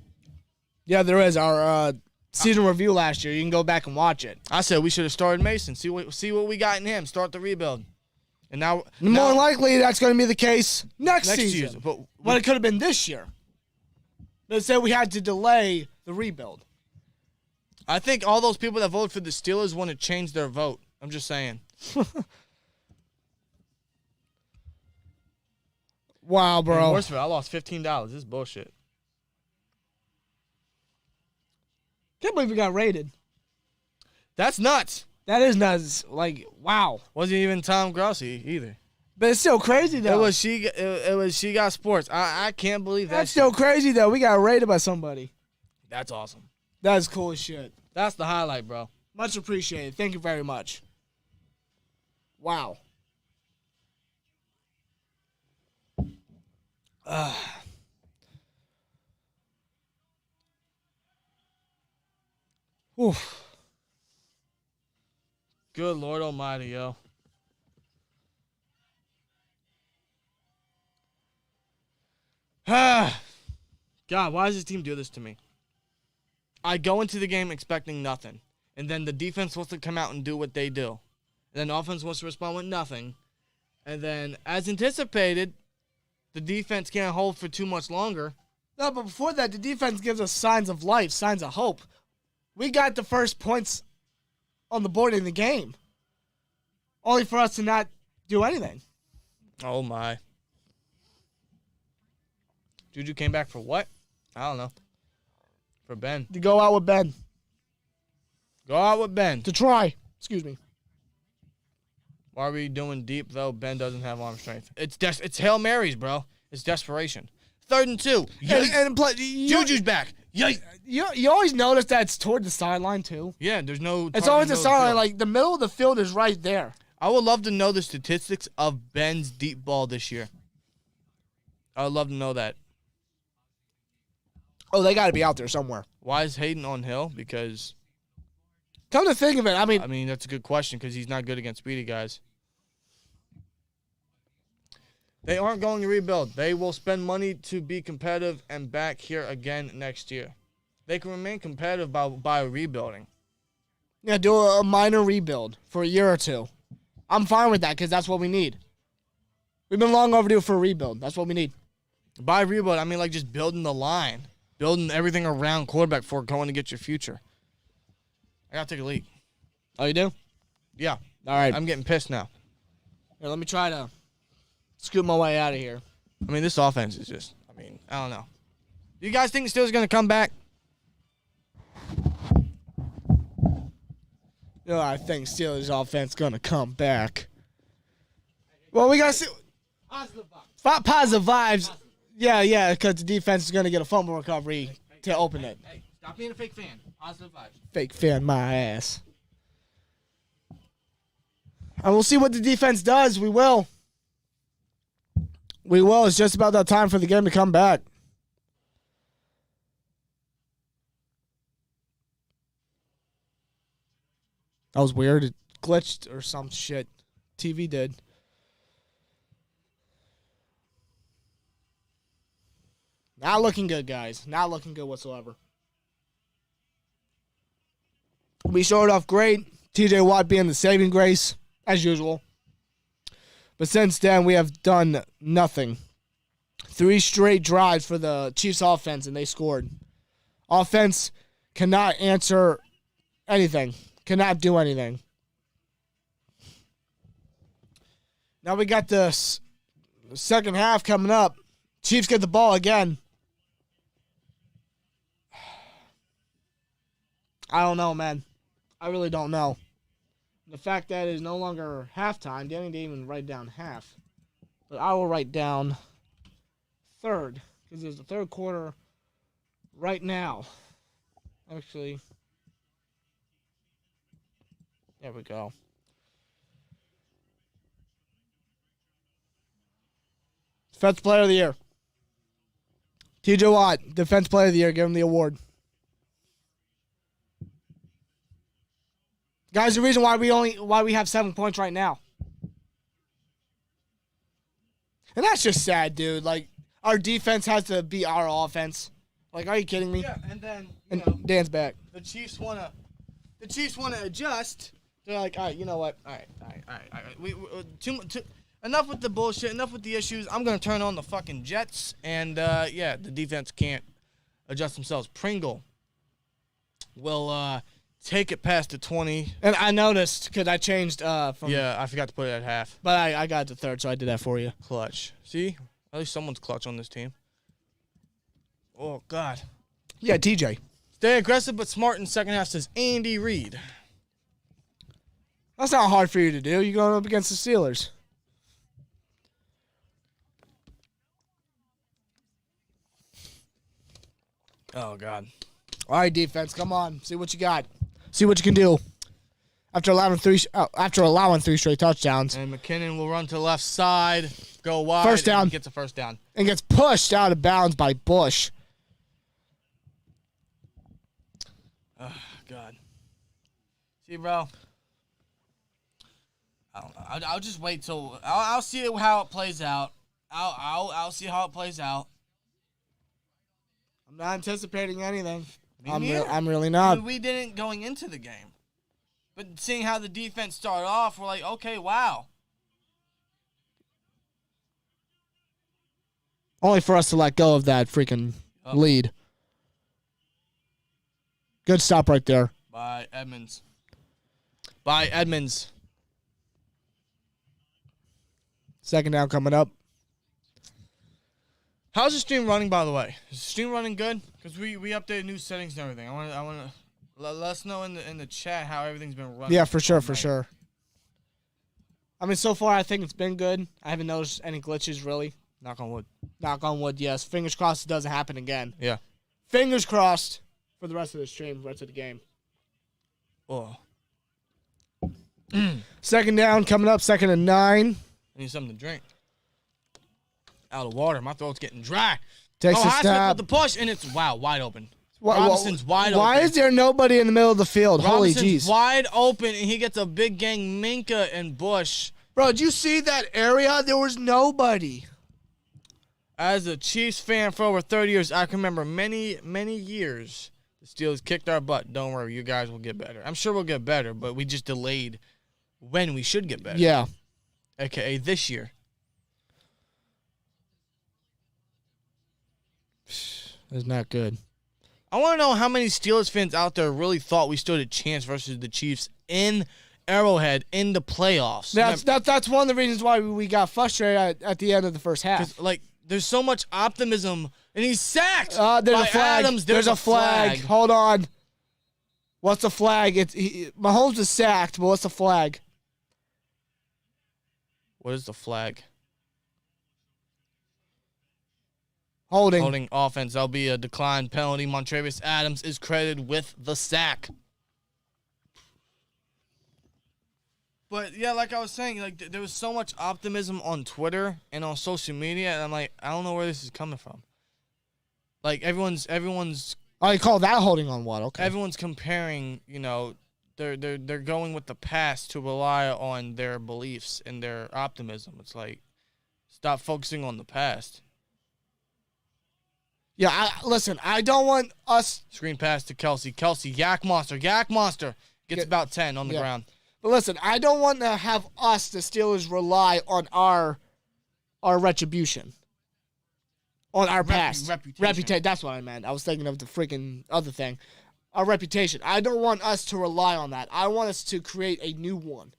Yeah, there is. Our season review last year. You can go back and watch it. I said we should have started Mason. See what we got in him. Start the rebuild. And now more likely that's going to be the case next season. But it could have been this year. They said we had to delay the rebuild. I think all those people that voted for the Steelers want to change their vote. I'm just saying. Wow, bro. And worse of it, I lost $15. This is bullshit. Can't believe we got raided. That's nuts. That is nuts. Like, wow. Wasn't even Tom Grossi either. But it's still crazy, though. It was She Got Sports. I can't believe that. That's still crazy, though. We got raided by somebody. That's awesome. That's cool as shit. That's the highlight, bro. Much appreciated. Thank you very much. Wow. Oof. Good Lord Almighty, yo. God, why does this team do this to me? I go into the game expecting nothing, and then the defense wants to come out and do what they do. And then the offense wants to respond with nothing. And then, as anticipated, the defense can't hold for too much longer. No, but before that, the defense gives us signs of life, signs of hope. We got the first points on the board in the game, only for us to not do anything. Oh, my. Juju came back for what? I don't know. For Ben. To go out with Ben. Go out with Ben. To try. Excuse me. Why are we doing deep, though? Ben doesn't have arm strength. It's Hail Marys, bro. It's desperation. 3rd and 2. And Juju's back. Yikes. You always notice that it's toward the sideline, too. Yeah, there's no... It's always the sideline. Like, the middle of the field is right there. I would love to know the statistics of Ben's deep ball this year. I would love to know that. Oh, they got to be out there somewhere. Why is Hayden on Hill? Because... Come to think of it, I mean, that's a good question because he's not good against speedy guys. They aren't going to rebuild. They will spend money to be competitive and back here again next year. They can remain competitive by rebuilding. Yeah, do a minor rebuild for a year or two. I'm fine with that because that's what we need. We've been long overdue for a rebuild. That's what we need. By rebuild, I mean like just building the line. Building everything around quarterback before going to get your future. I got to take a leak. Oh, you do? Yeah. All right. I'm getting pissed now. Here, let me try to scoot my way out of here. I mean, this offense is just, I don't know. Do you guys think the Steelers are going to come back? I think Steelers offense going to come back. Well, we got to see. Positive vibes. Positive vibes. Yeah, because the defense is going to get a fumble recovery to open it. Hey, stop being a fake fan. Positive vibes. Fake fan my ass. And we'll see what the defense does. We will. It's just about that time for the game to come back. That was weird. It glitched or some shit. TV did. Not looking good, guys. Not looking good whatsoever. We started off great. TJ Watt being the saving grace, as usual. But since then, we have done nothing. 3 straight drives for the Chiefs offense, and they scored. Offense cannot answer anything. Cannot do anything. Now we got the second half coming up. Chiefs get the ball again. I don't know, man. I really don't know. The fact that it is no longer halftime, Danny didn't even write down half. But I will write down third, because there's the third quarter right now. Actually, there we go. Defensive Player of the Year. TJ Watt, Defensive Player of the Year. Give him the award. Guys, the reason why we have 7 points right now. And that's just sad, dude. Like, our defense has to beat our offense. Like, are you kidding me? Yeah, and then Dan's back. The Chiefs wanna adjust. They're like, all right, you know what? All right. We enough with the bullshit. Enough with the issues. I'm gonna turn on the fucking Jets, and the defense can't adjust themselves. Pringle will take it past the 20. And I noticed, because I changed from... Yeah, I forgot to put it at half. But I got it to third, so I did that for you. Clutch. See? At least someone's clutch on this team. Oh, God. Yeah, TJ. Stay aggressive but smart in second half, says Andy Reid. That's not hard for you to do. You're going up against the Steelers. Oh, God. All right, defense, come on. See what you got. See what you can do. After allowing 3 straight touchdowns. And McKinnon will run to the left side, go wide. First down. And gets a first down. And gets pushed out of bounds by Bush. Oh, God. See, bro. I don't know. I'll just wait till I'll see how it plays out. I'll see how it plays out. I'm not anticipating anything. I'm really not. We didn't going into the game. But seeing how the defense started off, we're like, okay, wow. Only for us to let go of that freaking lead. Good stop right there. By Edmonds. Second down coming up. How's the stream running, by the way? Is the stream running good? Because we updated new settings and everything. I want to let us know in the chat how everything's been running. Yeah, for sure. I mean, so far I think it's been good. I haven't noticed any glitches really. Knock on wood. Knock on wood. Yes. Fingers crossed it doesn't happen again. Yeah. Fingers crossed for the rest of the stream, rest of the game. Oh. Second down coming up. 2nd and 9. I need something to drink. Out of water. My throat's getting dry. Takes a Highsmith snap. with the push, and it's, wide open. Robinson's wide open. Why is there nobody in the middle of the field? Holy jeez. Wide open, and he gets a big gang Minka and Bush. Bro, did you see that area? There was nobody. As a Chiefs fan for over 30 years, I can remember many, many years the Steelers kicked our butt. Don't worry, you guys will get better. I'm sure we'll get better, but we just delayed when we should get better. Yeah. AKA this year. It's not good. I want to know how many Steelers fans out there really thought we stood a chance versus the Chiefs in Arrowhead in the playoffs. That's one of the reasons why we got frustrated at the end of the first half. Like, there's so much optimism, and he's sacked. There's a flag. Adams. There's a flag. Hold on. What's the flag? Mahomes is sacked, but what's the flag? What is the flag? Holding. Holding offense. That'll be a decline penalty. Montravius Adams is credited with the sack. But, yeah, like I was saying, like there was so much optimism on Twitter and on social media, and I'm like, I don't know where this is coming from. Like, everyone's Oh, you call that holding on what? Okay. everyone's comparing, you know, they're going with the past to rely on their beliefs and their optimism. It's like, stop focusing on the past. Yeah, listen, I don't want us. Screen pass to Kelce. Kelce, yak monster. Gets about 10 on the ground. But listen, I don't want to have us, the Steelers, rely on our retribution. On our past. Reputation. That's what I meant. I was thinking of the freaking other thing. Our reputation. I don't want us to rely on that. I want us to create a new one.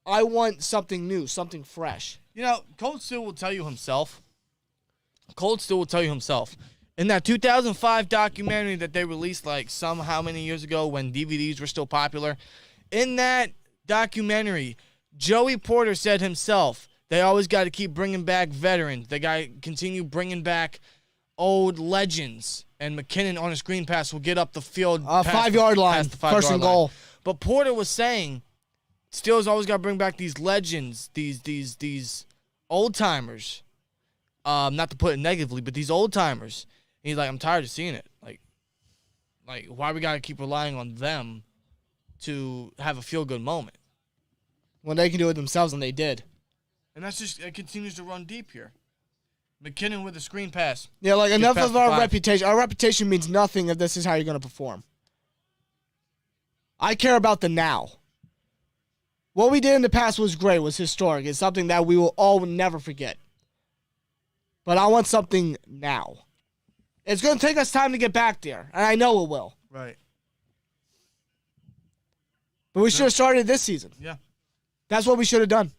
I want something new, something fresh. You know, Cold Steel will tell you himself. In that 2005 documentary that they released like how many years ago when DVDs were still popular, in that documentary, Joey Porter said himself, they always got to keep bringing back veterans. They got to continue bringing back old legends. And McKinnon on a screen pass will get up the field. 5-yard line. First and goal. But Porter was saying, Steelers always got to bring back these legends, these old-timers. Not to put it negatively, but these old-timers. And he's like, I'm tired of seeing it. Like why we got to keep relying on them to have a feel-good moment? When they can do it themselves, and they did. And it continues to run deep here. McKinnon with a screen pass. Yeah, like enough of our reputation. Our reputation means nothing if this is how you're going to perform. I care about the now. What we did in the past was great, was historic. It's something that we will all never forget. But I want something now. It's going to take us time to get back there, and I know it will. Right. But we should have started this season. Yeah. That's what we should have done.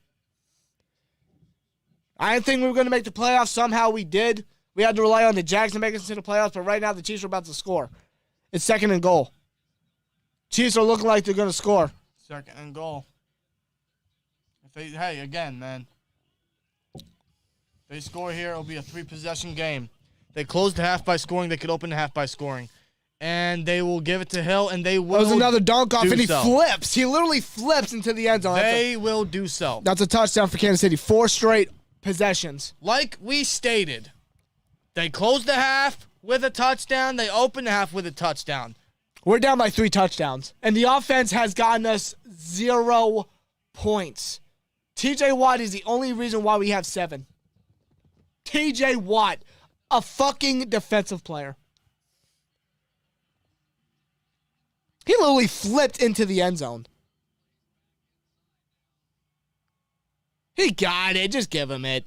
I didn't think we were going to make the playoffs. Somehow we did. We had to rely on the Jags to make us into the playoffs, but right now the Chiefs are about to score. It's second and goal. Chiefs are looking like they're going to score. Second and goal. Hey, again, man. If they score here, it'll be a 3-possession game. They closed the half by scoring. They could open the half by scoring. And they will give it to Hill, and they will. That was another dunk off, and he so. flips. He literally flips into the end zone. They will do so. That's a touchdown for Kansas City. 4 straight possessions. Like we stated, they closed the half with a touchdown. They opened the half with a touchdown. We're down by 3 touchdowns, and the offense has gotten us 0 points. TJ Watt is the only reason why we have 7. TJ Watt, a fucking defensive player. He literally flipped into the end zone. He got it. Just give him it.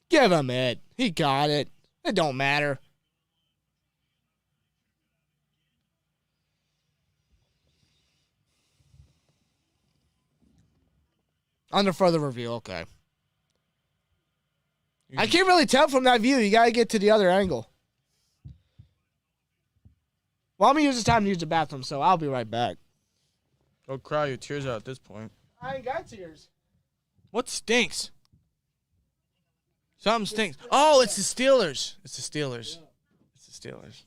Give him it. He got it. It don't matter. Under further review, okay. I can't really tell from that view. You got to get to the other angle. Well, I'm going to use this time to use the bathroom, so I'll be right back. Go cry your tears out at this point. I ain't got tears. What stinks? Something stinks. Oh, it's the Steelers. It's the Steelers. It's the Steelers.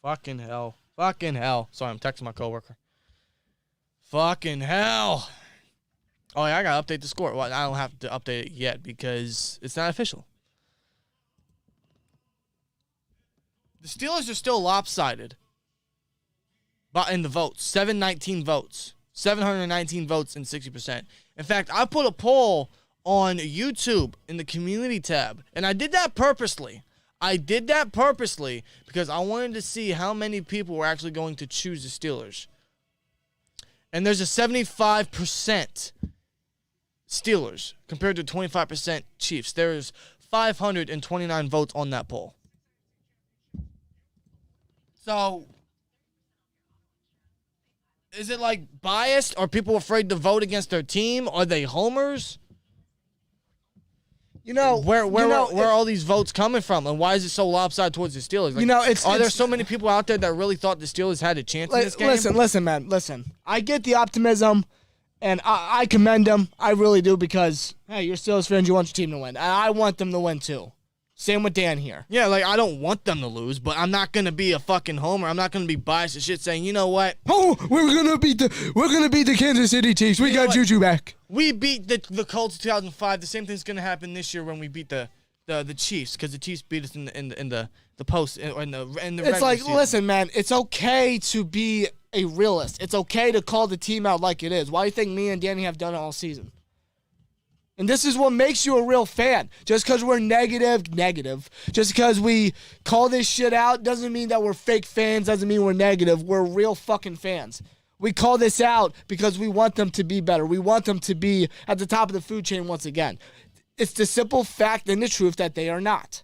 Fucking hell. Fucking hell. Sorry, I'm texting my coworker. Fucking hell. Oh, yeah, I got to update the score. Well, I don't have to update it yet because it's not official. The Steelers are still lopsided. But in the votes, 719 votes. 719 votes and 60%. In fact, I put a poll on YouTube in the community tab, and I did that purposely. Because I wanted to see how many people were actually going to choose the Steelers. And there's a 75% Steelers compared to 25% Chiefs. There's 529 votes on that poll. So, Is it like biased? Are people afraid to vote against their team? Are they homers? Where are all these votes coming from, and why is it so lopsided towards the Steelers? Like, are there so many people out there that really thought the Steelers had a chance in this game? Listen, man, listen. I get the optimism, and I commend them. I really do because, hey, you're Steelers fans, you want your team to win. And I want them to win, too. Same with Dan here. Yeah, like, I don't want them to lose, but I'm not going to be a fucking homer. I'm not going to be biased and shit saying, you know what? Oh, we're going to beat the Kansas City Chiefs. We got Juju back. We beat the Colts in 2005. The same thing's going to happen this year when we beat the Chiefs, because the Chiefs beat us in the post or in the It's like, season. Listen, man, it's okay to be a realist. It's okay to call the team out like it is. Why do you think me and Danny have done it all season? And this is what makes you a real fan. Just because we're negative. Just because we call this shit out doesn't mean that we're fake fans, doesn't mean we're negative. We're real fucking fans. We call this out because we want them to be better. We want them to be at the top of the food chain once again. It's the simple fact and the truth that they are not.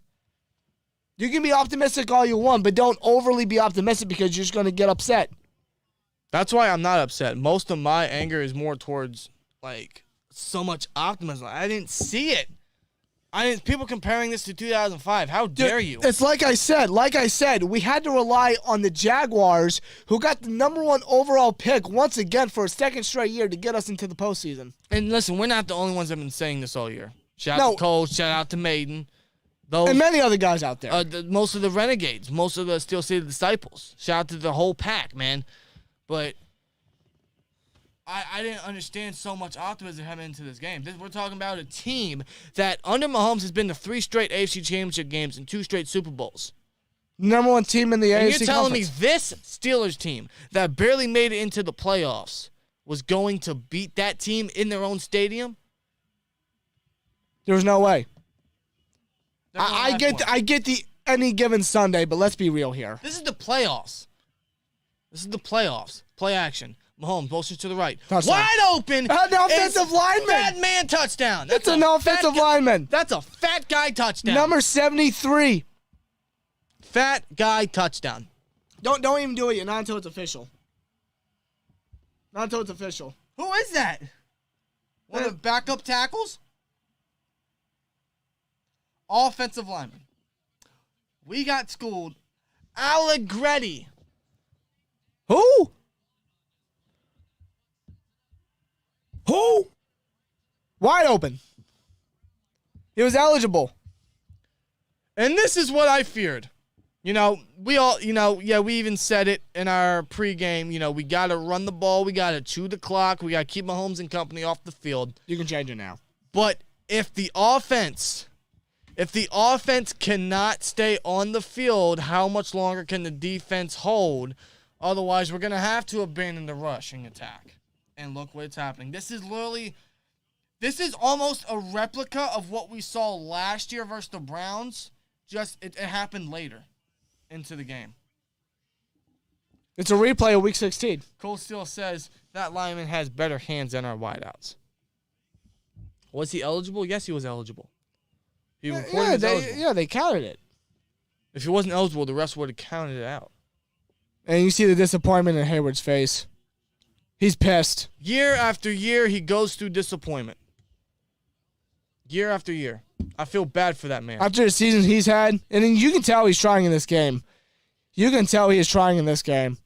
You can be optimistic all you want, but don't overly be optimistic because you're just going to get upset. That's why I'm not upset. Most of my anger is more towards, like, so much optimism. I didn't see it. People comparing this to 2005. How dare you? It's like I said, we had to rely on the Jaguars, who got the #1 overall pick once again for a second straight year to get us into the postseason. And listen, we're not the only ones that have been saying this all year. Shout out to Cole, shout out to Maiden. And many other guys out there. Most of the Renegades, most of the Steel City Disciples. Shout out to the whole pack, man. But I didn't understand so much optimism heading into this game. We're talking about a team that, under Mahomes, has been to 3 straight AFC Championship games and 2 straight Super Bowls. #1 team in the AFC You're telling Conference. me this Steelers team that barely made it into the playoffs was going to beat that team in their own stadium? There's no way. I get the any given Sunday, but let's be real here. This is the playoffs. Play action. Mahomes, motion to the right. Touchdown. Wide open. An offensive lineman. Fat man touchdown. That's an offensive lineman. That's a fat guy touchdown. Number 73. Fat guy touchdown. Don't even do it yet. Not until it's official. Not until it's official. Who is that? One of the backup tackles? Offensive lineman. We got schooled. Allegretti. Who? Wide open. He was eligible. And this is what I feared. We even said it in our pregame. We got to run the ball. We got to chew the clock. We got to keep Mahomes and company off the field. You can change it now. But if the offense cannot stay on the field, how much longer can the defense hold? Otherwise, we're going to have to abandon the rushing attack. And look what's happening. This is almost a replica of what we saw last year versus the Browns. Just it happened later into the game. It's a replay of Week 16. Cole Steele says that lineman has better hands than our wideouts. Was he eligible? Yes, he was eligible. He was eligible. They counted it. If he wasn't eligible, the refs would have counted it out. And you see the disappointment in Hayward's face. He's pissed. Year after year, he goes through disappointment. Year after year. I feel bad for that man. After the season he's had, and then you can tell he's trying in this game. You can tell he is trying in this game.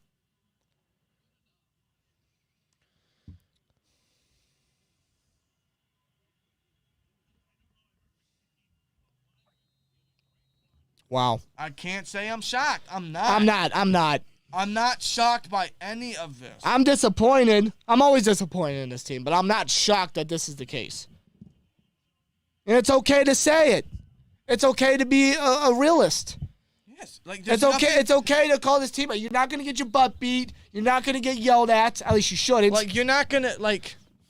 Wow. I can't say I'm shocked. I'm not. I'm not shocked by any of this. I'm disappointed. I'm always disappointed in this team, but I'm not shocked that this is the case. And it's okay to say it. It's okay to be a realist. Yes. It's okay. It's okay to call this team out. You're not going to get your butt beat. You're not going to get yelled at. At least you shouldn't. You're not going to,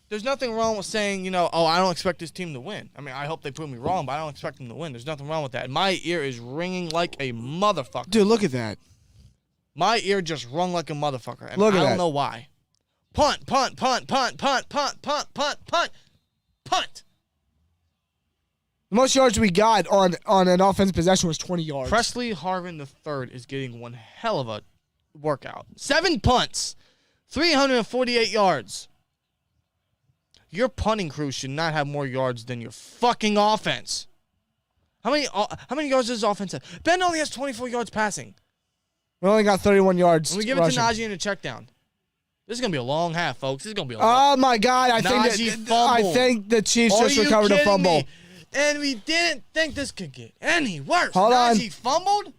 there's nothing wrong with saying, I don't expect this team to win. I mean, I hope they prove me wrong, but I don't expect them to win. There's nothing wrong with that. My ear is ringing like a motherfucker. Dude, look at that. My ear just rung like a motherfucker, and I don't know why. Punt, punt, punt, punt, punt, punt, punt, punt, punt, punt. The most yards we got on an offensive possession was 20 yards. Presley Harvin III is getting one hell of a workout. 7 punts, 348 yards. Your punting crew should not have more yards than your fucking offense. How many yards does this offense have? Ben only has 24 yards passing. We only got 31 yards. When we give rushing. it to Najee in a check down. This is going to be a long half, folks. This is going to be a long Oh, my God. I think the Chiefs just recovered a fumble. Me? And we didn't think this could get any worse. Hold Najee on. fumbled?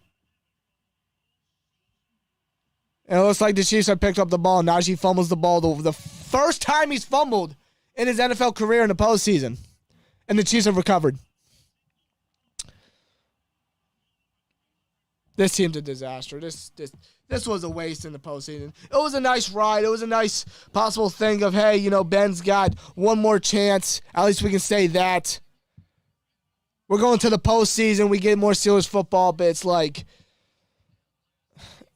And it looks like the Chiefs have picked up the ball. Najee fumbles the ball the first time he's fumbled in his NFL career in the postseason. And the Chiefs have recovered. This team's a disaster. This was a waste in the postseason. It was a nice ride. It was a nice possible thing of, hey, you know, Ben's got one more chance. At least we can say that. We're going to the postseason. We get more Steelers football, but it's like,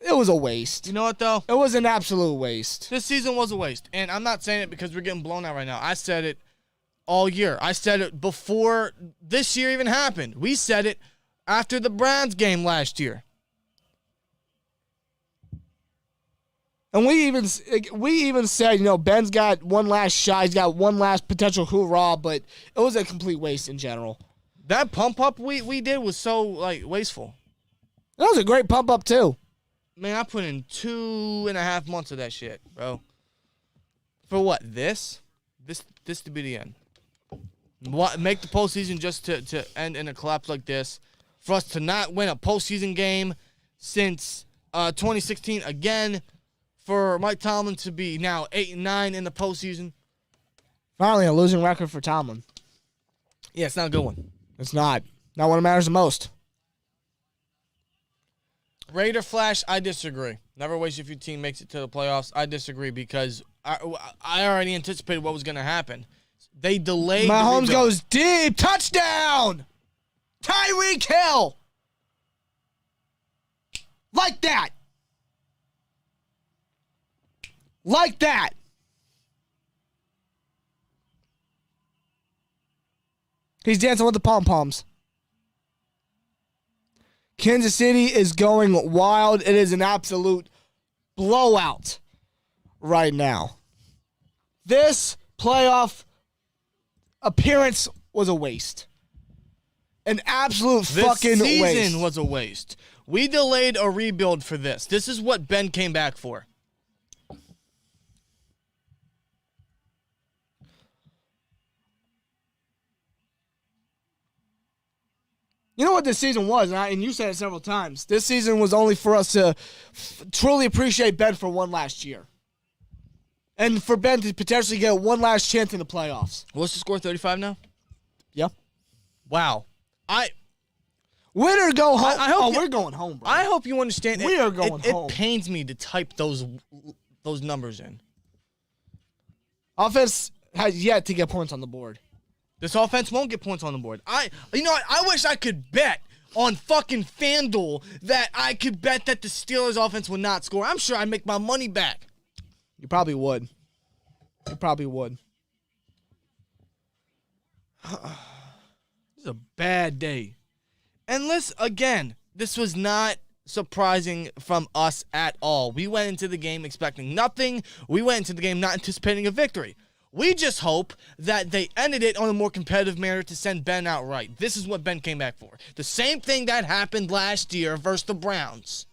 it was a waste. You know what, though? It was an absolute waste. This season was a waste. And I'm not saying it because we're getting blown out right now. I said it all year. I said it before this year even happened. We said it after the Browns game last year. And we even said, you know, Ben's got one last shot. He's got one last potential hoorah, but it was a complete waste in general. That pump-up we did was so, like, wasteful. That was a great pump-up, too. Man, I put in 2.5 months of that shit, bro. For what? This to be the end. What, make the postseason just to end in a collapse like this. For us to not win a postseason game since 2016 again. For Mike Tomlin to be now 8-9 in the postseason. Finally, a losing record for Tomlin. Yeah, it's not a good one. It's not. Not when it matters the most. Raider Flash, I disagree. Never waste if your team makes it to the playoffs. I disagree because I already anticipated what was going to happen. They delayed. Mahomes goes deep. Touchdown! Tyreek Hill! Like that. Like that. He's dancing with the pom-poms. Kansas City is going wild. It is an absolute blowout right now. This playoff appearance was a waste. An absolute fucking waste. This season was a waste. We delayed a rebuild for this. This is what Ben came back for. You know what this season was, and you said it several times. This season was only for us to truly appreciate Ben for one last year. And for Ben to potentially get one last chance in the playoffs. What's the score, 35 now? Yeah. Wow. Win or go home. We're going home, bro. I hope you understand. We are going home. It pains me to type those numbers in. Offense has yet to get points on the board. This offense won't get points on the board. You know what? I wish I could bet on fucking FanDuel that I could bet that the Steelers offense would not score. I'm sure I'd make my money back. You probably would. You probably would. This is a bad day. And this was not surprising from us at all. We went into the game expecting nothing. We went into the game not anticipating a victory. We just hope that they ended it on a more competitive manner to send Ben out right. This is what Ben came back for. The same thing that happened last year versus the Browns.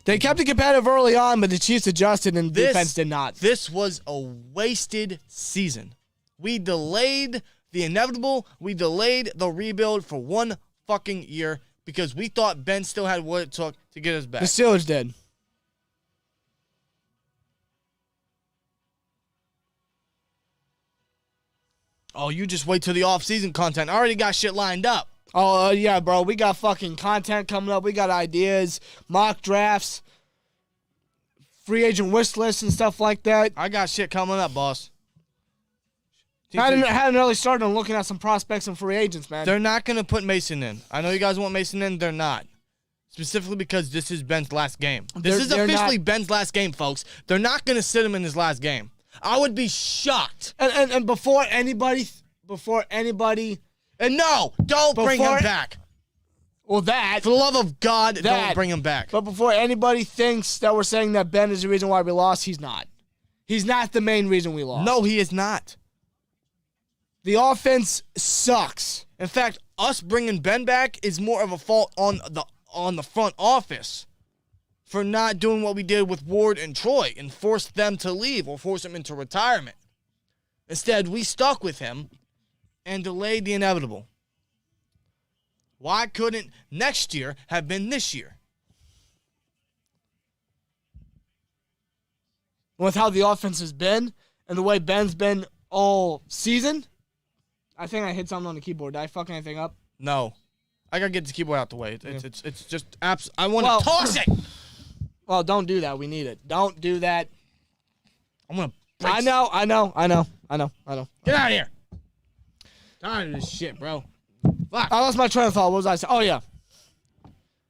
They kept it competitive early on, but the Chiefs adjusted and the defense did not. This was a wasted season. We delayed the inevitable. We delayed the rebuild for one fucking year because we thought Ben still had what it took to get us back. The Steelers did. Oh, you just wait till the off-season content. I already got shit lined up. Oh, yeah, bro. We got fucking content coming up. We got ideas, mock drafts, free agent wish lists and stuff like that. I got shit coming up, boss. Had an early start on looking at some prospects and free agents, man. They're not going to put Mason in. I know you guys want Mason in. They're not. Specifically because this is Ben's last game. This is officially Ben's last game, folks. They're not going to sit him in his last game. I would be shocked. And before anybody, and no, don't bring him back. Well, that. For the love of God, don't bring him back. But before anybody thinks that we're saying that Ben is the reason why we lost, he's not. He's not the main reason we lost. No, he is not. The offense sucks. In fact, us bringing Ben back is more of a fault on the front office for not doing what we did with Ward and Troy and forced them to leave or force them into retirement. Instead, we stuck with him and delayed the inevitable. Why couldn't next year have been this year? With how the offense has been and the way Ben's been all season, I think I hit something on the keyboard. Did I fuck anything up? No. I got to get the keyboard out the way. It's just I want to toss it. Well, don't do that. We need it. Don't do that. I'm going to I know. Get out of here. Tired of this shit, bro. Fuck. I lost my train of thought. What was I saying? Oh, yeah.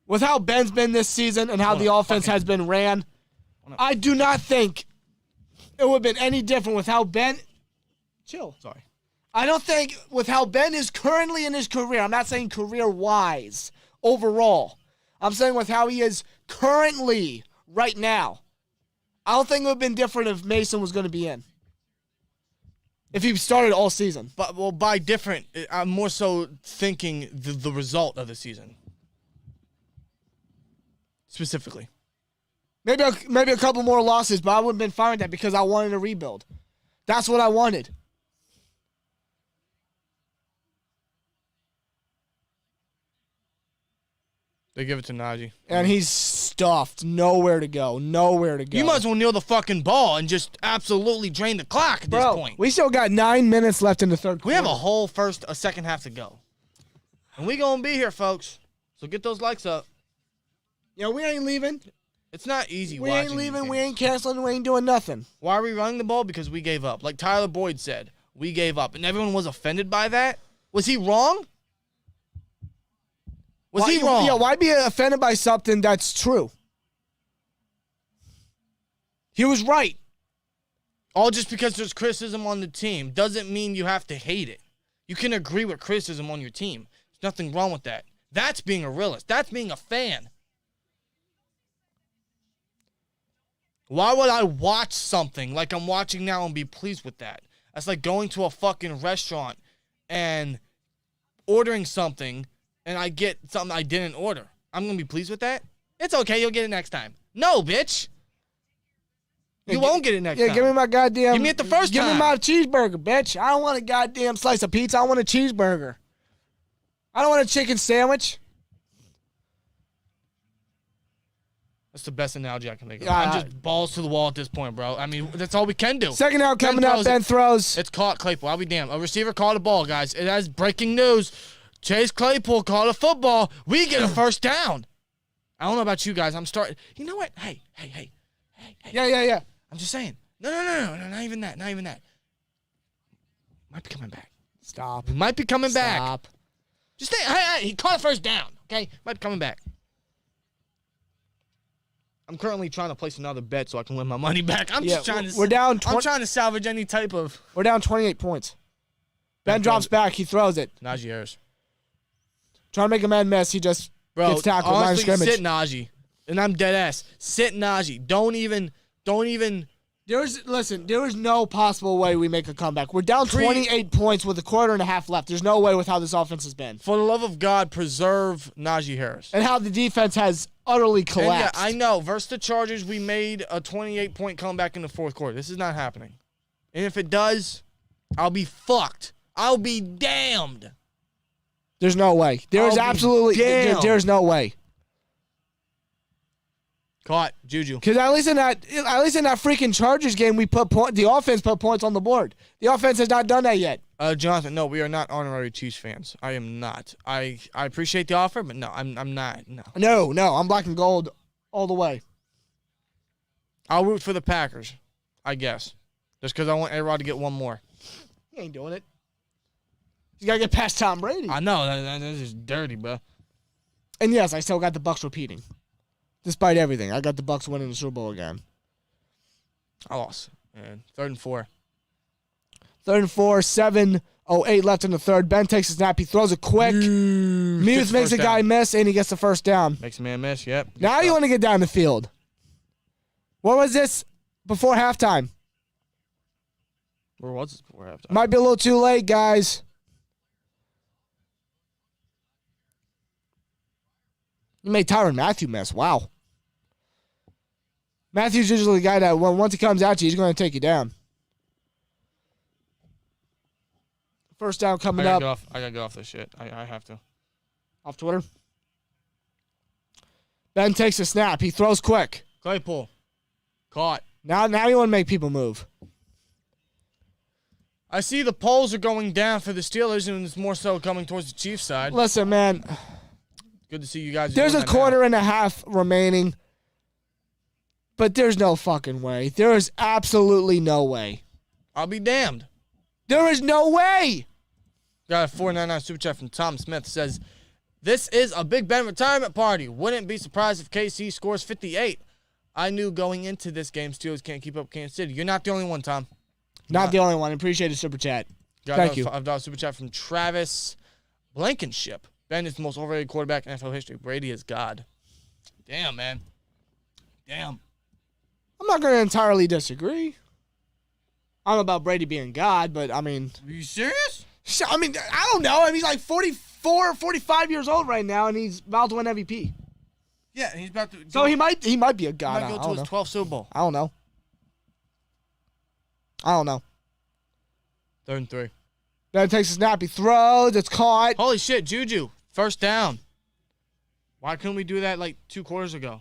With how Ben's been this season and how the offense has been ran, I do not think it would have been any different with how Ben... Chill. Sorry. I don't think with how Ben is currently in his career, I'm not saying career-wise, overall. I'm saying with how he is currently right now. I don't think it would have been different if Mason was going to be in. If he started all season. But by different, I'm more so thinking the result of the season. Specifically. Maybe a couple more losses, but I would have been fine with that because I wanted a rebuild. That's what I wanted. They give it to Najee. And he's stuffed. Nowhere to go. You might as well kneel the fucking ball and just absolutely drain the clock at this point. We still got 9 minutes left in the third quarter. We have a whole second half to go. And we going to be here, folks. So get those likes up. Yeah, we ain't leaving. It's not easy We watching ain't leaving. these We games. ain't canceling. We ain't doing nothing. Why are we running the ball? Because we gave up. Like Tyler Boyd said, we gave up. And everyone was offended by that. Was he wrong? Was he wrong? Yeah, why be offended by something that's true? He was right. All just because there's criticism on the team doesn't mean you have to hate it. You can agree with criticism on your team. There's nothing wrong with that. That's being a realist. That's being a fan. Why would I watch something like I'm watching now and be pleased with that? That's like going to a fucking restaurant and ordering something and I get something I didn't order. I'm going to be pleased with that? It's okay. You'll get it next time. No, bitch. You won't get it next time. Yeah, give me my goddamn... Give me it the first time. Give me my cheeseburger, bitch. I don't want a goddamn slice of pizza. I want a cheeseburger. I don't want a chicken sandwich. That's the best analogy I can think of. I'm just balls to the wall at this point, bro. I mean, that's all we can do. Second out coming up, Ben throws. It's caught, Claypool. I'll be damned. A receiver caught a ball, guys. It has breaking news. Chase Claypool caught a football. We get a first down. I don't know about you guys. I'm starting. You know what? Hey. Yeah. I'm just saying. No. Not even that. Might be coming back. Stop. He might be coming back. Stop. Just say, hey, he caught a first down. Okay? Might be coming back. I'm currently trying to place another bet so I can win my money back. I'm trying to salvage any type of. We're down 28 points. Ben drops back. He throws it. Najee Harris. Trying to make a man miss. He just gets tackled. Honestly, sit Najee. And I'm dead ass. Sit Najee. Don't even. There is no possible way we make a comeback. We're down 28 points with a quarter and a half left. There's no way with how this offense has been. For the love of God, preserve Najee Harris. And how the defense has utterly collapsed. And yeah, I know. Versus the Chargers, we made a 28-point comeback in the fourth quarter. This is not happening. And if it does, I'll be fucked. I'll be damned. There's no way. There's no way. Caught Juju. Because at least in that freaking Chargers game, the offense put points on the board. The offense has not done that yet. Jonathan, no, we are not honorary Chiefs fans. I am not. I appreciate the offer, but no, I'm not. No. No, I'm black and gold all the way. I'll root for the Packers, I guess, just because I want A-Rod to get one more. He ain't doing it. He's got to get past Tom Brady. I know. That is dirty, bro. And yes, I still got the Bucs repeating. Despite everything, I got the Bucs winning the Super Bowl again. I lost. And 3rd and 4. 3rd and 4, 7 8 left in the third. Ben takes a snap. He throws it quick. Muse makes a guy miss, and he gets the first down. Makes a man miss, yep. Now you want to get down the field. What was this before halftime? Where was this before halftime? Might be a little too late, guys. You made Tyrann Mathieu miss. Wow. Matthew's usually the guy that once he comes at you, he's going to take you down. First down coming up. I got to get off this shit. I have to. Off Twitter. Ben takes a snap. He throws quick. Claypool. Caught. Now you want to make people move. I see the polls are going down for the Steelers, and it's more so coming towards the Chiefs side. Listen, man. Good to see you guys. There's a quarter and a half remaining. But there's no fucking way. There is absolutely no way. I'll be damned. There is no way. Got a $4.99 super chat from Tom Smith. Says, this is a Big Ben retirement party. Wouldn't be surprised if KC scores 58. I knew going into this game Steelers can't keep up Kansas City. You're not the only one, Tom. Not the only one. Appreciate the super chat. Thank you. Got a $5 super chat from Travis Blankenship. Ben is the most overrated quarterback in NFL history. Brady is God. Damn, man. Damn. I'm not going to entirely disagree. I don't know about Brady being God, but I mean... Are you serious? I mean, I don't know. I mean, he's like 44, 45 years old right now, and he's about to win MVP. Yeah, and he's about to... So he might be a God. He might go to his 12th Super Bowl. I don't know. 3rd and 3. Ben takes a snap. He throws. It's caught. Holy shit, Juju. First down. Why couldn't we do that like 2 quarters ago?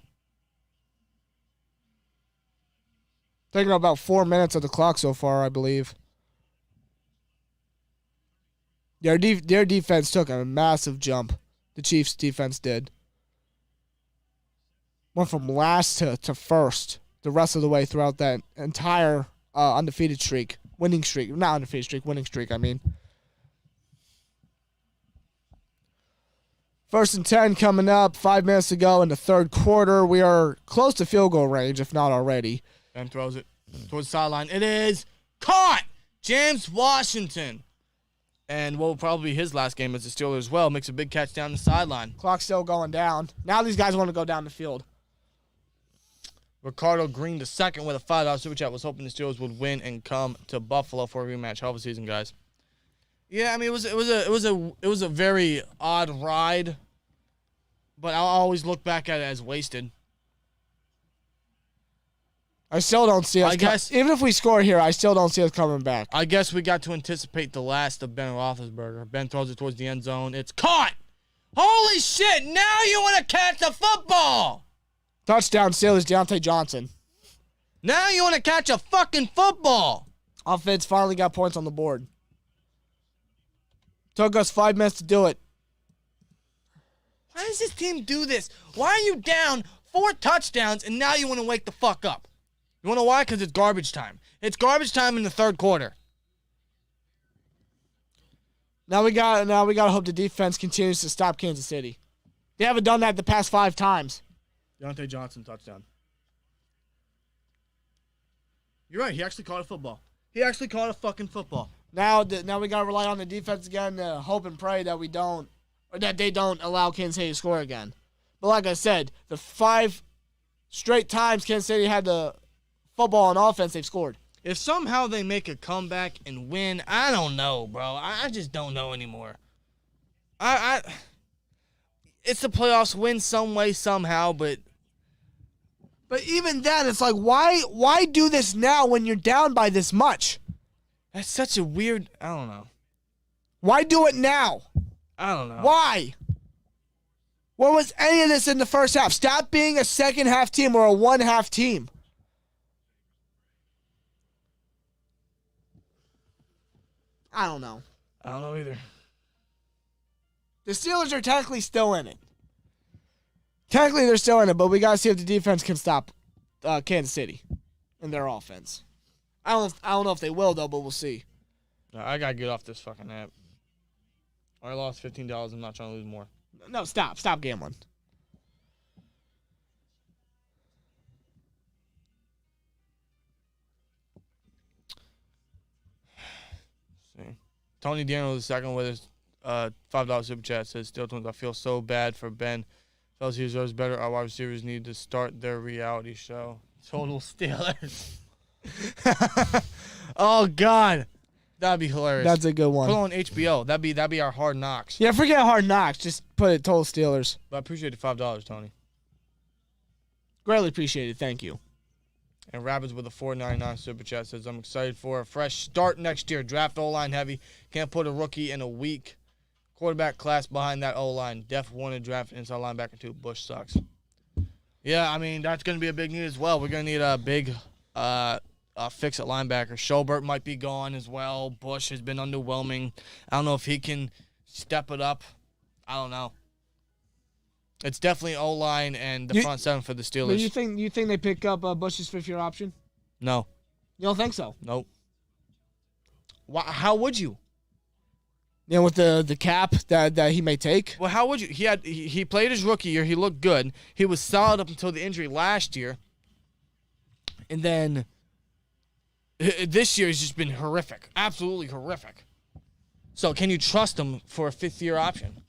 Taking about 4 minutes of the clock so far, I believe. Their defense took a massive jump. The Chiefs' defense did. Went from last to first the rest of the way throughout that entire undefeated streak. Winning streak. Not undefeated streak. Winning streak, I mean. 1st and 10 coming up. 5 minutes to go in the third quarter. We are close to field goal range, if not already. Ben throws it towards the sideline. It is caught! James Washington. And what will probably be his last game as a Steeler as well. Makes a big catch down the sideline. Clock's still going down. Now these guys want to go down the field. Ricardo Green II with a $5 super chat was hoping the Steelers would win and come to Buffalo for a rematch. Hell of a season, guys. Yeah, I mean it was a very odd ride, but I'll always look back at it as wasted. I still don't see us. Even if we score here, I still don't see us coming back. I guess we got to anticipate the last of Ben Roethlisberger. Ben throws it towards the end zone. It's caught. Holy shit! Now you want to catch the football. Touchdown, Steelers, Deontay Johnson. Now you want to catch a fucking football. Offense finally got points on the board. Took us 5 minutes to do it. Why does this team do this? Why are you down 4 touchdowns and now you want to wake the fuck up? You want to know why? Because it's garbage time. It's garbage time in the third quarter. Now we got to hope the defense continues to stop Kansas City. They haven't done that the past 5 times. Deontay Johnson touchdown. You're right. He actually caught a football. He actually caught a fucking football. Now we got to rely on the defense again to hope and pray that they don't allow Kansas City to score again. But like I said, the 5 straight times Kansas City had the football on offense, they've scored. If somehow they make a comeback and win, I don't know, bro. I just don't know anymore. It's the playoffs, win some way, somehow, but even then, it's like, why do this now when you're down by this much? That's such a weird, I don't know. Why do it now? I don't know. Why? Where was any of this in the first half? Stop being a second half team or a 1-half team. I don't know. I don't know either. The Steelers are technically still in it. Technically, they're still in it, but we got to see if the defense can stop Kansas City in their offense. I don't know if they will, though, but we'll see. I got to get off this fucking app. I lost $15. I'm not trying to lose more. No, stop. Stop gambling. See. Tony Daniel II with his $5 super chat says, SteelTwins, I feel so bad for Ben. Fellas, he deserves better. Our wide receivers need to start their reality show. Total Steelers. Oh, God. That'd be hilarious. That's a good one. Put on HBO. That'd be our Hard Knocks. Yeah, forget Hard Knocks. Just put it Total Steelers. But I appreciate the $5, Tony. Greatly appreciated. Thank you. And Rabbits with a $4.99 super chat says, I'm excited for a fresh start next year. Draft O-line heavy. Can't put a rookie in a weak quarterback class behind that O-line. Def wanted draft inside linebacker too. Bush sucks. Yeah, I mean, that's going to be a big need as well. We're going to need a big fix at linebacker. Schobert might be gone as well. Bush has been underwhelming. I don't know if he can step it up. I don't know. It's definitely O-line and the front seven for the Steelers. But you think they pick up Bush's fifth-year option? No. You don't think so? Nope. How would you? You know, with the cap that he may take? Well, how would you? He played his rookie year. He looked good. He was solid up until the injury last year. And then this year has just been horrific. Absolutely horrific. So can you trust him for a fifth-year option?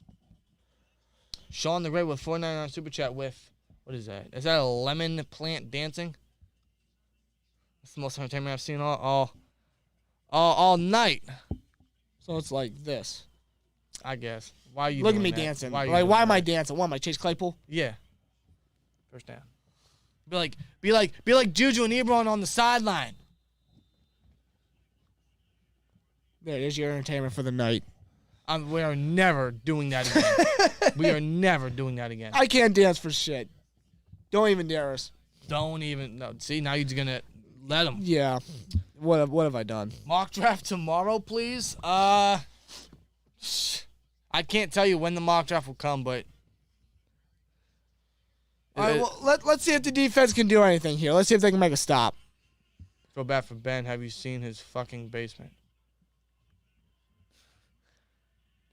Sean the Great with $4.99 super chat with, what is that? Is that a lemon plant dancing? That's the most entertainment I've seen all night. So it's like this. I guess. Why are you Look at me doing that? dancing. Why Why am I dancing? What am I, Chase Claypool? Yeah. First down. Be like Juju and Ebron on the sideline. There's your entertainment for the night. We are never doing that again. We are never doing that again. I can't dance for shit. Don't even dare us. Don't even. No. See, now you're going to let them. Yeah. What have I done? Mock draft tomorrow, please. I can't tell you when the mock draft will come, but. All right, well, let's see if the defense can do anything here. Let's see if they can make a stop. Feel bad for Ben. Have you seen his fucking basement?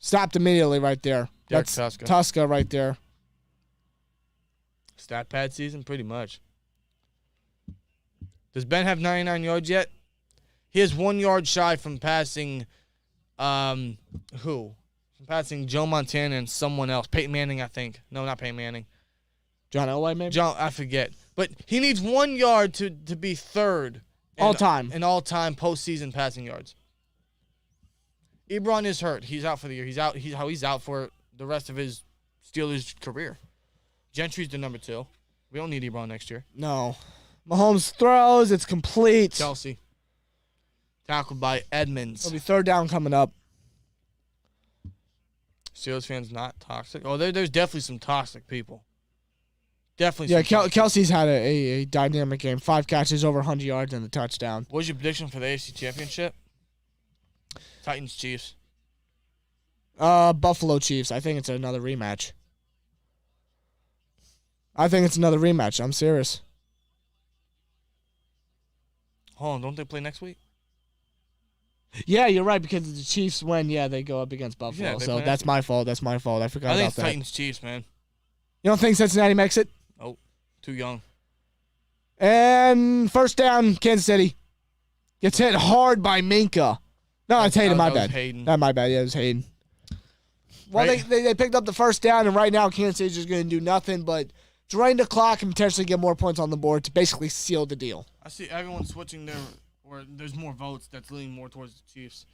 Stopped immediately right there. Derek That's Tuska. Tuska right there. Stat pad season, pretty much. Does Ben have 99 yards yet? He is 1 yard shy from passing, who? From passing Joe Montana and someone else. Peyton Manning, I think. No, not Peyton Manning. John Elway, maybe? I forget. But he needs 1 yard to be third. All-time. In all-time postseason passing yards. Ebron is hurt. He's out for the year. He's out for the rest of his Steelers career. Gentry's the number 2. We don't need Ebron next year. No. Mahomes throws. It's complete. Kelce. Tackled by Edmonds. It'll be third down coming up. Steelers fans not toxic. Oh, there's definitely some toxic people. Definitely. Yeah, Kelsey's had a dynamic game. 5 catches, over 100 yards, and a touchdown. What's your prediction for the AFC Championship? Titans, Chiefs. Buffalo Chiefs. I think it's another rematch. I'm serious. Hold on, don't they play next week? Yeah, you're right, because if the Chiefs win, they go up against Buffalo. Yeah, so that's my fault. I forgot I about think it's that. Titans, Chiefs, man. You don't think Cincinnati makes it? Oh, too young. And first down, Kansas City. Gets hit hard by Minka. No, it's Hayden, my bad. Not my bad. Yeah, it was Hayden. Well, right. they picked up the first down, and right now Kansas City's just going to do nothing but drain the clock and potentially get more points on the board to basically seal the deal. I see everyone switching where there's more votes that's leaning more towards the Chiefs.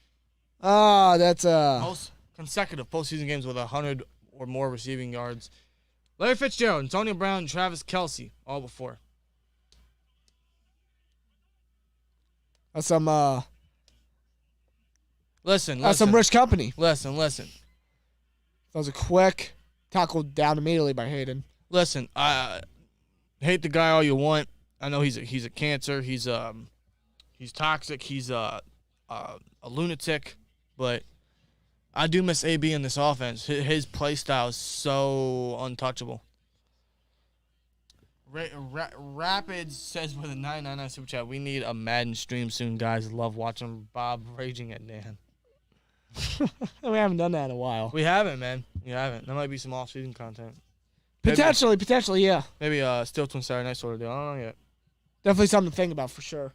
That's Most consecutive postseason games with 100 or more receiving yards. Larry Fitzgerald, Antonio Brown, and Travis Kelce, all before. that's some Listen. that's some rich company. Listen. That was a quick tackle down immediately by Hayden. Listen, I hate the guy all you want. I know he's a cancer. He's toxic. He's a lunatic, but I do miss AB in this offense. His play style is so untouchable. Rapids says with a 999 super chat, we need a Madden stream soon, guys. Love watching Bob raging at Dan. We haven't done that in a while. We haven't, man. We haven't. There might be some off-season content. Potentially, yeah. Maybe SteelTwins Saturday night sort of deal. I don't know yet. Definitely something to think about for sure.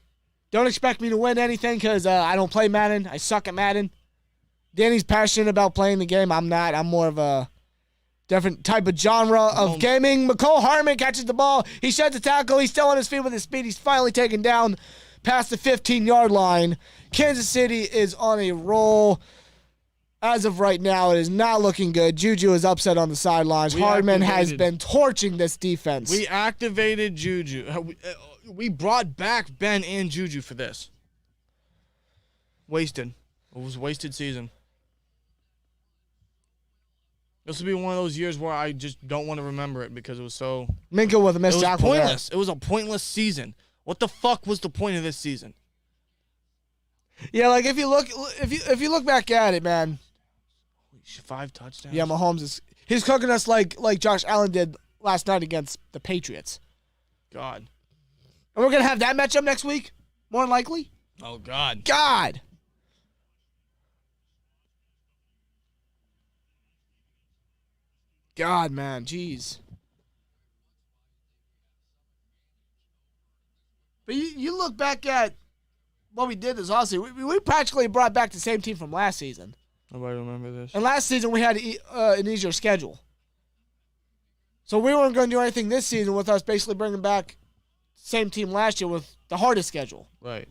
Don't expect me to win anything because I don't play Madden. I suck at Madden. Danny's passionate about playing the game. I'm not. I'm more of a different type of genre of gaming. McCole Harmon catches the ball. He sheds the tackle. He's still on his feet with his speed. He's finally taken down past the 15-yard line. Kansas City is on a roll. As of right now, it is not looking good. Juju is upset on the sidelines. Hardman has been torching this defense. We activated Juju. We brought back Ben and Juju for this. Wasted. It was a wasted season. This will be one of those years where I just don't want to remember it because it was so... Minka with a missed tackle. It was pointless. It was a pointless season. What the fuck was the point of this season? Yeah, like if you look back at it, man. 5 touchdowns. Yeah, Mahomes he's cooking us like Josh Allen did last night against the Patriots. God. And we're gonna have that matchup next week, more than likely. Oh God. God. God, man, jeez. But you look back at what we did this offseason. We practically brought back the same team from last season. Nobody remember this. And last season we had an easier schedule. So we weren't going to do anything this season with us basically bringing back the same team last year with the hardest schedule. Right.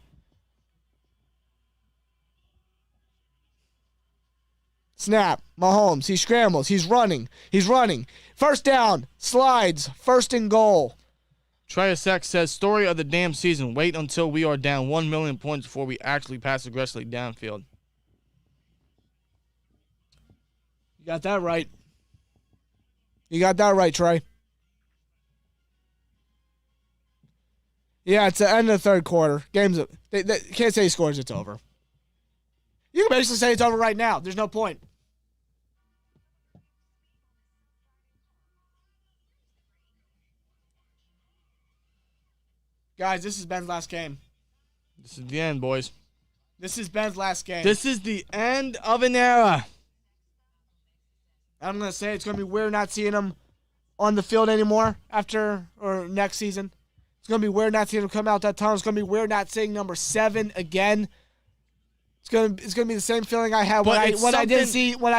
Snap. Mahomes. He scrambles. He's running. First down. Slides. First and goal. Triasex says, story of the damn season. Wait until we are down 1 million points before we actually pass aggressively downfield. You got that right. You got that right, Trey. Yeah, it's the end of the third quarter. Game's up. They can't say he scores, it's over. You can basically say it's over right now. There's no point. Guys, this is Ben's last game. This is the end, boys. This is Ben's last game. This is the end of an era. I'm going to say it's going to be weird not seeing him on the field anymore next season. It's going to be weird not seeing him come out that tunnel. It's going to be weird not seeing number 7 again. It's going to be the same feeling I had when I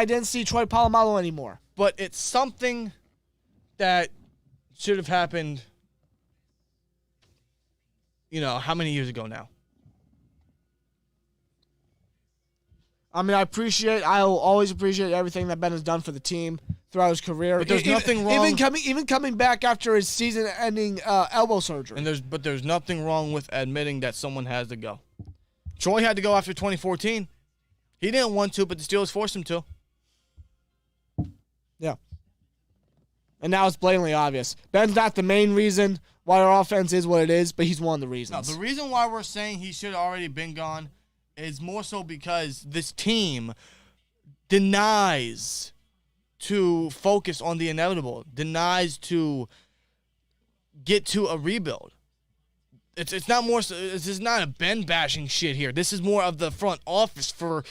didn't see Troy Polamalu anymore. But it's something that should have happened, how many years ago now? I mean, I will always appreciate everything that Ben has done for the team throughout his career. But there's nothing wrong. Even coming back after his season-ending elbow surgery. But there's nothing wrong with admitting that someone has to go. Troy had to go after 2014. He didn't want to, but the Steelers forced him to. Yeah. And now it's blatantly obvious. Ben's not the main reason why our offense is what it is, but he's one of the reasons. No, the reason why we're saying he should have already been gone is more so because this team denies to focus on the inevitable, denies to get to a rebuild. It's not more so. This is not a Ben bashing shit here. This is more of the front office for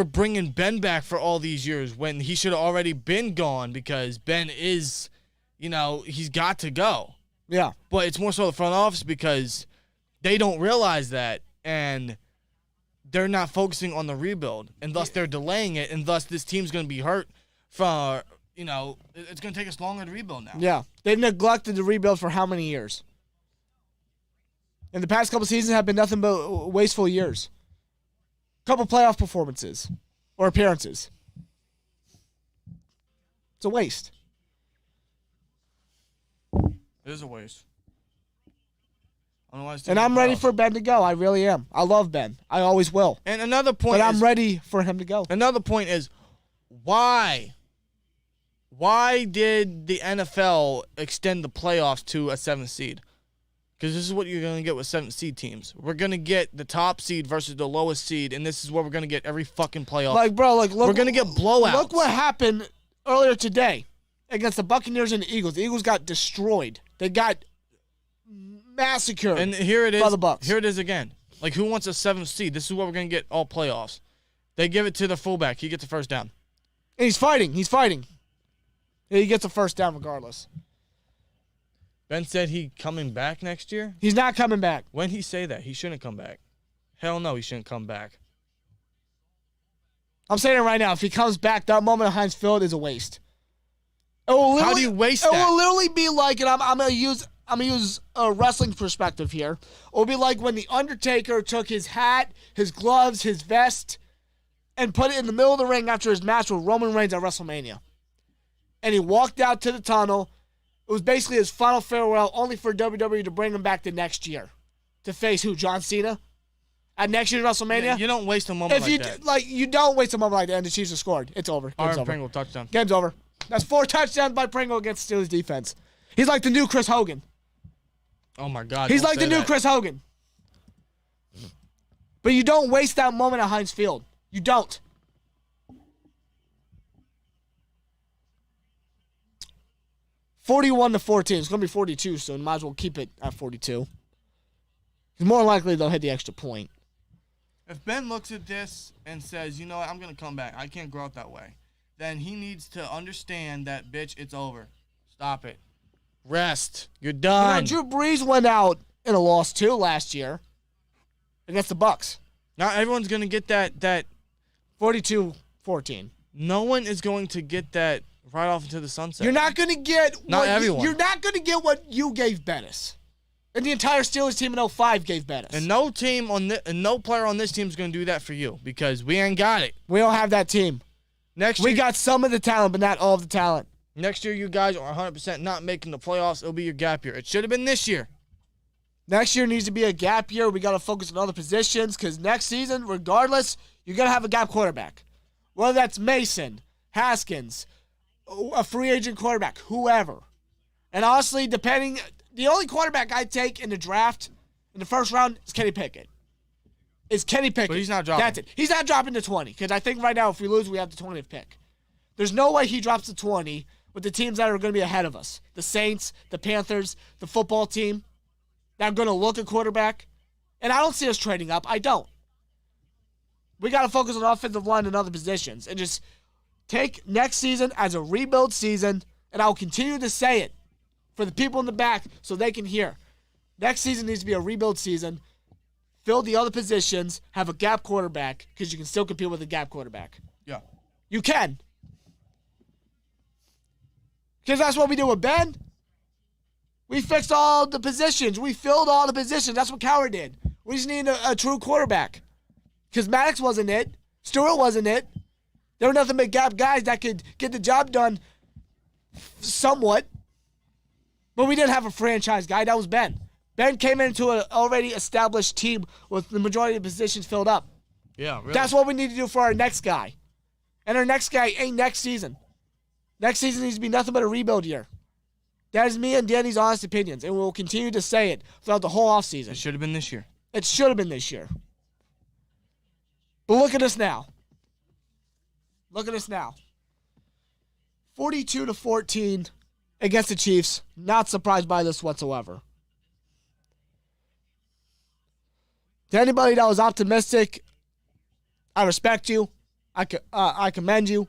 bringing Ben back for all these years when he should have already been gone because Ben is, he's got to go. Yeah. But it's more so the front office because they don't realize that and they're not focusing on the rebuild, and thus they're delaying it, and thus this team's going to be hurt for, it's going to take us longer to rebuild now. Yeah. They've neglected the rebuild for how many years? And the past couple seasons have been nothing but wasteful years. Couple playoff performances or appearances. It's a waste. It is a waste. And I'm ready for Ben to go. I really am. I love Ben. I always will. And another point But I'm ready for him to go. Another point is, why? Why did the NFL extend the playoffs to a 7th seed? Because this is what you're going to get with 7th seed teams. We're going to get the top seed versus the lowest seed, and this is what we're going to get every fucking playoff. Look, we're going to get blowouts. Look what happened earlier today against the Buccaneers and the Eagles. The Eagles got destroyed. They got massacred. And here it is. By the Bucs. Here it is again. Like, who wants a 7th seed? This is what we're going to get all playoffs. They give it to the fullback. He gets the first down. And he's fighting. He gets a first down regardless. Ben said he coming back next year? He's not coming back. When he say that? He shouldn't come back. Hell no, he shouldn't come back. I'm saying it right now. If he comes back, that moment at Heinz Field is a waste. How do you waste that? It will literally be like, and I'm gonna use a wrestling perspective here. It will be like when the Undertaker took his hat, his gloves, his vest, and put it in the middle of the ring after his match with Roman Reigns at WrestleMania. And he walked out to the tunnel. It was basically his final farewell, only for WWE to bring him back the next year. To face who? John Cena? At next year's WrestleMania? Yeah, you don't waste a moment that. You don't waste a moment like that, and the Chiefs have scored. It's over. Game's over. Pringle touchdown. Game's over. That's 4 touchdowns by Pringle against Steelers defense. He's like the new Chris Hogan. Oh, my God. He's like the new Chris Hogan. But you don't waste that moment at Heinz Field. You don't. $41-14. It's going to be 42 soon. Might as well keep it at 42. Because more likely they'll hit the extra point. If Ben looks at this and says, you know what, I'm going to come back. I can't grow up that way. Then he needs to understand that, bitch, it's over. Stop it. Rest. You're done. Drew Brees went out in a loss, too, last year. Against the Bucks. Not everyone's going to get that 42-14. No one is going to get that right off into the sunset. You're not going to get Not everyone. You're not going to get what you gave Bettis. And the entire Steelers team in 05 gave Bettis. And no player on this team is going to do that for you because we ain't got it. We don't have that team. We got some of the talent, but not all of the talent. Next year, you guys are 100% not making the playoffs. It'll be your gap year. It should have been this year. Next year needs to be a gap year. We got to focus on other positions because next season, regardless, you're going to have a gap quarterback. Whether that's Mason, Haskins, a free agent quarterback, whoever. And honestly, the only quarterback I'd take in the draft in the first round is Kenny Pickett. But he's not dropping. That's it. He's not dropping to 20 because I think right now if we lose, we have the 20th pick. There's no way he drops to 20 with the teams that are going to be ahead of us. The Saints, the Panthers, the football team that are going to look at quarterback. And I don't see us trading up. I don't. We got to focus on offensive line and other positions and just take next season as a rebuild season, and I'll continue to say it for the people in the back so they can hear. Next season needs to be a rebuild season. Fill the other positions, have a gap quarterback, because you can still compete with a gap quarterback. Yeah. You can. Because that's what we did with Ben. We fixed all the positions. We filled all the positions. That's what Cowher did. We just needed a true quarterback. Because Maddox wasn't it. Stewart wasn't it. There were nothing but gap guys that could get the job done somewhat. But we didn't have a franchise guy. That was Ben. Ben came into an already established team with the majority of the positions filled up. Yeah, really. That's what we need to do for our next guy. And our next guy ain't next season. Next season needs to be nothing but a rebuild year. That is me and Danny's honest opinions, and we'll continue to say it throughout the whole offseason. It should have been this year. It should have been this year. But look at us now. Look at us now. 42-14 against the Chiefs. Not surprised by this whatsoever. To anybody that was optimistic, I respect you. I commend you.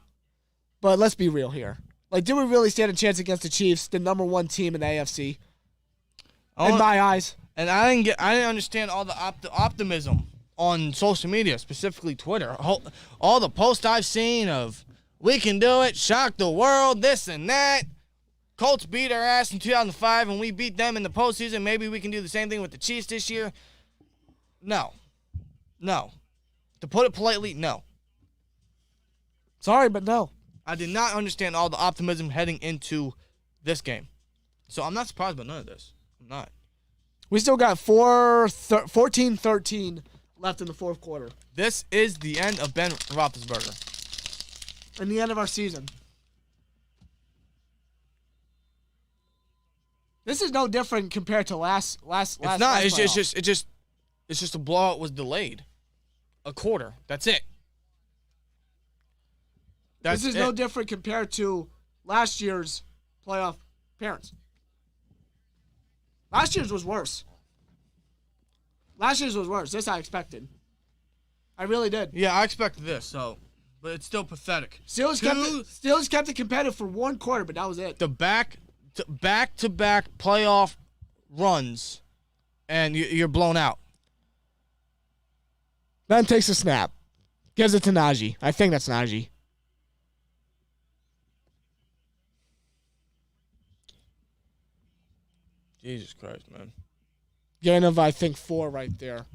But let's be real here. Like, did we really stand a chance against the Chiefs, the number one team in the AFC? In my eyes. And I didn't understand all the optimism on social media, specifically Twitter. All the posts I've seen of, we can do it, shock the world, this and that. Colts beat our ass in 2005, and we beat them in the postseason. Maybe we can do the same thing with the Chiefs this year. No. To put it politely, no. Sorry, but no. I did not understand all the optimism heading into this game. So I'm not surprised by none of this. I'm not. We still got 14-13 left in the fourth quarter. This is the end of Ben Roethlisberger. And the end of our season. This is no different compared to last. It's not. It's just the blowout was delayed. A quarter. That's it. This is no different compared to last year's playoff appearance. Last year's was worse. This I expected. I really did. Yeah, I expected this, but it's still pathetic. Steelers kept it competitive for one quarter, but that was it. The back-to-back playoff runs, and you're blown out. Ben takes a snap. Gives it to Najee. I think that's Najee. Jesus Christ, man. Gain of, I think, 4 right there.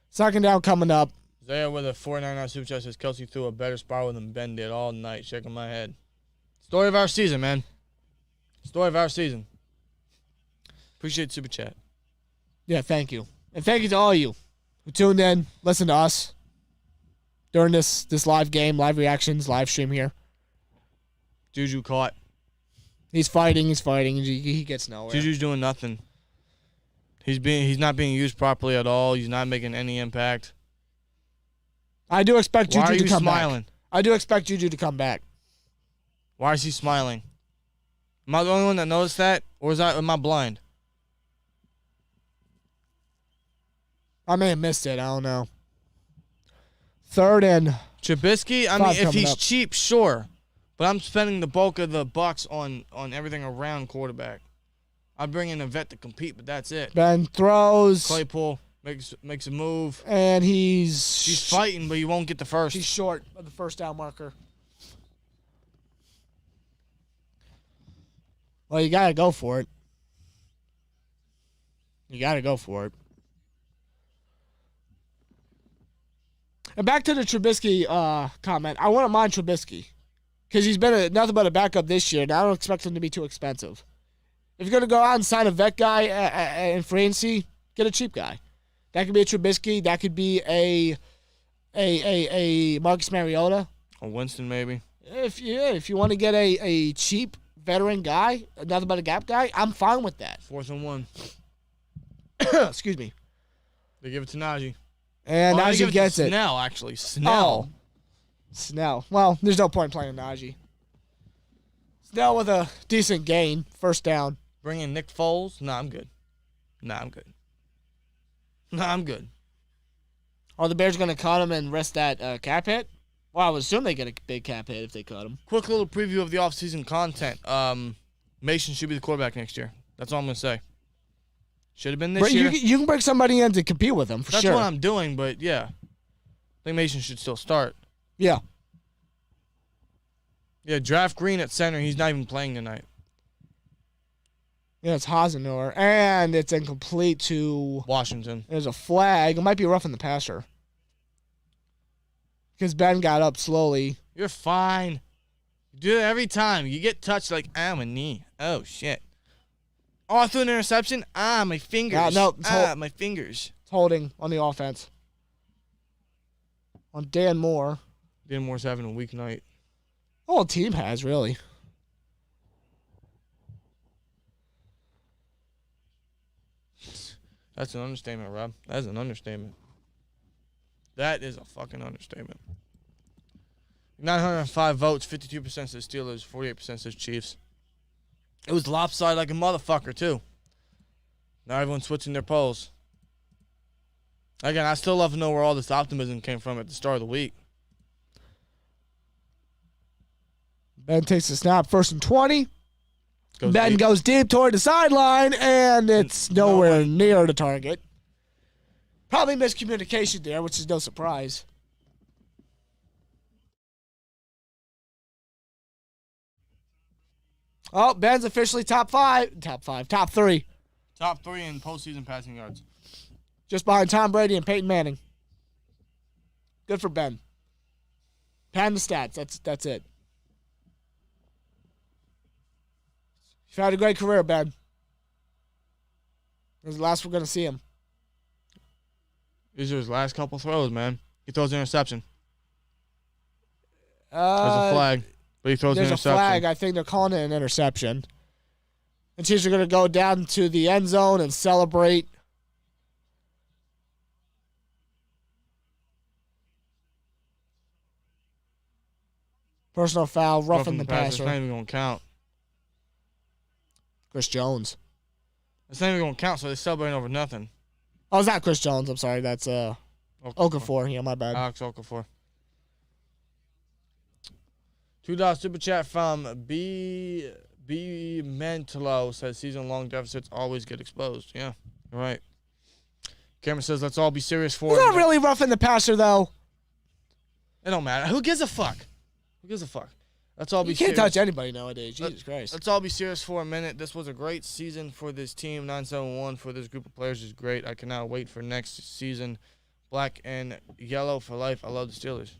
Second down coming up. Zaya with a $4.99 super chat says Kelce threw a better spiral than Ben did all night. Shaking my head. Story of our season, man. Story of our season. Appreciate the super chat. Yeah, thank you. And thank you to all of you who tuned in, listened to us during this live game, live reactions, live stream here. Juju caught. He's fighting. He gets nowhere. Juju's doing nothing. He's not being used properly at all. He's not making any impact. I do expect Juju to come smiling? back. I do expect Juju to come back. Why is he smiling? Am I the only one that noticed that? Or am I blind? I may have missed it. I don't know. Third and Trubisky, I 5 mean, if coming he's up. cheap, sure. But I'm spending the bulk of the bucks on everything around quarterback. I bring in a vet to compete, but that's it. Ben throws. Claypool makes a move. And he's fighting, but he won't get the first. He's short of the first down marker. Well, you got to go for it. You got to go for it. And back to the Trubisky comment. I wouldn't mind Trubisky because he's been nothing but a backup this year, and I don't expect him to be too expensive. If you're going to go out and sign a vet guy in free agency, get a cheap guy. That could be a Trubisky. That could be a Marcus Mariota. Or Winston, maybe. If you want to get a cheap veteran guy, nothing but a gap guy, I'm fine with that. 4th and 1. Excuse me. They give it to Najee. And Najee gets it. Snell, actually. Snell. Oh. Snell. Well, there's no point playing Najee. Snell with a decent gain. First down. Bring in Nick Foles. Nah, I'm good. Are the Bears going to cut him and rest that cap hit? Well, I would assume they get a big cap hit if they cut him. Quick little preview of the offseason content. Mason should be the quarterback next year. That's all I'm going to say. Should have been this year. You can bring somebody in to compete with him, for sure. That's what I'm doing, but yeah. I think Mason should still start. Yeah. Yeah, draft Green at center. He's not even playing tonight. Yeah, it's Hasenauer. And it's incomplete to Washington. There's a flag. It might be rough in the passer. Because Ben got up slowly. You're fine. You do it every time. You get touched like, my knee. Oh, shit. Oh, I threw an interception. My fingers. My fingers. It's holding on the offense. On Dan Moore. Dan Moore's having a weak night. The whole team has, really. That's an understatement, Rob. That's an understatement. That is a fucking understatement. 905 votes, 52% says Steelers, 48% says Chiefs. It was lopsided like a motherfucker, too. Now everyone's switching their polls. Again, I still love to know where all this optimism came from at the start of the week. Ben takes a snap, 1st and 20. Ben goes deep toward the sideline, and it's nowhere near the target. Probably miscommunication there, which is no surprise. Oh, Ben's officially top 3. Top 3 in postseason passing yards. Just behind Tom Brady and Peyton Manning. Good for Ben. Pan the stats. That's it. You've had a great career, Ben. This is the last we're going to see him. These are his last couple throws, man. He throws an interception. There's a flag, but he throws an interception. There's a flag. I think they're calling it an interception. And Chiefs are going to go down to the end zone and celebrate. Personal foul, roughing the passer. It's not even going to count. Chris Jones. It's not even going to count, so they're celebrating over nothing. Oh, it's not Chris Jones. I'm sorry. That's Okafor. Yeah, my bad. Alex Okafor. $2 super chat from B Mentalo says season-long deficits always get exposed. Yeah, you're right. Cameron says let's all be serious for it. It's not really roughing the passer, though. It don't matter. Who gives a fuck? Who gives a fuck? Let's all be You can't serious. touch anybody nowadays. Jesus Christ. Let's all be serious for a minute. This was a great season for this team. 9-7-1 for this group of players is great. I cannot wait for next season. Black and yellow for life. I love the Steelers.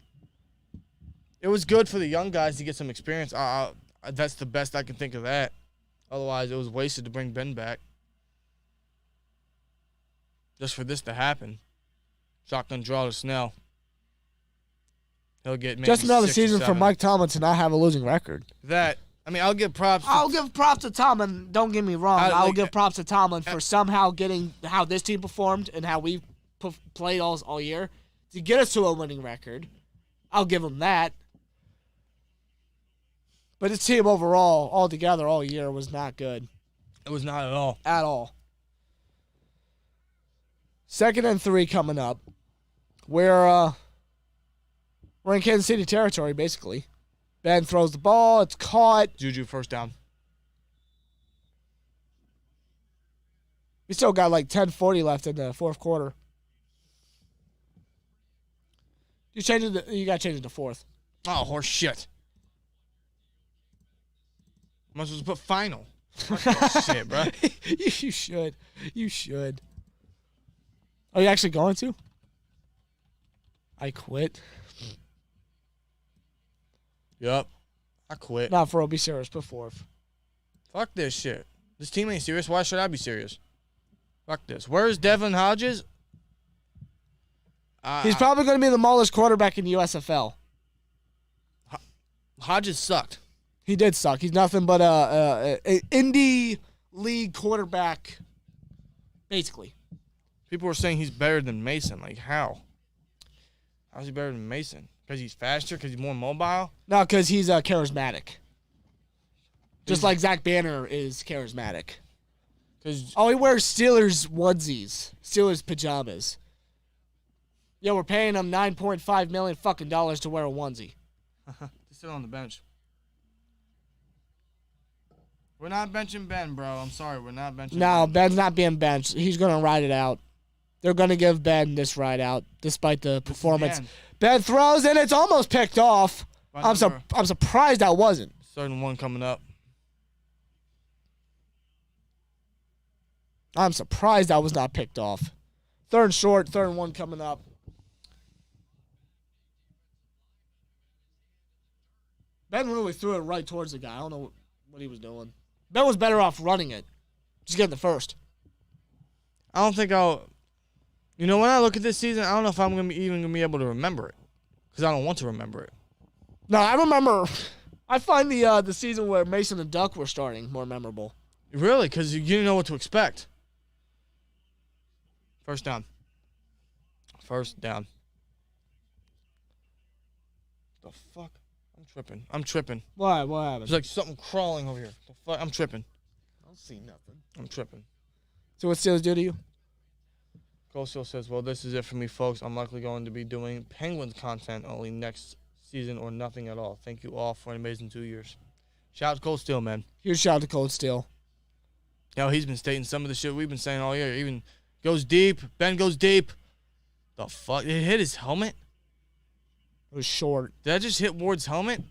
It was good for the young guys to get some experience. That's the best I can think of that. Otherwise, it was wasted to bring Ben back. Just for this to happen. Shotgun draw to Snell. He'll get maybe Just another 6 or season for 7. Mike Tomlin to not have a losing record. I'll give props. I'll give props to Tomlin. Don't get me wrong. I'll give props to Tomlin for somehow getting how this team performed and how we played all year to get us to a winning record. I'll give him that. But his team overall, altogether, all year was not good. It was not at all. At all. 2nd and 3 coming up. We're in Kansas City territory, basically. Ben throws the ball. It's caught. Juju first down. We still got like 10:40 left in the fourth quarter. You got to change it to fourth. Oh, horse shit. I'm supposed to put final. Fuck shit, bro. You should. You should. Are you actually going to? I quit. Yup. I quit. Not for real. Be serious. Put fourth. Fuck this shit. This team ain't serious. Why should I be serious? Fuck this. Where's Devin Hodges? He's probably going to be the smallest quarterback in the USFL. Hodges sucked. He did suck. He's nothing but a indie league quarterback, basically. People were saying he's better than Mason. Like, how? How's he better than Mason? Because he's faster? Because he's more mobile? No, because he's charismatic. Just like Zach Banner is charismatic. Oh, he wears Steelers onesies, Steelers pajamas. Yeah, we're paying him $9.5 million fucking dollars to wear a onesie. He's still on the bench. We're not benching Ben, bro. I'm sorry, we're not benching No, Ben. Ben's not being benched. He's going to ride it out. They're going to give Ben this ride out, despite the performance. Ben throws, and it's almost picked off. I'm surprised that wasn't. 3rd and 1 coming up. I'm surprised that was not picked off. 3rd and short, 3rd and 1 coming up. Ben really threw it right towards the guy. I don't know what he was doing. Ben was better off running it. Just getting the first. I don't think I'll... You know, when I look at this season, I don't know if I'm even going to be able to remember it. Because I don't want to remember it. No, I remember... I find the season where Mason and Duck were starting more memorable. Really? Because you didn't know what to expect. First down. First down. The fuck? I'm tripping. Why? What happened? There's like something crawling over here. The fuck? I'm tripping. I don't see nothing. I'm tripping. So what Steelers do to you? Cole still says, well, this is it for me, folks. I'm likely going to be doing Penguins content only next season or nothing at all. Thank you all for an amazing 2 years. Shout out to Cole Steele, man. Huge shout out to Cold Steel. You know, he's been stating some of the shit we've been saying all year. Even goes deep. Ben goes deep. The fuck? It hit his helmet? It was short. Did I just hit Ward's helmet?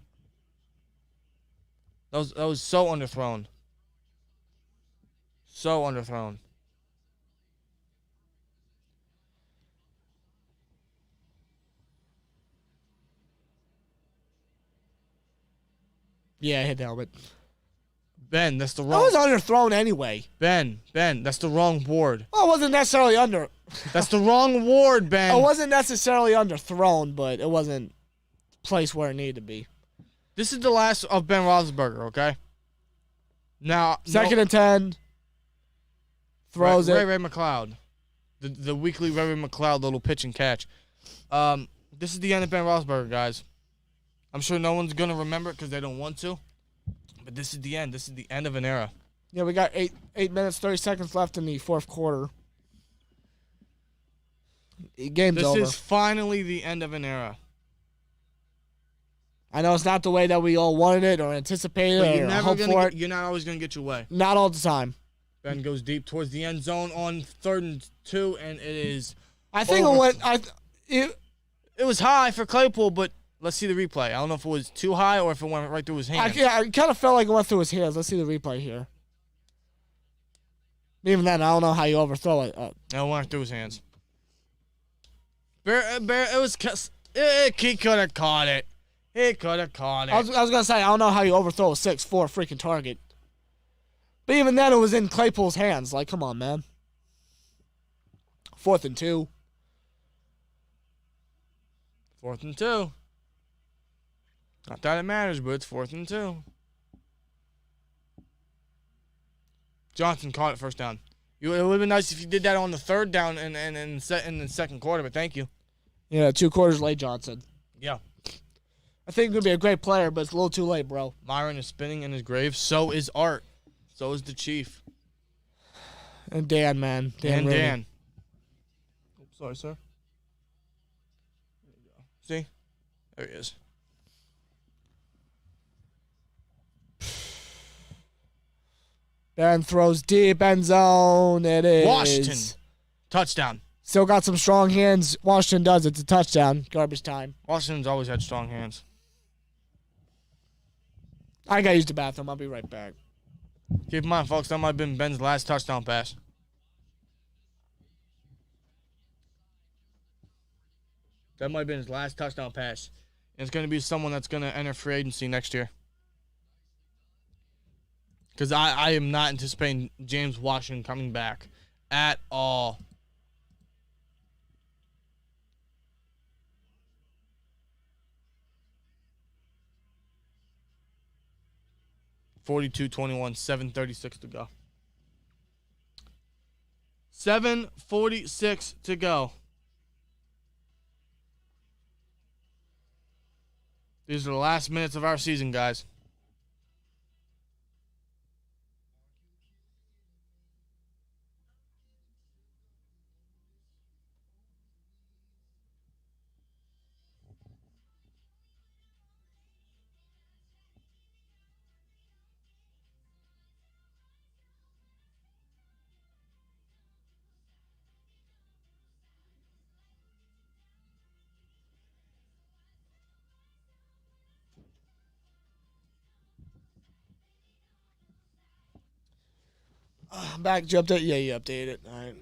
That was so underthrown. So underthrown. Yeah, I hit the helmet. Ben, that's the That wrong... was underthrown anyway. Ben, that's the wrong ward. Well, it wasn't necessarily under... That's the wrong ward, Ben. It wasn't necessarily underthrown, but it wasn't placed where it needed to be. This is the last of Ben Roethlisberger, okay? Now... 2nd and 10. Throws it. Ray McLeod. The weekly Ray McLeod little pitch and catch. This is the end of Ben Roethlisberger, guys. I'm sure no one's going to remember it because they don't want to. But this is the end. This is the end of an era. Yeah, we got 8 minutes, 30 seconds left in the fourth quarter. Game's over. This is finally the end of an era. I know it's not the way that we all wanted it or anticipated But or hoped for it. You're not always going to get your way. Not all the time. Ben goes deep towards the end zone on 3rd and 2, and it is I think over. it went... It was high for Claypool, but Let's see the replay. I don't know if it was too high or if it went right through his hands. I kind of felt like it went through his hands. Let's see the replay here. Even then, I don't know how you overthrow it. No, it went through his hands. It was... He could have caught it. He could have caught it. I was going to say, I don't know how you overthrow a 6'4" freaking target. But even then, it was in Claypool's hands. Like, come on, man. 4th and 2. 4th and 2. Not that it matters, but it's 4th and 2. Johnson caught it first down. It would have been nice if you did that on the 3rd down and in the 2nd quarter, but thank you. Yeah, 2 quarters late, Johnson. Yeah. I think he could be a great player, but it's a little too late, bro. Myron is spinning in his grave. So is Art. So is the Chief. And Dan, man. Dan. Oops, sorry, sir. There you go. See? There he is. Ben throws deep end zone. It is. Washington. Touchdown. Still got some strong hands. Washington does. It's a touchdown. Garbage time. Washington's always had strong hands. I got to use the bathroom. I'll be right back. Keep in mind, folks, that might have been Ben's last touchdown pass. That might have been his last touchdown pass. And it's going to be someone that's going to enter free agency next year. Because I am not anticipating James Washington coming back at all. (42-21), 7:36 to go. 7:46 to go. These are the last minutes of our season, guys. Back. Did you update? Yeah, you updated it. All right.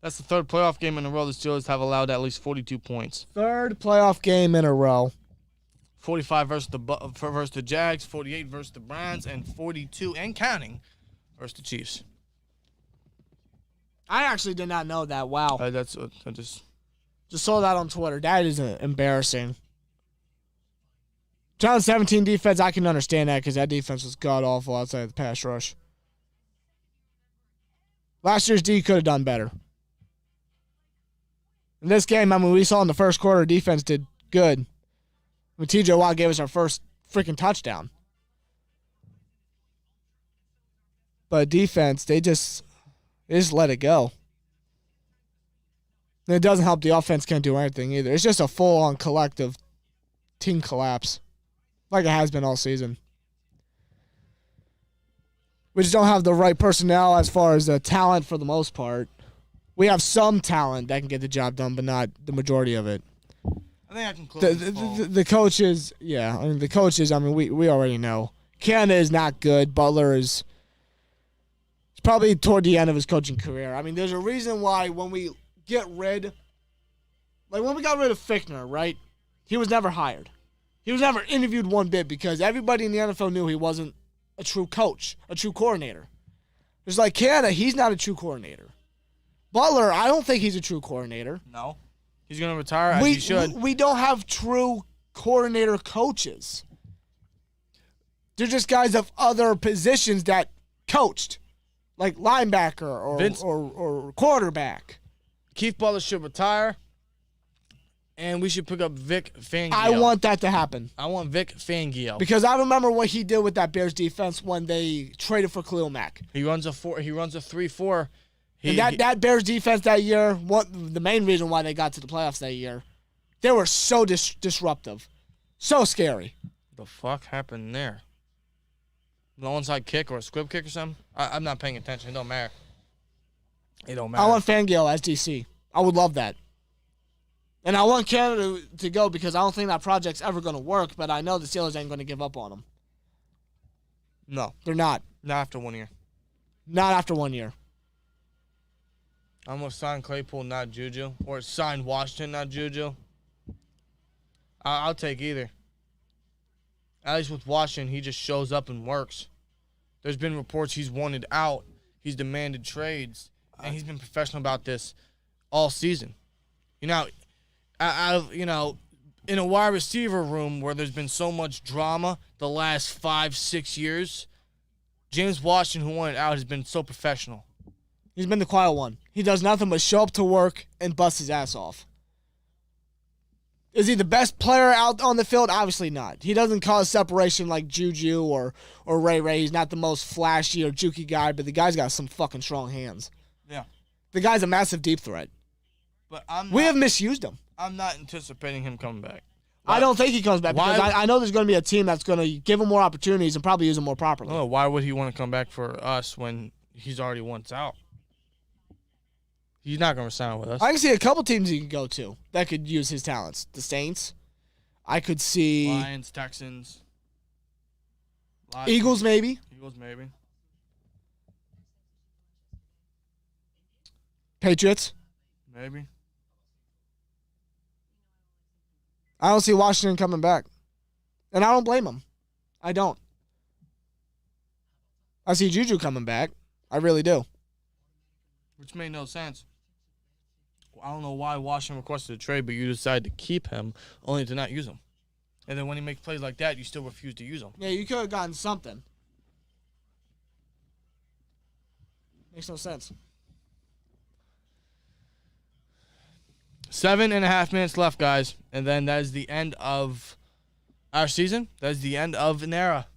That's the 3rd playoff game in a row the Steelers have allowed at least 42 points. 3rd playoff game in a row. 45 versus the Jags, 48 versus the Browns, and 42 and counting versus the Chiefs. I actually did not know that. Wow. I just saw that on Twitter. That is embarrassing. 2017 defense, I can understand that because that defense was god-awful outside of the pass rush. Last year's D could have done better. In this game, I mean, we saw in the first quarter, defense did good. When TJ Watt gave us our first freaking touchdown. But defense, they just let it go. And it doesn't help the offense can't do anything either. It's just a full-on collective team collapse. Like it has been all season. We just don't have the right personnel as far as the talent for the most part. We have some talent that can get the job done, but not the majority of it. I think I can close the coaches, yeah. I mean, the coaches, I mean, we already know. Canada is not good. Butler is probably toward the end of his coaching career. I mean, there's a reason why when we got rid of Fickner, right? He was never hired. He was never interviewed one bit because everybody in the NFL knew he wasn't a true coach, a true coordinator. It's like Canada, he's not a true coordinator. Butler, I don't think he's a true coordinator. No. He's going to retire as he should. We don't have true coordinator coaches. They're just guys of other positions that coached, like linebacker or quarterback. Keith Butler should retire. And we should pick up Vic Fangio. I want that to happen. I want Vic Fangio. Because I remember what he did with that Bears defense when they traded for Khalil Mack. He runs a 3-4. And that Bears defense that year, the main reason why they got to the playoffs that year, they were so disruptive. So scary. The fuck happened there? An onside kick or a squib kick or something? I'm not paying attention. It don't matter. It don't matter. I want Fangio as DC. I would love that. And I want Canada to go because I don't think that project's ever going to work, but I know the Steelers ain't going to give up on him. No. They're not. Not after 1 year. Not after 1 year. I'm going to sign Claypool, not Juju. Or sign Washington, not Juju. I'll take either. At least with Washington, he just shows up and works. There's been reports he's wanted out. He's demanded trades. And he's been professional about this all season. You know, in a wide receiver room where there's been so much drama the last 5-6 years, James Washington, who wanted out, has been so professional. He's been the quiet one. He does nothing but show up to work and bust his ass off. Is he the best player out on the field? Obviously not. He doesn't cause separation like Juju or Ray. He's not the most flashy or jukey guy, but the guy's got some fucking strong hands. Yeah. The guy's a massive deep threat. But we have misused him. I'm not anticipating him coming back. I don't think he comes back because I know there's going to be a team that's going to give him more opportunities and probably use him more properly. Oh, why would he want to come back for us when he's already once out? He's not going to sign with us. I can see a couple teams he can go to that could use his talents. The Saints. I could see Lions, Texans. Eagles, maybe. Eagles, maybe. Patriots. Maybe. I don't see Washington coming back. And I don't blame him. I don't. I see Juju coming back. I really do. Which made no sense. I don't know why Washington requested a trade, but you decided to keep him only to not use him. And then when he makes plays like that, you still refuse to use him. Yeah, you could have gotten something. Makes no sense. 7.5 minutes left, guys. And then that is the end of our season. That is the end of an era.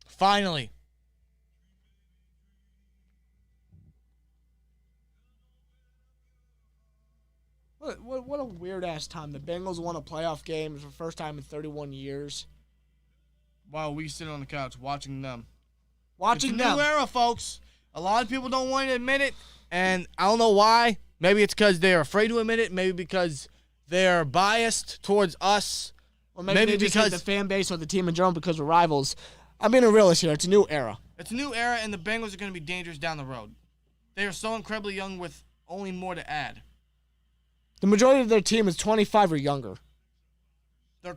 Finally. What a weird-ass time. The Bengals won a playoff game for the first time in 31 years. While we sit on the couch watching them. It's a new era, folks. A lot of people don't want to admit it, and I don't know why. Maybe it's because they're afraid to admit it. Maybe because they're biased towards us. Or maybe they just hate the fan base or the team in general because we're rivals. I'm being a realist here. It's a new era. It's a new era, and the Bengals are going to be dangerous down the road. They are so incredibly young with only more to add. The majority of their team is 25 or younger.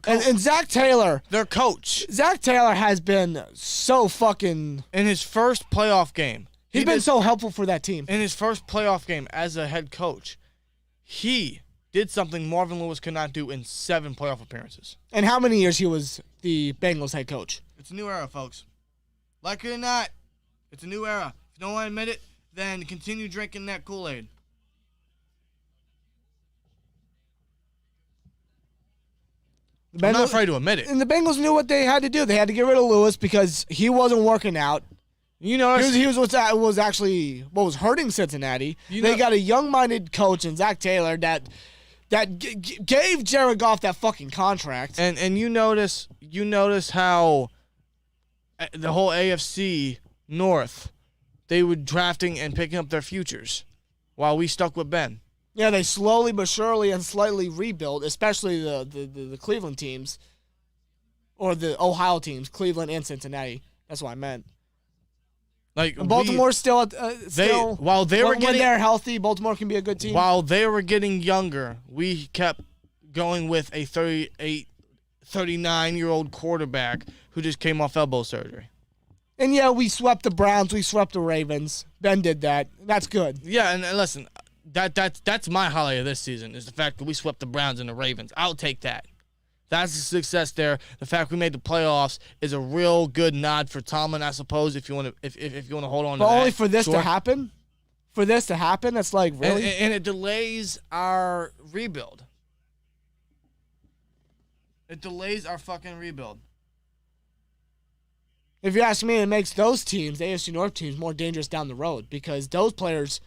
And Zach Taylor. Their coach. Zach Taylor has been so fucking... In his first playoff game. He's been so helpful for that team. In his first playoff game as a head coach, he did something Marvin Lewis could not do in 7 playoff appearances. And how many years he was the Bengals head coach? It's a new era, folks. Like it or not, it's a new era. If you don't want to admit it, then continue drinking that Kool-Aid. I'm not afraid to admit it. And the Bengals knew what they had to do. They had to get rid of Lewis because he wasn't working out. You know, he was what was hurting Cincinnati. They got a young-minded coach in Zach Taylor that gave Jared Goff that fucking contract. And you notice how the whole AFC North, they were drafting and picking up their futures while we stuck with Ben. Yeah, they slowly but surely and slightly rebuilt, especially the Cleveland teams, or the Ohio teams, Cleveland and Cincinnati. That's what I meant. Like Baltimore's when they're healthy, Baltimore can be a good team. While they were getting younger, we kept going with a 39-year-old quarterback who just came off elbow surgery. And yeah, we swept the Browns, we swept the Ravens. Ben did that. That's good. Yeah, and listen. That's my highlight of this season is the fact that we swept the Browns and the Ravens. I'll take that. That's a success there. The fact we made the playoffs is a real good nod for Tomlin, I suppose. If you want to hold on to that. But only for this to happen. For this to happen, it's like really. And it delays our rebuild. It delays our fucking rebuild. If you ask me, it makes those teams, the AFC North teams, more dangerous down the road because those players.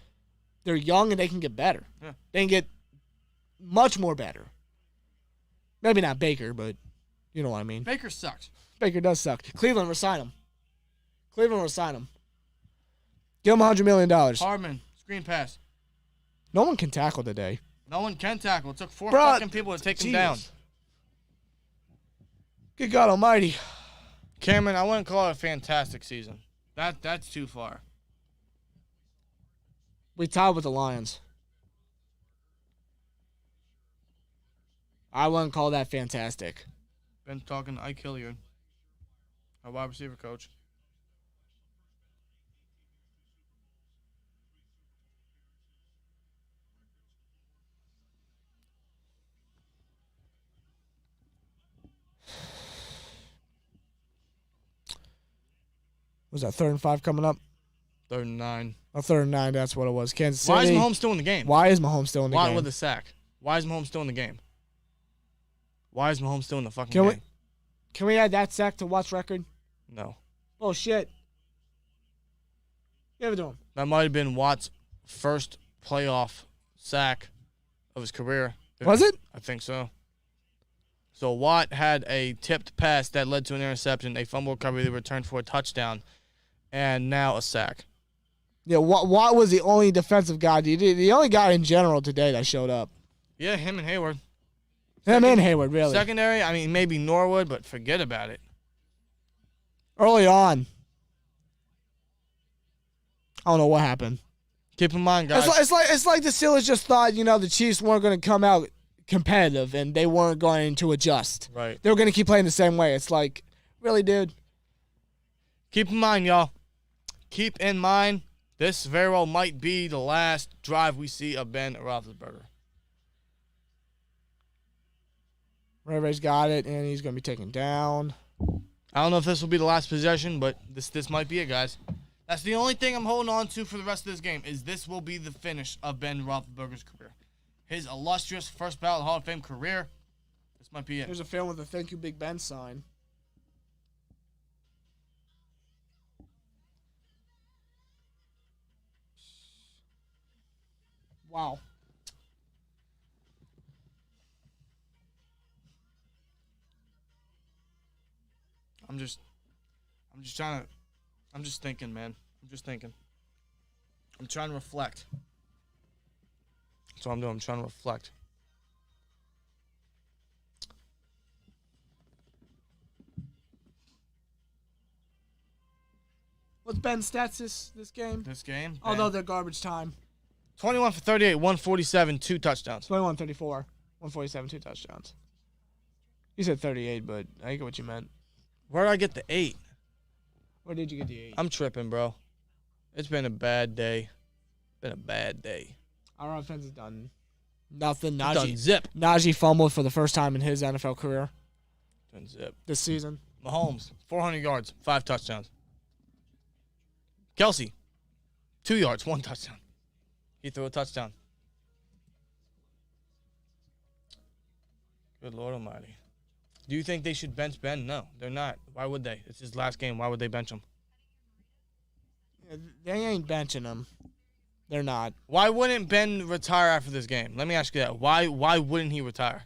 They're young and they can get better. Yeah. They can get much more better. Maybe not Baker, but you know what I mean. Baker sucks. Baker does suck. Cleveland will sign him. Give him $100 million. Hardman, screen pass. No one can tackle today. No one can tackle. It took 4 Bruh, fucking people to take him down. Good God Almighty. Cameron, I wouldn't call it a fantastic season. That's too far. We tied with the Lions. I wouldn't call that fantastic. Been talking to Ike Hilliard, our wide receiver coach. Was that 3rd and 5 coming up? 3rd and 9. Oh, 3rd and 9, that's what it was. Kansas City. Why is Mahomes still in the game? Why is Mahomes still in the game? With a sack. Why is Mahomes still in the game? Why is Mahomes still in the fucking game? Can we add that sack to Watt's record? No. Oh, shit. Give it to him. That might have been Watt's first playoff sack of his career. Was it? I think so. So Watt had a tipped pass that led to an interception, a fumble recovery that returned for a touchdown, and now a sack. Yeah, Watt was the only defensive guy, the only guy in general today that showed up. Yeah, him and Hayward. Him and Hayward, really. Secondary, I mean, maybe Norwood, but forget about it. Early on. I don't know what happened. Keep in mind, guys. It's like the Steelers just thought, the Chiefs weren't going to come out competitive and they weren't going to adjust. Right. They were going to keep playing the same way. It's like, really, dude? Keep in mind, y'all. Keep in mind, this very well might be the last drive we see of Ben Roethlisberger. Ray-Ray's got it, and he's going to be taken down. I don't know if this will be the last possession, but this might be it, guys. That's the only thing I'm holding on to for the rest of this game, is this will be the finish of Ben Roethlisberger's career. His illustrious first ballot Hall of Fame career. This might be it. There's a film with a "Thank You, Big Ben" sign. Wow. I'm just thinking, man. I'm just thinking. I'm trying to reflect. That's what I'm doing. I'm trying to reflect. What's Ben's stats this game? This game? Although they're garbage time. 21 for 38, 147, 2 touchdowns. 21, 34, 147, 2 touchdowns. You said 38, but I get what you meant. Where did I get the 8? Where did you get the 8? I'm tripping, bro. It's been a bad day. Our offense has done nothing. Done zip. Najee fumbled for the first time in his NFL career. Done zip. This season. Mahomes, 400 yards, 5 touchdowns. Kelce, 2 yards, 1 touchdown. He threw a touchdown. Good Lord Almighty. Do you think they should bench Ben? No, they're not. Why would they? It's his last game. Why would they bench him? They ain't benching him. They're not. Why wouldn't Ben retire after this game? Let me ask you that. Why wouldn't he retire?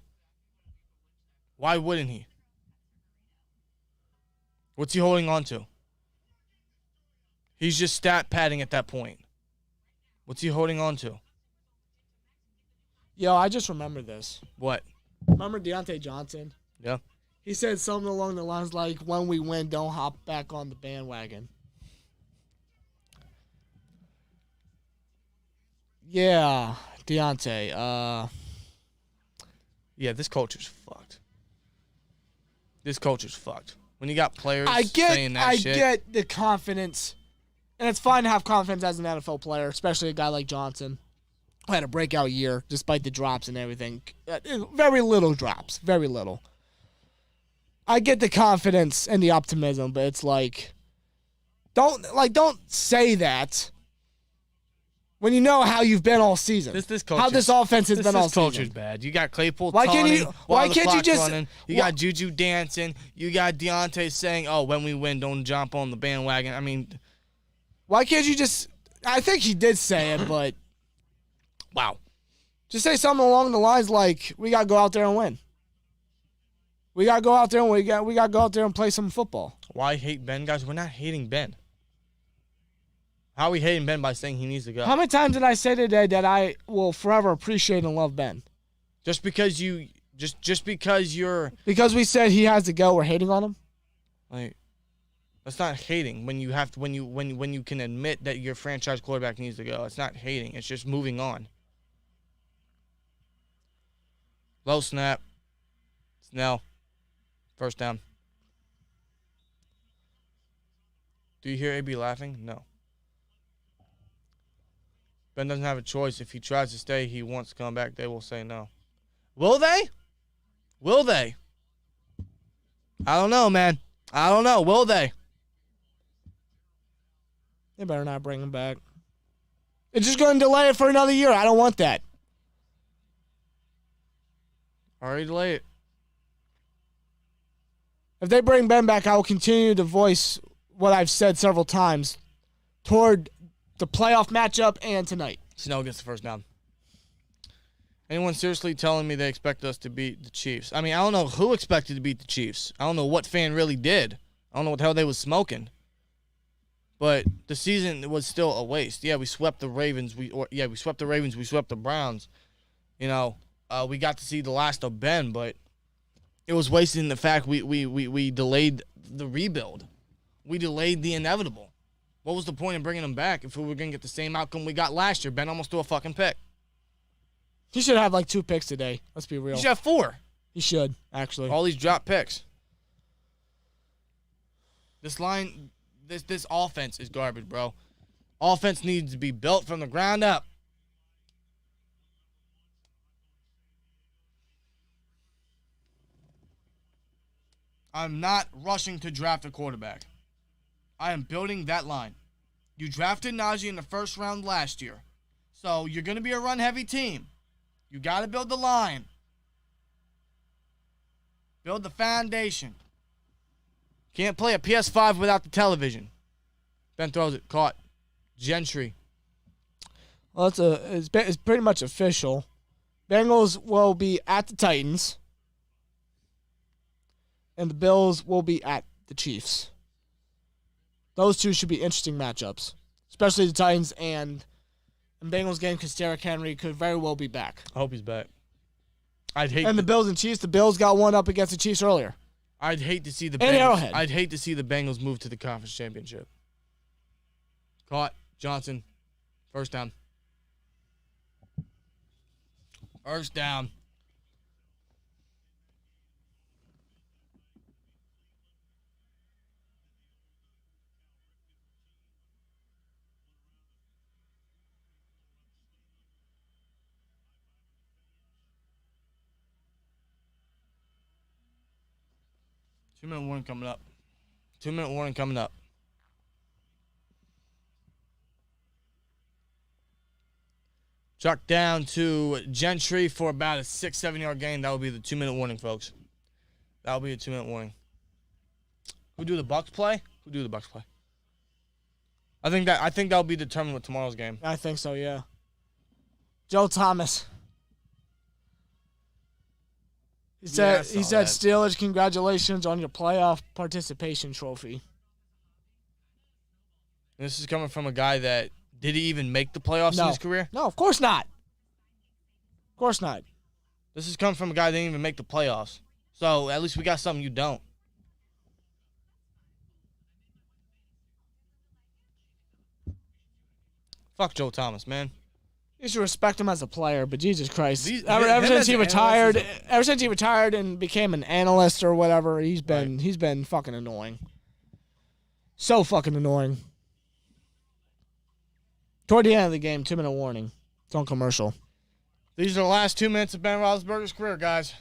Why wouldn't he? What's he holding on to? He's just stat padding at that point. What's he holding on to? Yo, I just remember this. What? Remember Deontay Johnson? Yeah. He said something along the lines like, when we win, don't hop back on the bandwagon. Yeah, Deontay. Yeah, this culture's fucked. This culture's fucked. When you got players saying that shit. I get the confidence. And it's fine to have confidence as an NFL player, especially a guy like Johnson, who had a breakout year despite the drops and everything. Very little drops. Very little. I get the confidence and the optimism, but it's like, don't say that when you know how you've been all season. How this offense has been all season. This culture's bad. You got Claypool why taunting can't you just running. You got Juju dancing. You got Deontay saying, "Oh, when we win, don't jump on the bandwagon." I mean, why can't you just? I think he did say it, but wow. Just say something along the lines like, "We gotta go out there and win. We gotta go out there and we gotta go out there and we got we got to go out there and we got we got to go out there and we got we got to go out there and play some football. We gotta go out there and win. We gotta go out there and play some football. We gotta go out there and we got we got to go out there and play some football. We gotta go out there and we got we got to go out there and play some football. Why hate Ben, guys? We're not hating Ben. How are we hating Ben by saying he needs to go? How many times did I say today that I will forever appreciate and love Ben? Just because you're Because we said he has to go, we're hating on him? like, that's not hating when you have to when you can admit that your franchise quarterback needs to go. It's not hating. It's just moving on. Low snap. Snell. First down. Do you hear AB laughing? No. Ben doesn't have a choice. If he tries to stay, he wants to come back. They will say no. Will they? Will they? I don't know, man. I don't know. Will they? They better not bring him back. It's just going to delay it for another year. I don't want that. Already delay it. If they bring Ben back, I will continue to voice what I've said several times toward the playoff matchup and tonight. Snell gets the first down. Anyone seriously telling me they expect us to beat the Chiefs? I mean, I don't know who expected to beat the Chiefs. I don't know what fan really did. I don't know what the hell they was smoking. But the season was still a waste. Yeah, we swept the Ravens. We swept the Ravens. We swept the Browns. You know, we got to see the last of Ben, but it was wasted in the fact we delayed the rebuild. We delayed the inevitable. What was the point in bringing him back if we were going to get the same outcome we got last year? Ben almost threw a fucking pick. He should have like 2 picks today. Let's be real. He should have 4. He should, actually. All these drop picks. This line, this offense is garbage, bro. Offense needs to be built from the ground up. I'm not rushing to draft a quarterback. I am building that line. You drafted Najee in the first round last year. So you're going to be a run-heavy team. You got to build the line. Build the foundation. Can't play a PS5 without the television. Ben throws it. Caught. Gentry. Well, it's pretty much official. Bengals will be at the Titans. And the Bills will be at the Chiefs. Those two should be interesting matchups. Especially the Titans and Bengals game because Derrick Henry could very well be back. I hope he's back. And the Bills and Chiefs, the Bills got one up against the Chiefs earlier. I'd hate to see the And Bengals. Arrowhead. I'd hate to see the Bengals move to the conference championship. Caught. Johnson. First down. First down. Two-minute warning coming up. 2-minute warning coming up. Chuck down to Gentry for about a 6-7 yard gain. That will be the 2-minute warning, folks. That will be a 2-minute warning. Who do the Bucks play? Who do the Bucks play? I think that'll be determined with tomorrow's game. I think so, yeah. Joe Thomas. He said, Steelers, congratulations on your playoff participation trophy. This is coming from a guy that, did he even make the playoffs in his career? No, of course not. Of course not. This is coming from a guy that didn't even make the playoffs. So at least we got something you don't. Fuck Joe Thomas, man. You should respect him as a player, but Jesus Christ. Ever since he retired and became an analyst or whatever, he's been fucking annoying. So fucking annoying. Toward the end of the game, 2-minute warning. It's on commercial. These are the last 2 minutes of Ben Roethlisberger's career, guys.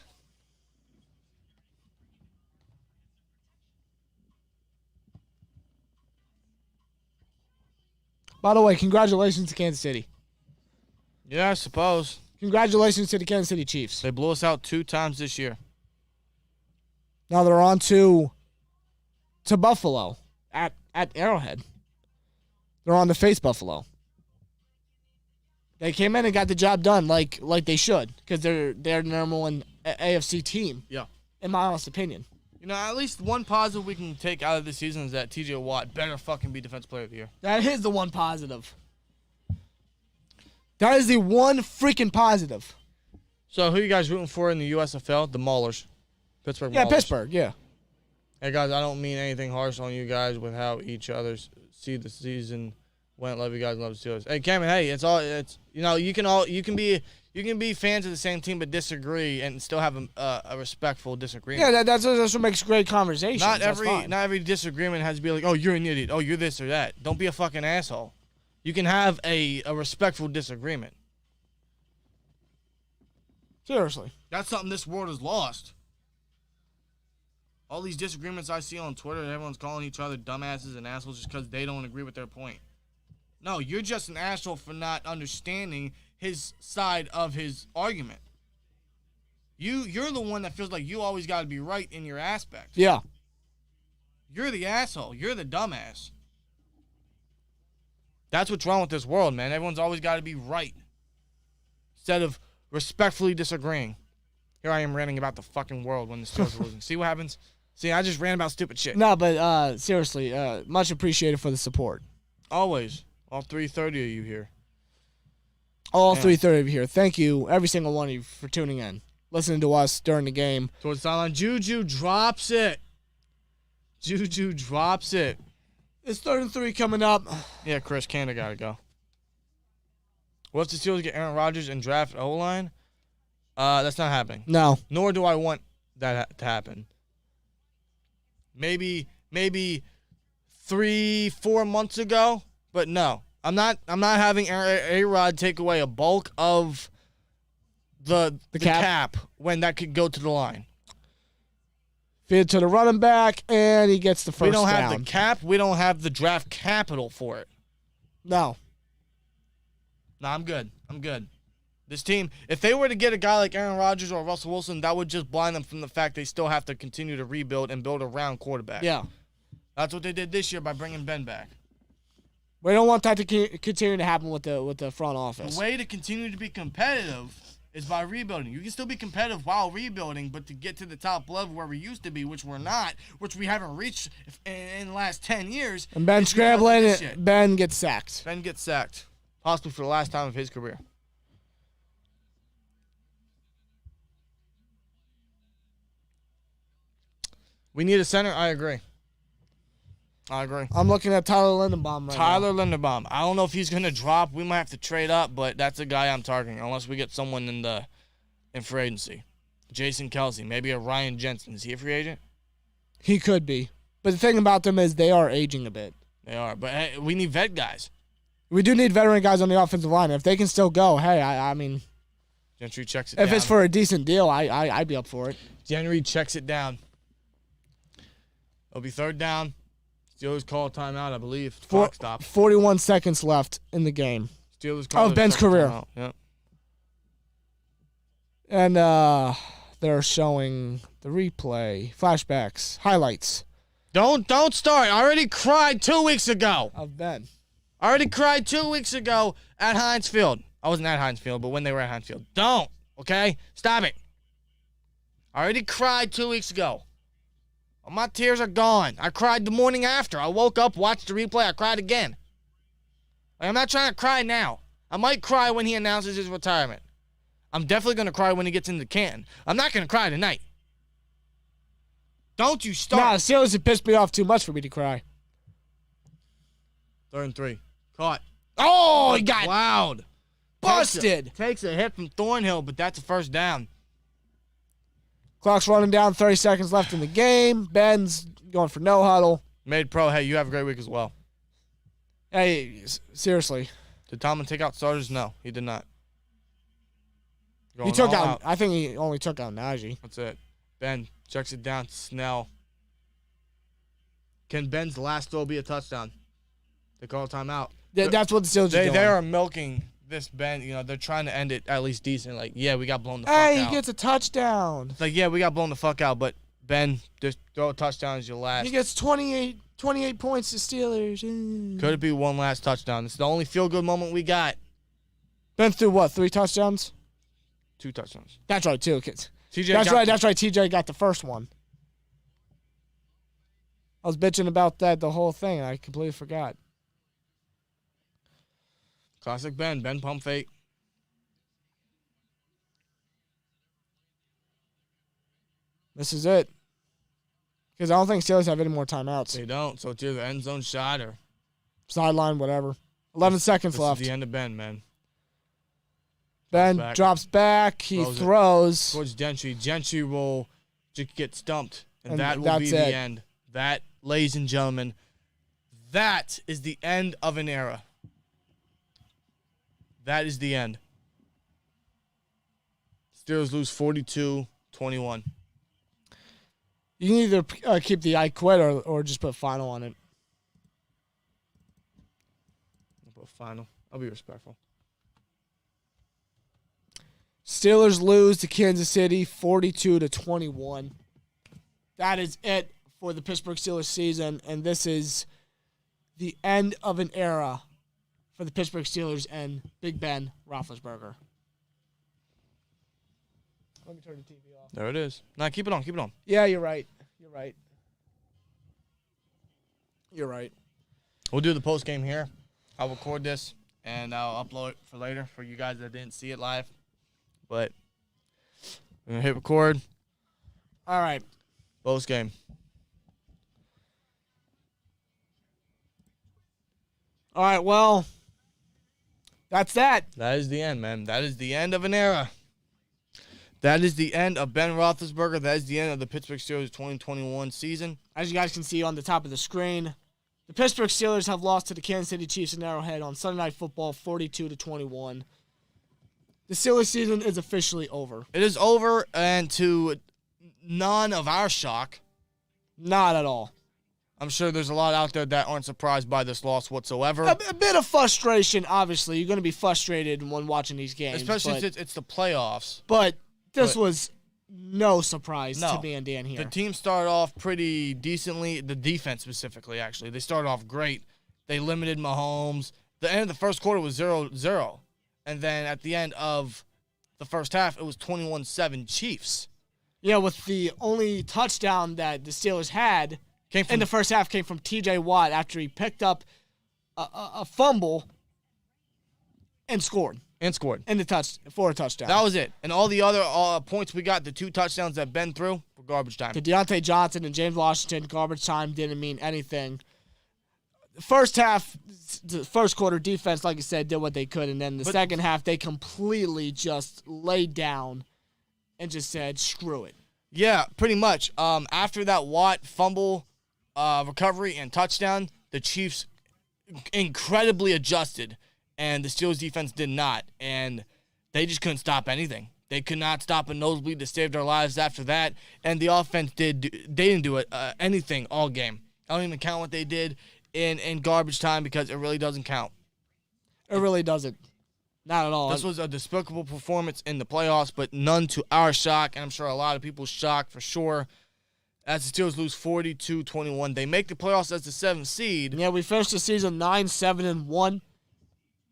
By the way, congratulations to Kansas City. Yeah, I suppose. Congratulations to the Kansas City Chiefs. They blew us out 2 times this year. Now they're on to Buffalo at Arrowhead. They're on to face Buffalo. They came in and got the job done like they should because they're the number one AFC team. Yeah. In my honest opinion. You know, at least one positive we can take out of this season is that TJ Watt better fucking be Defensive Player of the Year. That is the one positive. That is the one freaking positive. So, who you guys rooting for in the USFL? The Maulers. Pittsburgh Maulers. Yeah, Pittsburgh, yeah. Hey, guys, I don't mean anything harsh on you guys with how each other see the season went. Love you guys, love the Steelers. Hey, Cameron, hey, it's you know, you can be fans of the same team but disagree and still have a respectful disagreement. Yeah, that's what makes great conversation. Not every disagreement has to be like, oh, you're an idiot. Oh, you're this or that. Don't be a fucking asshole. You can have a respectful disagreement. Seriously. That's something this world has lost. All these disagreements I see on Twitter, everyone's calling each other dumbasses and assholes just because they don't agree with their point. No, you're just an asshole for not understanding his side of his argument. You're the one that feels like you always got to be right in your aspect. Yeah. You're the asshole. You're the dumbass. That's what's wrong with this world, man. Everyone's always got to be right instead of respectfully disagreeing. Here I am ranting about the fucking world when the Steelers are losing. See what happens? See, I just ran about stupid shit. No, but seriously, much appreciated for the support. Always. All 330 of you here. All 330 of you here. Thank you, every single one of you, for tuning in, listening to us during the game. Towards the sideline. Juju drops it. Juju drops it. It's 3rd and 3 coming up. Yeah, Chris Canada got to go. What if the Steelers get Aaron Rodgers and draft O-line? That's not happening. No. Nor do I want that to happen. Maybe 3-4 months ago, but no. I'm not having A-Rod take away a bulk of the cap when that could go to the line. Feed to the running back, and he gets the first down. We don't have the cap. We don't have the draft capital for it. No. No, I'm good. This team, if they were to get a guy like Aaron Rodgers or Russell Wilson, that would just blind them from the fact they still have to continue to rebuild and build around quarterback. Yeah. That's what they did this year by bringing Ben back. We don't want that to continue to happen with the front office. The way to continue to be competitive is by rebuilding. You can still be competitive while rebuilding, but to get to the top level where we used to be, which we're not, which we haven't reached in the last 10 years. And Ben scrambling, Ben gets sacked. Ben gets sacked, possibly for the last time of his career. We need a center. I agree. I'm looking at Tyler Linderbaum right now. Tyler Linderbaum. I don't know if he's going to drop. We might have to trade up, but that's a guy I'm targeting unless we get someone in free agency. Jason Kelce, maybe a Ryan Jensen. Is he a free agent? He could be. But the thing about them is they are aging a bit. They are. But hey, we need vet guys. We do need veteran guys on the offensive line. If they can still go, hey, I mean. Gentry checks it down. If it's for a decent deal, I'd be up for it. Gentry checks it down. It'll be 3rd down. Steelers call a timeout, I believe. Clock stop. 41 seconds left in the game. Steelers call of Ben's career. Timeout. Yep. And they're showing the replay, flashbacks, highlights. Don't start. I already cried 2 weeks ago. Of Ben. I already cried 2 weeks ago at Heinz Field. I wasn't at Heinz Field, but when they were at Heinz Field. Don't. Okay? Stop it. I already cried 2 weeks ago. All my tears are gone. I cried the morning after. I woke up, watched the replay, I cried again. I'm not trying to cry now. I might cry when he announces his retirement. I'm definitely going to cry when he gets into Canton. I'm not going to cry tonight. Don't you start. Nah, the Steelers have pissed me off too much for me to cry. 3rd and 3. Caught. Oh, he got loud. Busted. Takes a hit from Thornhill, but that's a 1st down. Clock's running down, 30 seconds left in the game. Ben's going for no huddle. Made pro, hey, you have a great week as well. Hey, seriously. Did Tomlin take out starters? No, he did not. He took out, I think he only took out Najee. That's it. Ben checks it down to Snell. Can Ben's last throw be a touchdown? They call a timeout. That's what the Steelers are doing. They are milking this Ben, they're trying to end it at least decent. Like, yeah, we got blown the fuck out. Hey, he gets a touchdown. It's like, yeah, we got blown the fuck out, but Ben, just throw a touchdown as your last. He gets 28 points to Steelers. Could it be one last touchdown? It's the only feel-good moment we got. Ben threw what, 3 touchdowns? 2 touchdowns. That's right, too. That's right. TJ got the first one. I was bitching about that the whole thing. I completely forgot. Classic Ben. Ben pump fake. This is it. Because I don't think Steelers have any more timeouts. They don't. So it's either end zone shot or sideline, whatever. 11 seconds left. This is the end of Ben, man. Ben drops back. He throws. Towards Gentry. Gentry will just get stumped. And that will be the end. That, ladies and gentlemen, that is the end of an era. That is the end. Steelers lose 42-21. You can either keep the I quit or just put final on it. I'll put final. I'll be respectful. Steelers lose to Kansas City 42-21. That is it for the Pittsburgh Steelers season, and this is the end of an era for the Pittsburgh Steelers and Big Ben Roethlisberger. Let me turn the TV off. There it is. Nah, keep it on. Keep it on. Yeah, you're right. You're right. We'll do the post game here. I'll record this and I'll upload it for later for you guys that didn't see it live. But we're gonna hit record. All right. Post game. All right. Well, that's that. That is the end, man. That is the end of an era. That is the end of Ben Roethlisberger. That is the end of the Pittsburgh Steelers 2021 season. As you guys can see on the top of the screen, the Pittsburgh Steelers have lost to the Kansas City Chiefs in Arrowhead on Sunday Night Football 42-21. The Steelers season is officially over. It is over, and to none of our shock. Not at all. I'm sure there's a lot out there that aren't surprised by this loss whatsoever. A bit of frustration, obviously. You're going to be frustrated when watching these games. Especially since it's the playoffs. But this was no surprise to me and Dan here. The team started off pretty decently. The defense specifically, actually. They started off great. They limited Mahomes. The end of the first quarter was 0-0. And then at the end of the first half, it was 21-7 Chiefs. Yeah, with the only touchdown that the Steelers had in the first half came from TJ Watt after he picked up a fumble and scored. For a touchdown. That was it. And all the other points we got, the 2 touchdowns that Ben threw, were garbage time. To Deontay Johnson and James Washington, garbage time didn't mean anything. First half, the first quarter defense, like I said, did what they could. And then the second half, they completely just laid down and just said, screw it. Yeah, pretty much. After that Watt fumble recovery and touchdown, the Chiefs incredibly adjusted. And the Steelers defense did not. And they just couldn't stop anything. They could not stop a nosebleed to save their lives after that. And the offense they didn't do anything all game. I don't even count what they did in garbage time because it really doesn't count. It really doesn't. Not at all. This was a despicable performance in the playoffs, but none to our shock. And I'm sure a lot of people's shock for sure. As the Steelers lose 42-21. They make the playoffs as the 7th seed. Yeah, we finished the season 9-7-1.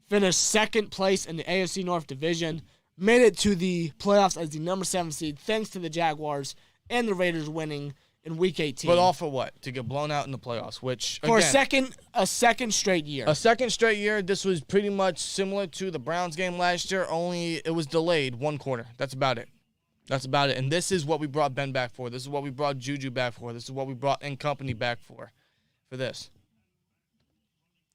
Finished second place in the AFC North Division. Made it to the playoffs as the number 7 seed thanks to the Jaguars and the Raiders winning in Week 18. But all for what? To get blown out in the playoffs, which, for again, a second straight year. A second straight year. This was pretty much similar to the Browns game last year, only it was delayed 1 quarter. That's about it. And this is what we brought Ben back for. This is what we brought Juju back for. This is what we brought N Company back for this.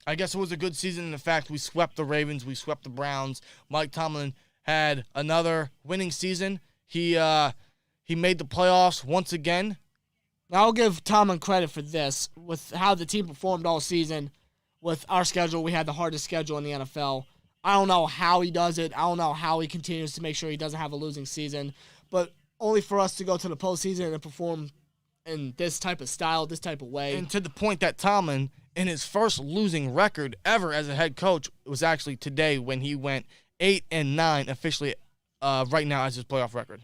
I guess it was a good season in the fact we swept the Ravens, we swept the Browns. Mike Tomlin had another winning season. He made the playoffs once again. Now, I'll give Tomlin credit for this. With how the team performed all season, with our schedule, we had the hardest schedule in the NFL. I don't know how he does it. I don't know how he continues to make sure he doesn't have a losing season. But only for us to go to the postseason and perform in this type of style, this type of way. And to the point that Tomlin, in his first losing record ever as a head coach, was actually today when he went 8-9 officially right now as his playoff record.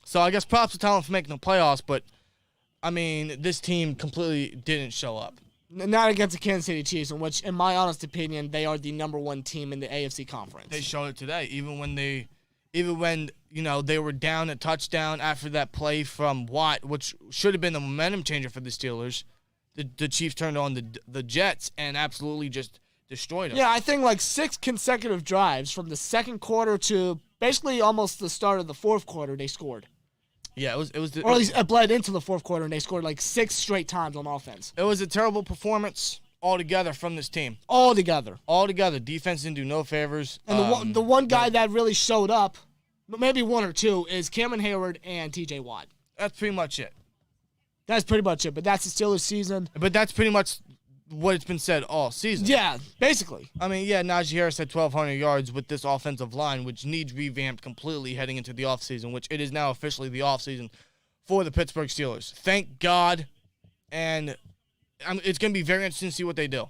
So I guess props to Tomlin for making the playoffs, but I mean, this team completely didn't show up. Not against the Kansas City Chiefs, in which, in my honest opinion, they are the number 1 team in the AFC conference. They showed it today, even when they even when, they were down a touchdown after that play from Watt, which should have been the momentum changer for the Steelers, the Chiefs turned on the Jets and absolutely just destroyed them. Yeah, I think like 6 consecutive drives from the second quarter to basically almost the start of the fourth quarter, they scored. Yeah, or at least it bled into the fourth quarter, and they scored like 6 straight times on offense. It was a terrible performance altogether from this team. Altogether. Defense didn't do no favors. And the one guy that really showed up, maybe one or two, is Cameron Hayward and TJ Watt. That's pretty much it. That's pretty much it, but that's the Steelers season. But that's pretty much what it's been said all season. Yeah, basically. I mean, yeah, Najee Harris had 1,200 yards with this offensive line, which needs revamped completely heading into the offseason, which it is now officially the offseason for the Pittsburgh Steelers. Thank God. And it's going to be very interesting to see what they do,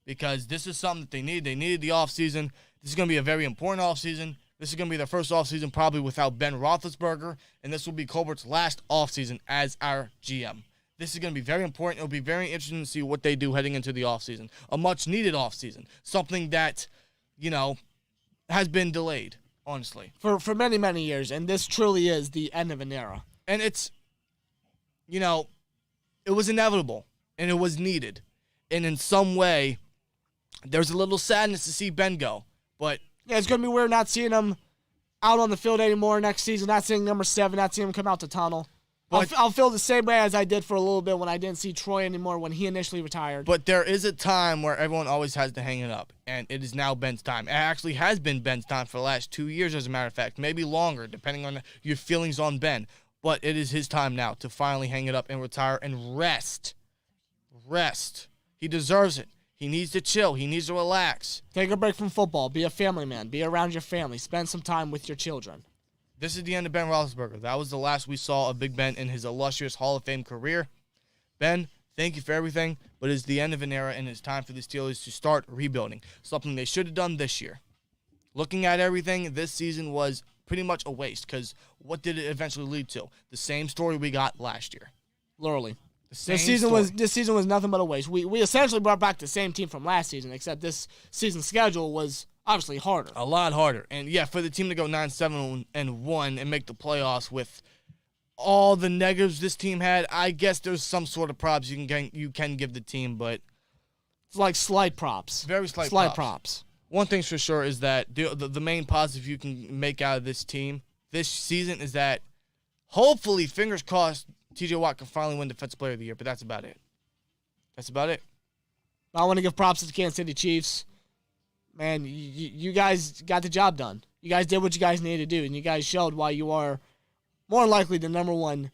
because this is something that they need. They needed the offseason. This is going to be a very important offseason. This is going to be their first offseason probably without Ben Roethlisberger, and this will be Colbert's last offseason as our GM. This is going to be very important. It'll be very interesting to see what they do heading into the offseason. A much-needed offseason. Something that, has been delayed, honestly. For many, many years, and this truly is the end of an era. And it's, it was inevitable, and it was needed. And in some way, there's a little sadness to see Ben go. But yeah, it's going to be weird not seeing him out on the field anymore next season, not seeing number 7, not seeing him come out the tunnel. I'll feel the same way as I did for a little bit when I didn't see Troy anymore when he initially retired. But there is a time where everyone always has to hang it up, and it is now Ben's time. It actually has been Ben's time for the last 2 years, as a matter of fact, maybe longer, depending on your feelings on Ben. But it is his time now to finally hang it up and retire and rest. Rest. He deserves it. He needs to chill. He needs to relax. Take a break from football. Be a family man. Be around your family. Spend some time with your children. This is the end of Ben Roethlisberger. That was the last we saw of Big Ben in his illustrious Hall of Fame career. Ben, thank you for everything, but it's the end of an era, and it's time for the Steelers to start rebuilding, something they should have done this year. Looking at everything, this season was pretty much a waste, because what did it eventually lead to? The same story we got last year. Literally. This season was nothing but a waste. We essentially brought back the same team from last season, except this season's schedule was obviously harder. A lot harder. And yeah, for the team to go 9-7-1 and make the playoffs with all the negatives this team had, I guess there's some sort of props you can give the team, but it's like slight props. Very slight props. One thing's for sure is that the main positive you can make out of this team this season is that hopefully, fingers crossed, TJ Watt can finally win Defensive Player of the Year, but that's about it. That's about it. I want to give props to the Kansas City Chiefs. Man, you guys got the job done. You guys did what you guys needed to do, and you guys showed why you are more likely the number 1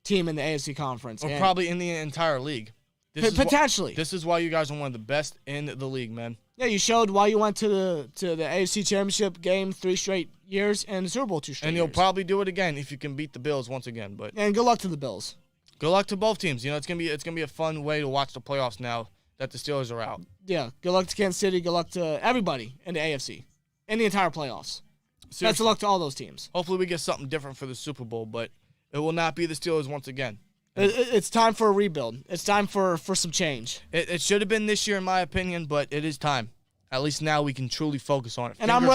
team in the AFC Conference. Or probably in the entire league. Potentially. This is why you guys are one of the best in the league, man. Yeah, you showed why you went to the AFC Championship game 3 straight years and the Super Bowl 2 straight years. And you'll probably do it again if you can beat the Bills once again. And good luck to the Bills. Good luck to both teams. It's gonna be a fun way to watch the playoffs now that the Steelers are out. Yeah, good luck to Kansas City. Good luck to everybody in the AFC and the entire playoffs. Seriously. Best of luck to all those teams. Hopefully we get something different for the Super Bowl, but it will not be the Steelers once again. It's time for a rebuild. It's time for some change. It should have been this year, in my opinion, but it is time. At least now we can truly focus on it. And I'm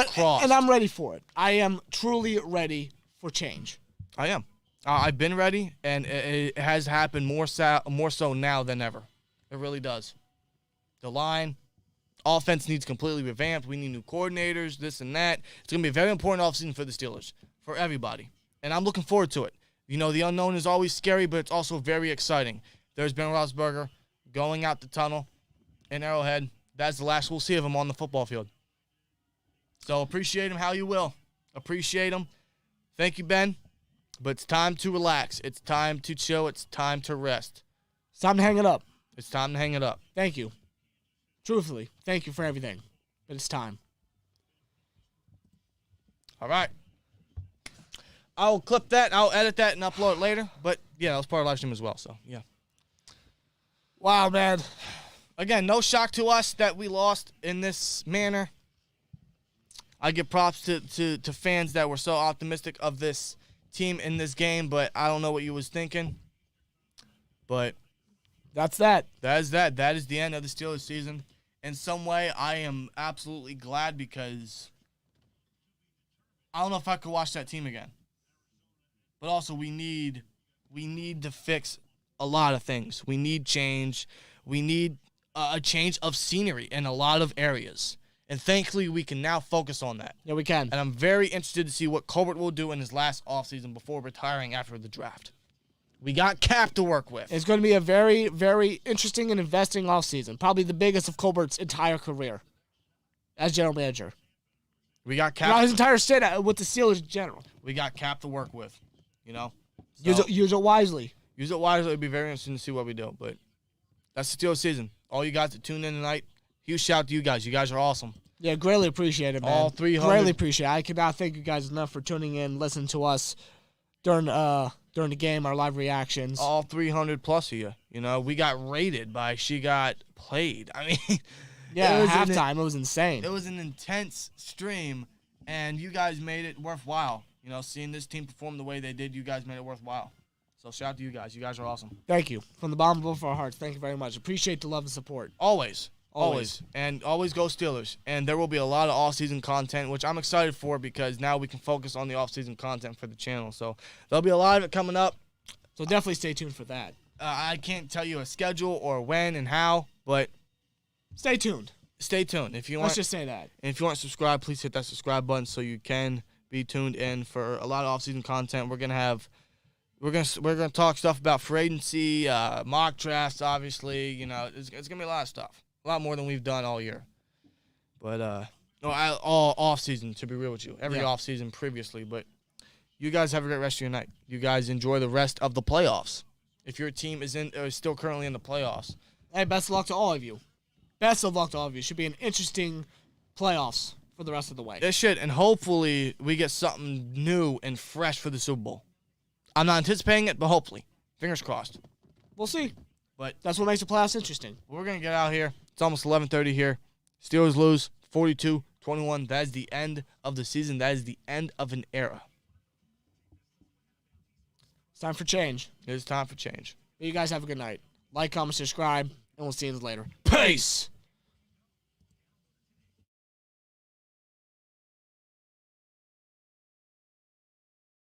ready for it. I am truly ready for change. I am. I've been ready, and it has happened more so now than ever. It really does. The line, offense needs completely revamped. We need new coordinators, this and that. It's going to be a very important offseason for the Steelers, for everybody. And I'm looking forward to it. The unknown is always scary, but it's also very exciting. There's Ben Roethlisberger going out the tunnel in Arrowhead. That's the last we'll see of him on the football field. So appreciate him how you will. Appreciate him. Thank you, Ben. But it's time to relax. It's time to chill. It's time to rest. It's time to hang it up. It's time to hang it up. Thank you. Truthfully, thank you for everything. But it's time. All right. I'll clip that. I'll edit that and upload it later. But, yeah, that was part of live stream as well. So, yeah. Wow, man. Again, no shock to us that we lost in this manner. I give props to fans that were so optimistic of this team in this game, but I don't know what you was thinking. But that's that. That is that. That is the end of the Steelers season. In some way, I am absolutely glad because I don't know if I could watch that team again. But also, we need to fix a lot of things. We need change. We need a change of scenery in a lot of areas. And thankfully, we can now focus on that. Yeah, we can. And I'm very interested to see what Colbert will do in his last offseason before retiring after the draft. We got Cap to work with. It's going to be a very, very interesting and investing offseason. Probably the biggest of Colbert's entire career as general manager. We got Cap. Not his entire stint with the Steelers in general. We got Cap to work with, you know. So, use it wisely. Use it wisely. It'd be very interesting to see what we do. But that's the Steelers season. All you guys that tuned in tonight, huge shout out to you guys. You guys are awesome. Yeah, greatly appreciate it, man. All 300. Greatly appreciate it. I cannot thank you guys enough for tuning in, listening to us during the game, our live reactions. All 300 plus of you. You know, we got rated by She Got Played. I mean, yeah, halftime. It was insane. It was an intense stream, and you guys made it worthwhile. You know, seeing this team perform the way they did, you guys made it worthwhile. So shout out to you guys. You guys are awesome. Thank you. From the bottom of both our hearts, thank you very much. Appreciate the love and support. Always. And always go Steelers. And there will be a lot of off-season content, which I'm excited for because now we can focus on the off-season content for the channel. So there'll be a lot of it coming up. So definitely stay tuned for that. I can't tell you a schedule or when and how, but stay tuned. Stay tuned. Let's just say that. And if you want to subscribe, please hit that subscribe button so you can be tuned in for a lot of off-season content. We're gonna talk stuff about free agency, mock drafts. Obviously, you know, it's gonna be a lot of stuff, a lot more than we've done all year. But all off-season, to be real with you, every off-season previously. But you guys have a great rest of your night. You guys enjoy the rest of the playoffs. If your team is still currently in the playoffs, hey, best of luck to all of you. Best of luck to all of you. Should be an interesting playoffs for the rest of the way. It should, and hopefully we get something new and fresh for the Super Bowl. I'm not anticipating it, but hopefully. Fingers crossed. We'll see. But that's what makes the playoffs interesting. We're going to get out here. It's almost 11:30 here. Steelers lose 42-21. That is the end of the season. That is the end of an era. It's time for change. It is time for change. But you guys have a good night. Like, comment, subscribe, and we'll see you later. Peace!